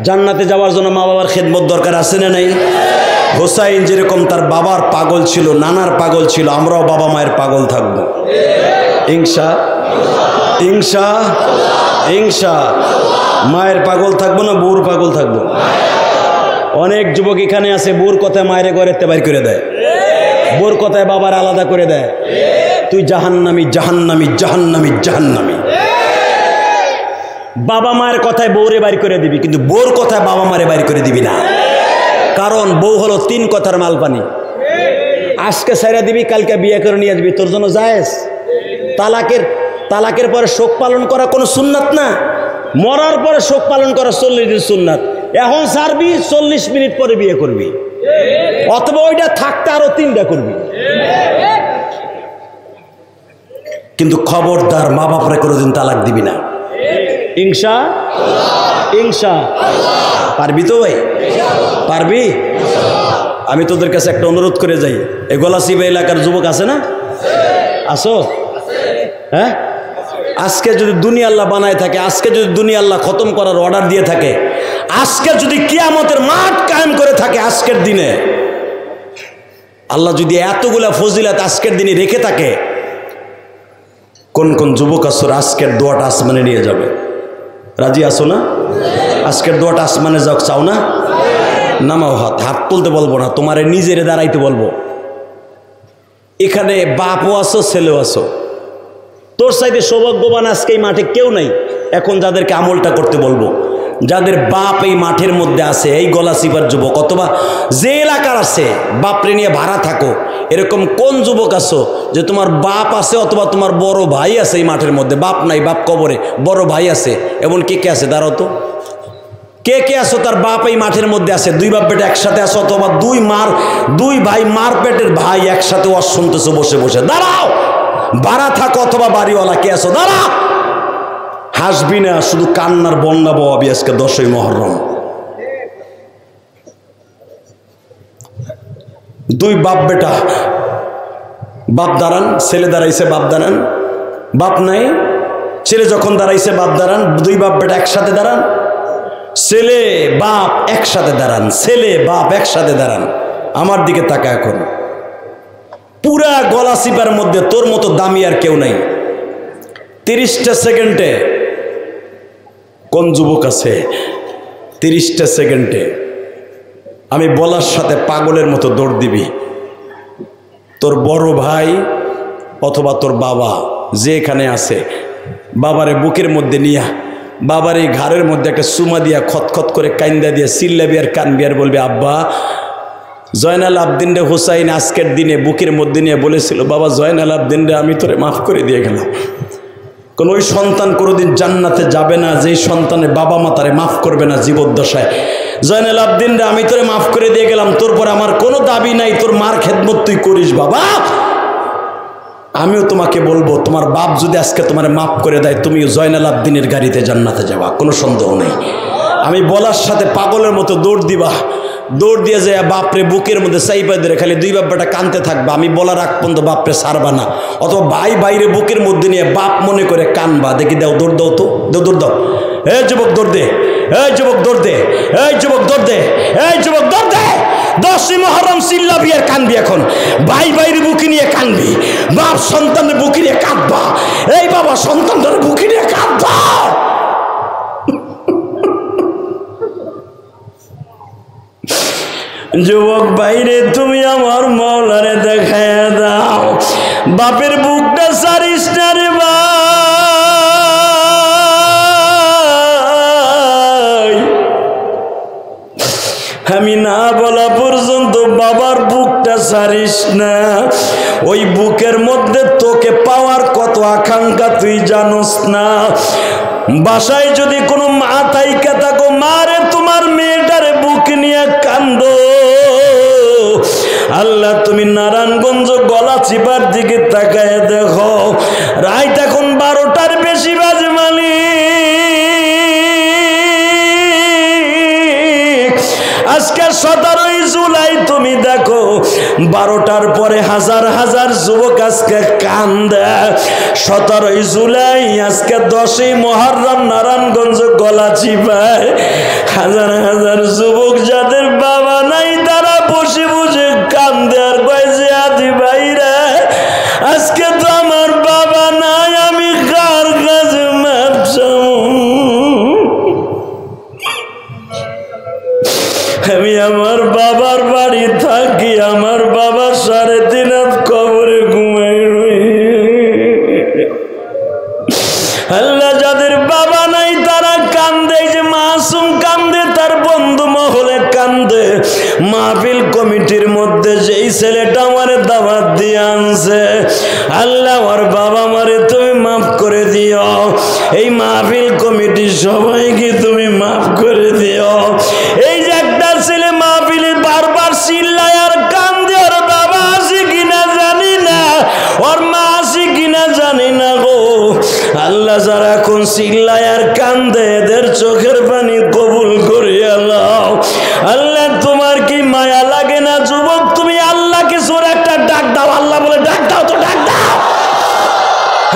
জান্নাতে যাওয়ার জন্য মা বাবার খেদমত দরকার আছে না নাই? হুসাইন যেরকম তার বাবার পাগল ছিল, নানার পাগল ছিল, আমরাও বাবা মায়ের পাগল থাকবো ইনশা ইনশা ইনশা। মায়ের পাগল থাকবো না বউর পাগল থাকবো? অনেক যুবক এখানে আছে বউর কথায় মায়ের ঘরে বাইর করে দেয়, বউর কথায় বাবার আলাদা করে দেয়। তুই জাহান্নামী জাহান্নামী জাহান্নামী জাহান্নামী। বাবা মায়ের কথায় বউরে বাইর করে দিবি, কিন্তু বউর কথায় বাবা মারে বাইর করে দিবি না। কারণ বউ হলো 3 কথার মালপানি। আজকে ছাইরা দিবি, কালকে বিয়ে করে নিয়ে আসবি, তোর জন্য জায়েজ। তালাকের পরে শোক পালন করা কোনো সুন্নাত না। মরার পরে শোক পালন করা 40 দিন সুন্নাত। এখন ছাড়বি, 40 মিনিট পরে বিয়ে করবি, অথবা ওইটা থাকতে আরো 3টা করবি। কিন্তু খবরদার মা বাপরে কোনোদিন তালাক দিবি না। ইনশা ইনশা। পারবি তো ভাই? পারবি? আমি তোদের কাছে একটা অনুরোধ করে যাই, এই গলাচিপা এলাকার যুবক আছে না? আসো? হ্যাঁ, আজকে যদি দুনিয়া আল্লাহ বানায় থাকে, আজকে যদি দুনিয়া আল্লাহ খতম করার অর্ডার দিয়ে থাকে, আজকে যদি কিয়ামতের মাঠ কায়েম করে থাকে, আজকের দিনে আল্লাহ যদি এতগুলা ফজিলাত আজকের দিনে রেখে থাকে, কোন কোন যুবক আসো আজকের দোয়াটা আসমানে নিয়ে যাবে? রাজি আসো না? আজকের দোয়াটা আসমানে যাও, চাও না? নামাও হাত। হাত তুলতে বলবো না, তোমারে নিজেরে দাঁড়াইতে বলবো। এখানে বাপও আছো, ছেলেও আছো। তোর সাইডে সৌভাগ্যবান আজকে এই মাঠে কেউ নাই। এখন যাদেরকে আমলটা করতে বলবো, যাদের বাপ এই মাঠের মধ্যে আছে, এই গলাচিপার যুবক, অথবা যে এলাকার আছে বাপরে নিয়ে ভাড়া থাকো, এরকম কোন যুবক আছো যে তোমার বাপ আছে অথবা তোমার বড় ভাই আছে এই মাঠের মধ্যে? বাপ নাই, বাপ কবরে, বড় ভাই আছে, এমন কে কে আছে? দাঁড়াও তো, কে কে আছো তার বাপ এই মাঠের মধ্যে আছে? 2 বাপ বেটা একসাথে আছো, অথবা 2 ভাই মার পেটের ভাই একসাথে ওয়াজ শুনতেছো বসে বসে। দাঁড়াও, ভাড়া থাকো অথবা বাড়িওয়ালা, কে আছো? দাঁড়া। হাসবি না, শুধু কান্নার বন্যা বওয়াবি। আজকে 10ই মুহররম। 2 বাপ বেটা, বাপ দাঁড়ান, ছেলে দাঁড়াইছে, বাপ দাঁড়ান, বাপ নাই, ছেলে যখন দাঁড়াইছে বাপ দাঁড়ান, 2 বাপ বেটা একসাথে দাঁড়ান, ছেলে বাপ একসাথে দাঁড়ান, ছেলে বাপ একসাথে দাঁড়ান। আমার দিকে তাকা। এখন পুরা গলাচিপার মধ্যে তোর মতো দামি আর কেউ নাই। 30টা সেকেন্ডে কোন যুবক আছে? 30টা সেকেন্ডে আমি বলার সাথে পাগলের মতো দৌড় দিবি। তোর বড় ভাই অথবা তোর বাবা যে এখানে আছে বাবারে বুকের মধ্যে নিয়া বাবার এই ঘাড়ের মধ্যে একটা সুমা দিয়া খতখত করে কাইন্দা দিয়া চিল্লাবি আর কানবি আর বলবে, আব্বা জয়নাল আবদিন রে হুসাইন আজকের দিনে বুকের মধ্যে নিয়ে বলেছিল, বাবা জয়নাল আবদিন রে আমি তোরে মাফ করে দিয়ে গেলাম। কোন ওই সন্তান কোনোদিন জান্নাতে যাবে না যেই সন্তানের বাবা মা তারে মাফ করবে না জীবদ্দশায়। জয়নাল আবদিন রে আমি তোরে মাফ করে দিয়ে গেলাম, তোর পর আমার কোনো দাবি নাই, তোর মার খেদমত তুই করিস বাবা। আমিও তোমাকে বলবো, তোমার বাপ যদি আজকে তোমার মাফ করে দেয়, তুমি জয়নাল আবদিনের গাড়িতে জান্নাতে যাবা, কোনো সন্দেহ নেই। আমি বলার সাথে পাগলের মতো দৌড় দিবা, দৌড় দিয়ে যায় বাপরে বুকের মধ্যে চাইপা ধরে খালি দুই বাপ্পাটা কানতে থাকবা। আমি বলার আগ পর্যন্ত বাপরে সারবা না, অথবা ভাই বাইরে বুকের মধ্যে নিয়ে বাপ মনে করে কানবা। দেখি দাও, দৌড় দাও তো, দৌড় দাও। এই যুবক দৌড় দে, এই যুবক দৌড় দে, এই যুবক দৌড় দে, এই যুবক দৌড় দে। 10ই মুহররম চিল্লাবি আর কানবি। এখন ভাই বাইরে বুকে নিয়ে কানবি, বাপ সন্তানের বুকে নিয়ে কাঁদবা। এই বাবা সন্তানদের বুকে নিয়ে কাঁদবা। যুবক বাইরে তুমি আমার মাওলারে দেখায় দাও, বাপের বুকটা সারিস না রে ভাই। আমি না বলা পর্যন্ত বাবার বুকটা সারিস না। ওই বুকের মধ্যে তোকে পাওয়ার কত আকাঙ্ক্ষা তুই জানোস না। বাসায় যদি কোনো মা থাইকা থাকো, মারে তোমার মেয়েটারে বুক নিয়ে কান্দো। আল্লাহ তুমি নারায়ণগঞ্জ গলাচিপার দিকে তাকায় দেখো, রাত এখন 12টার বেশি বাজে মালিক। আজকে 17ই জুলাই তুমি দেখো 12টার পরে হাজার হাজার যুবক আজকে কান্দে। 17ই জুলাই আজকে 10ই মুহররম নারায়ণগঞ্জ গলাচিপায় হাজার হাজার যুবক যাদের বাবা নাই তারা বসে বসে কান্দে আর কয় যে আদি ভাইরা আজকে তো আমার বাবা নাই, আমি কার কাছে মাপ চাবো? আমি আমার বাবার বাড়ি থাকি, আমার বাবা 3.5 হাত কবরে ঘুমাই রই। আল্লাহ যাদের বাবা নাই তারা কান্দে, যে মাসুম কান্দে, তার বন্ধু মহলে কান্দে। মাহফিল কমিটির মধ্যে যেই ছেলেটা আমারে দাওয়াত দিয়ে আনছে, আল্লাহ ওর বাবা মারে তুমি মাফ করে দিও। এই মাহফিল কমিটির সবাইকে তুমি মাফ করে দিও। এই যে একটা ছেলে মাহফিলে বারবার চিল্লায় আর কান্দে, ওর বাবা আছে কিনা জানি না, ওর মা আছে কিনা জানি না গো। আল্লাহ যারা এখন চিল্লায় আর কান্দে এদের চোখের পানি কবুল করিয়া নাও। আল্লাহ তোমার কি মায়া লাগে না যুবক? তুমি আল্লাহকে জোরে একটা ডাক দাও, আল্লাহ বলে ডাক দাও তো ডাক দাও।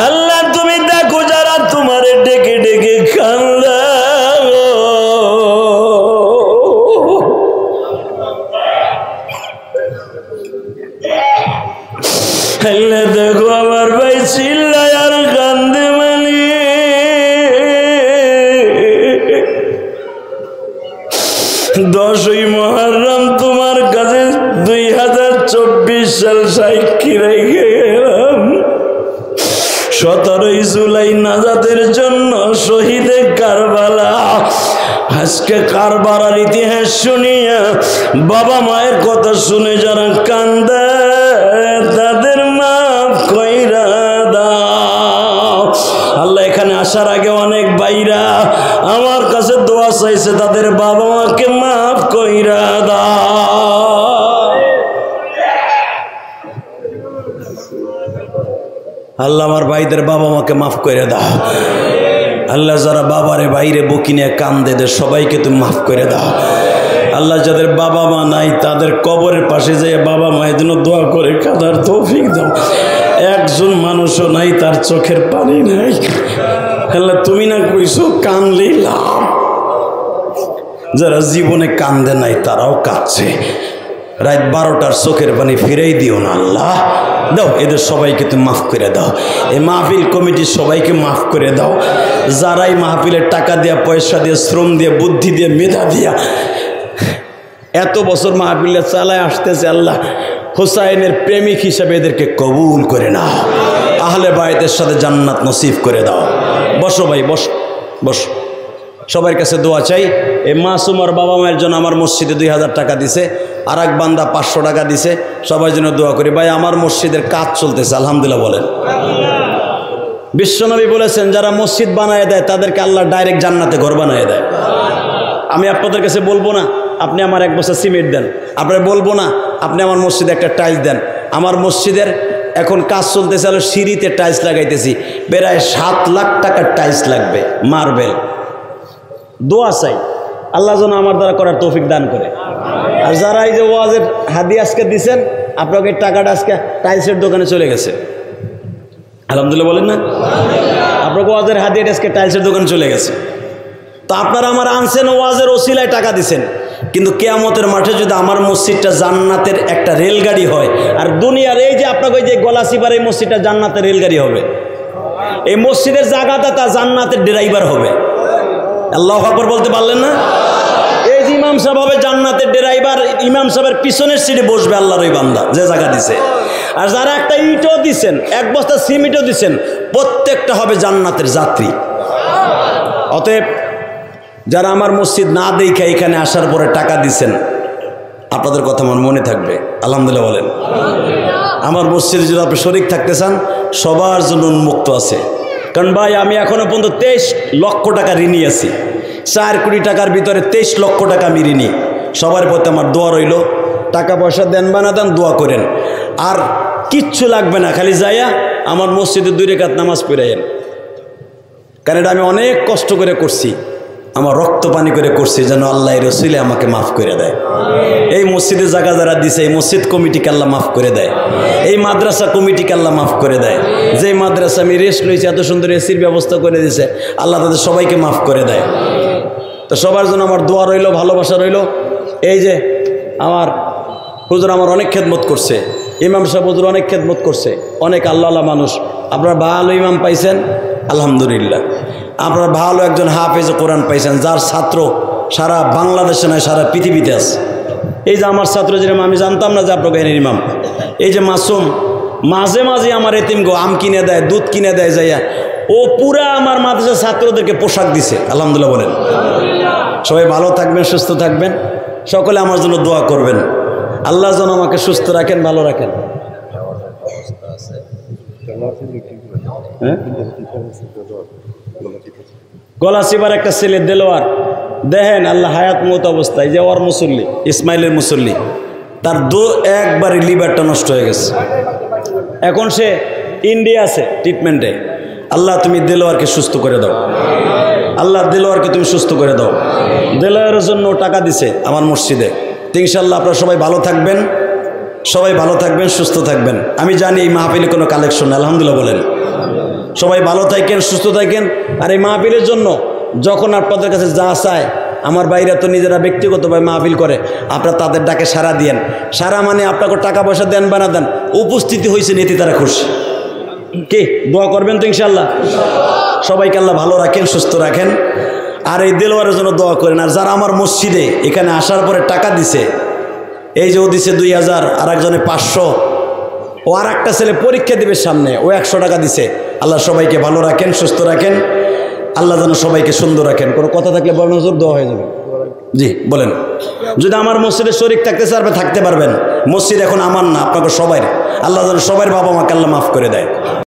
আল্লাহ তুমি দেখো যারা তোমারে ডেকে ডেকে কান্দে, আল্লাহ দেখো আমার ভাই চিল্লায় আর কান্দে মানি। 10ই মুহররম তোমার কাছে 2024 সাল সাক্ষী রেখে গেলাম। 17ই জুলাই নাজাতের জন্য শহীদে কারবালা। আজকে কারবালার ইতিহাস শুনিয়া বাবা মায়ের কথা শুনে যারা কান্দে তাদের মাফ কইরা দাও। আল্লাহ এখানে আসার আগে অনেক ভাইরা আমার কাছে দোয়া চাইছে, তাদের বাবা মাকে মাফ কইরা দাও। আল্লাহ আমার ভাইদের বাবা মাকে মাফ করে দাও। আল্লাহ যারা বাবারে বাইরে বুকি নিয়ে কান্দে সবাইকে তুমি মাফ করে দাও। আল্লাহ যাদের বাবা মা নাই তাদের কবরের পাশে যেয়ে বাবা মায়ের জন্য দোয়া করে কাঁদার তৌফিক দাও। একজন মানুষও নাই তার চোখের পানি নাই। আল্লাহ তুমি না কইছো কানলে লাভ, যারা জীবনে কান্দে নাই তারাও কাঁদছে। রাত 12টার চোখের পানি ফিরেই দিও না আল্লাহ। দাও এদের সবাইকে তুমি মাফ করে দাও। এই মাহফিল কমিটির সবাইকে মাফ করে দাও। যারাই মাহফিলের টাকা দিয়া, পয়সা দিয়ে, শ্রম দিয়ে, বুদ্ধি দিয়ে, মেধা দিয়া এত বছর মাহফিলে চালায় আসতেছে, আল্লাহ হুসাইনের প্রেমিক হিসাবে এদেরকে কবুল করে নাও। আহলে বায়তের সাথে জান্নাত নসিব করে দাও। বসো ভাই, বসো বসো। সবার কাছে দোয়া চাই। এই মাসুমার বাবা মায়ের জন্য আমার মসজিদে 2000 টাকা দিছে, আর এক বান্দা 500 টাকা দিছে। সবার জন্য দোয়া করি। ভাই আমার মসজিদের কাজ চলতেছে, আলহামদুলিল্লাহ বলেন। বিশ্বনবী বলেছেন যারা মসজিদ বানায় দেয় তাদেরকে আল্লাহ ডাইরেক্ট জান্নাতে ঘর বানায় দেয়। আমি আপনাদের কাছে বলবো না আপনি আমার 1 বস্তা সিমেন্ট দেন, আপনার বলবো না আপনি আমার মসজিদে একটা টাইলস দেন। আমার মসজিদের এখন কাজ চলতেছে, হলো সিঁড়িতে টাইলস লাগাইতেছি, প্রায় 7 লাখ টাকার টাইলস লাগবে, মার্বেল। দোয়া চাই আল্লাহ যেন আমার দ্বারা করার তৌফিক দান করে। আর যারা এই যে ওয়াজের হাদিয়া আজকে দিচ্ছেন, আপনাকে টাকাটা আজকে টাইলসের দোকানে চলে গেছে, আলহামদুলিল্লাহ বলেন না। আপনাকে ওয়াজের হাদিয়াটা আজকে টাইলসের দোকানে চলে গেছে। তো আপনারা আমার আনছেন, ওয়াজের ওসিলায় টাকা দিছেন, কিন্তু কিয়ামতের মাঠে যদি আমার মসজিদটা জান্নাতের একটা রেলগাড়ি হয়, আর দুনিয়ার এই যে আপনাকে ওই যে গলাচিপার এই মসজিদটা জান্নাতের রেলগাড়ি হবে, এই মসজিদের জায়গাটা তা জান্নাতের ড্রাইভার হবে। আল্লাহু আকবার বলতে পারলেন না? এই যে ইমাম সাহেব হবে জান্নাতের ড্রাইভার, ইমাম সাহেবের পিছনের সিটে বসবে আল্লাহর ওই বান্দা যে জায়গা দিছে। আর যারা একটা ইটও দিছেন, 1 বস্তা সিমেন্টও দিছেন, প্রত্যেকটা হবে জান্নাতের যাত্রী। অতএব যারা আমার মসজিদ না দেখে এখানে আসার পরে টাকা দিছেন, আপনাদের কথা আমার মনে থাকবে, আলহামদুলিল্লাহ বলেন। আমার মসজিদে যদি আপনি শরীক থাকতে চান, সবার জন্য উন্মুক্ত আছে। কারণ ভাই আমি এখনো পর্যন্ত 23 লক্ষ টাকা ঋণী আছি। 4 কোটি টাকার ভিতরে 23 লক্ষ টাকা আমি ঋণী। সবার প্রতি আমার দোয়া রইল, টাকা পয়সা দেন বা না দেন, দোয়া করেন। আর কিচ্ছু লাগবে না, খালি যাইয়া আমার মসজিদে 2 রাকাত নামাজ পড়াইয়েন। কারণ এটা আমি অনেক কষ্ট করে করছি, আমার রক্ত পানি করে করছি, যেন আল্লাহ রসুলে আমাকে মাফ করে দেয়। এই মসজিদে জায়গা যারা দিছে, এই মসজিদ কমিটিকে আল্লাহ মাফ করে দেয়, এই মাদ্রাসা কমিটিকে আল্লাহ মাফ করে দেয়। যে মাদ্রাসা আমি রেস্ট লইছি, এত সুন্দর এসির ব্যবস্থা করে দিয়েছে, আল্লাহ তাদের সবাইকে মাফ করে দেয়। তো সবার জন্য আমার দোয়া রইল, ভালোবাসা রইল। এই যে আমার হুজুর আমার অনেক খেদমত করছে, ইমাম সাহেব হুজুর অনেক খেদমত করছে, অনেক আল্লাহ মানুষ। আপনারা ভালো ইমাম পাইছেন, আলহামদুলিল্লাহ। আপনারা ভালো একজন হাফেজে কোরআন পাইছেন, যার ছাত্র সারা বাংলাদেশে নয় সারা পৃথিবীতে আছে। এই যে আমার ছাত্র যেরকম, আমি জানতাম না যে আপনাকে এর ইমাম। এই যে মাসুম মাঝে মাঝে আমার এতিমগো আম কিনে দেয়, দুধ কিনে দেয়, যাইয়া ও পুরা আমার মাদ্রাসার ছাত্রদেরকে পোশাক দিছে, আলহামদুলিল্লাহ বলেন। সবাই ভালো থাকবেন, সুস্থ থাকবেন, সকলে আমার জন্য দোয়া করবেন। আল্লাহ যেন আমাকে সুস্থ রাখেন, ভালো রাখেন। গলাচিপার একটা ছেলে দেলোয়ার, দেখেন আল্লাহ হায়াত মত অবস্থায়, যে ওর মুসল্লি, ইসমাইলের মুসল্লি, তার একবারই লিভারটা নষ্ট হয়ে গেছে। এখন সে ইন্ডিয়া আছে ট্রিটমেন্টে। আল্লাহ তুমি দেলোয়ারকে সুস্থ করে দাও, আল্লাহ দেলোয়ারকে তুমি সুস্থ করে দাও। দেলোয়ারের জন্য টাকা দিছে আমার মসজিদে। তো ইনশাআল্লাহ আপনারা সবাই ভালো থাকবেন, সবাই ভালো থাকবেন, সুস্থ থাকবেন। আমি জানি এই মাহফিলে কোনো কালেকশন না, আলহামদুলিল্লাহ বলেন। সবাই ভালো থাকেন, সুস্থ থাকেন। আর এই মাহফিলের জন্য যখন আপনাদের কাছে যা চায়, আমার ভাইরা তো নিজেরা ব্যক্তিগতভাবে মাহফিল করে, আপনারা তাদের ডাকে সাড়া দিয়েন। সারা মানে আপনাকে টাকা পয়সা দেন বা না দেন, উপস্থিতি হয়েছে নীতি তারা খুশি। কি দোয়া করবেন তো ইনশাআল্লাহ? সবাইকে আল্লাহ ভালো রাখেন, সুস্থ রাখেন। আর এই দেলোয়ারের জন্য দোয়া করেন। আর যারা আমার মসজিদে এখানে আসার পরে টাকা দিছে, এই যে ও দিছে 2000, আর একজনে 500, ও আর একটা ছেলে পরীক্ষা দিবে সামনে, ও 100 টাকা দিছে। আল্লাহ সবাইকে ভালো রাখেন, সুস্থ রাখেন, আল্লাহ যেন সবাইকে সুন্দর রাখেন। কোনো কথা থাকলে বলেন হুজুর, দোয়া হয়ে যাবে। জি বলেন। যদি আমার মসজিদে শরীক থাকতে চান, আপনি থাকতে পারবেন। মসজিদ এখন আমার না, আপনাকে সবাই। আল্লাহ যেন সবার বাবা মাকে আল্লাহ মাফ করে দেয়।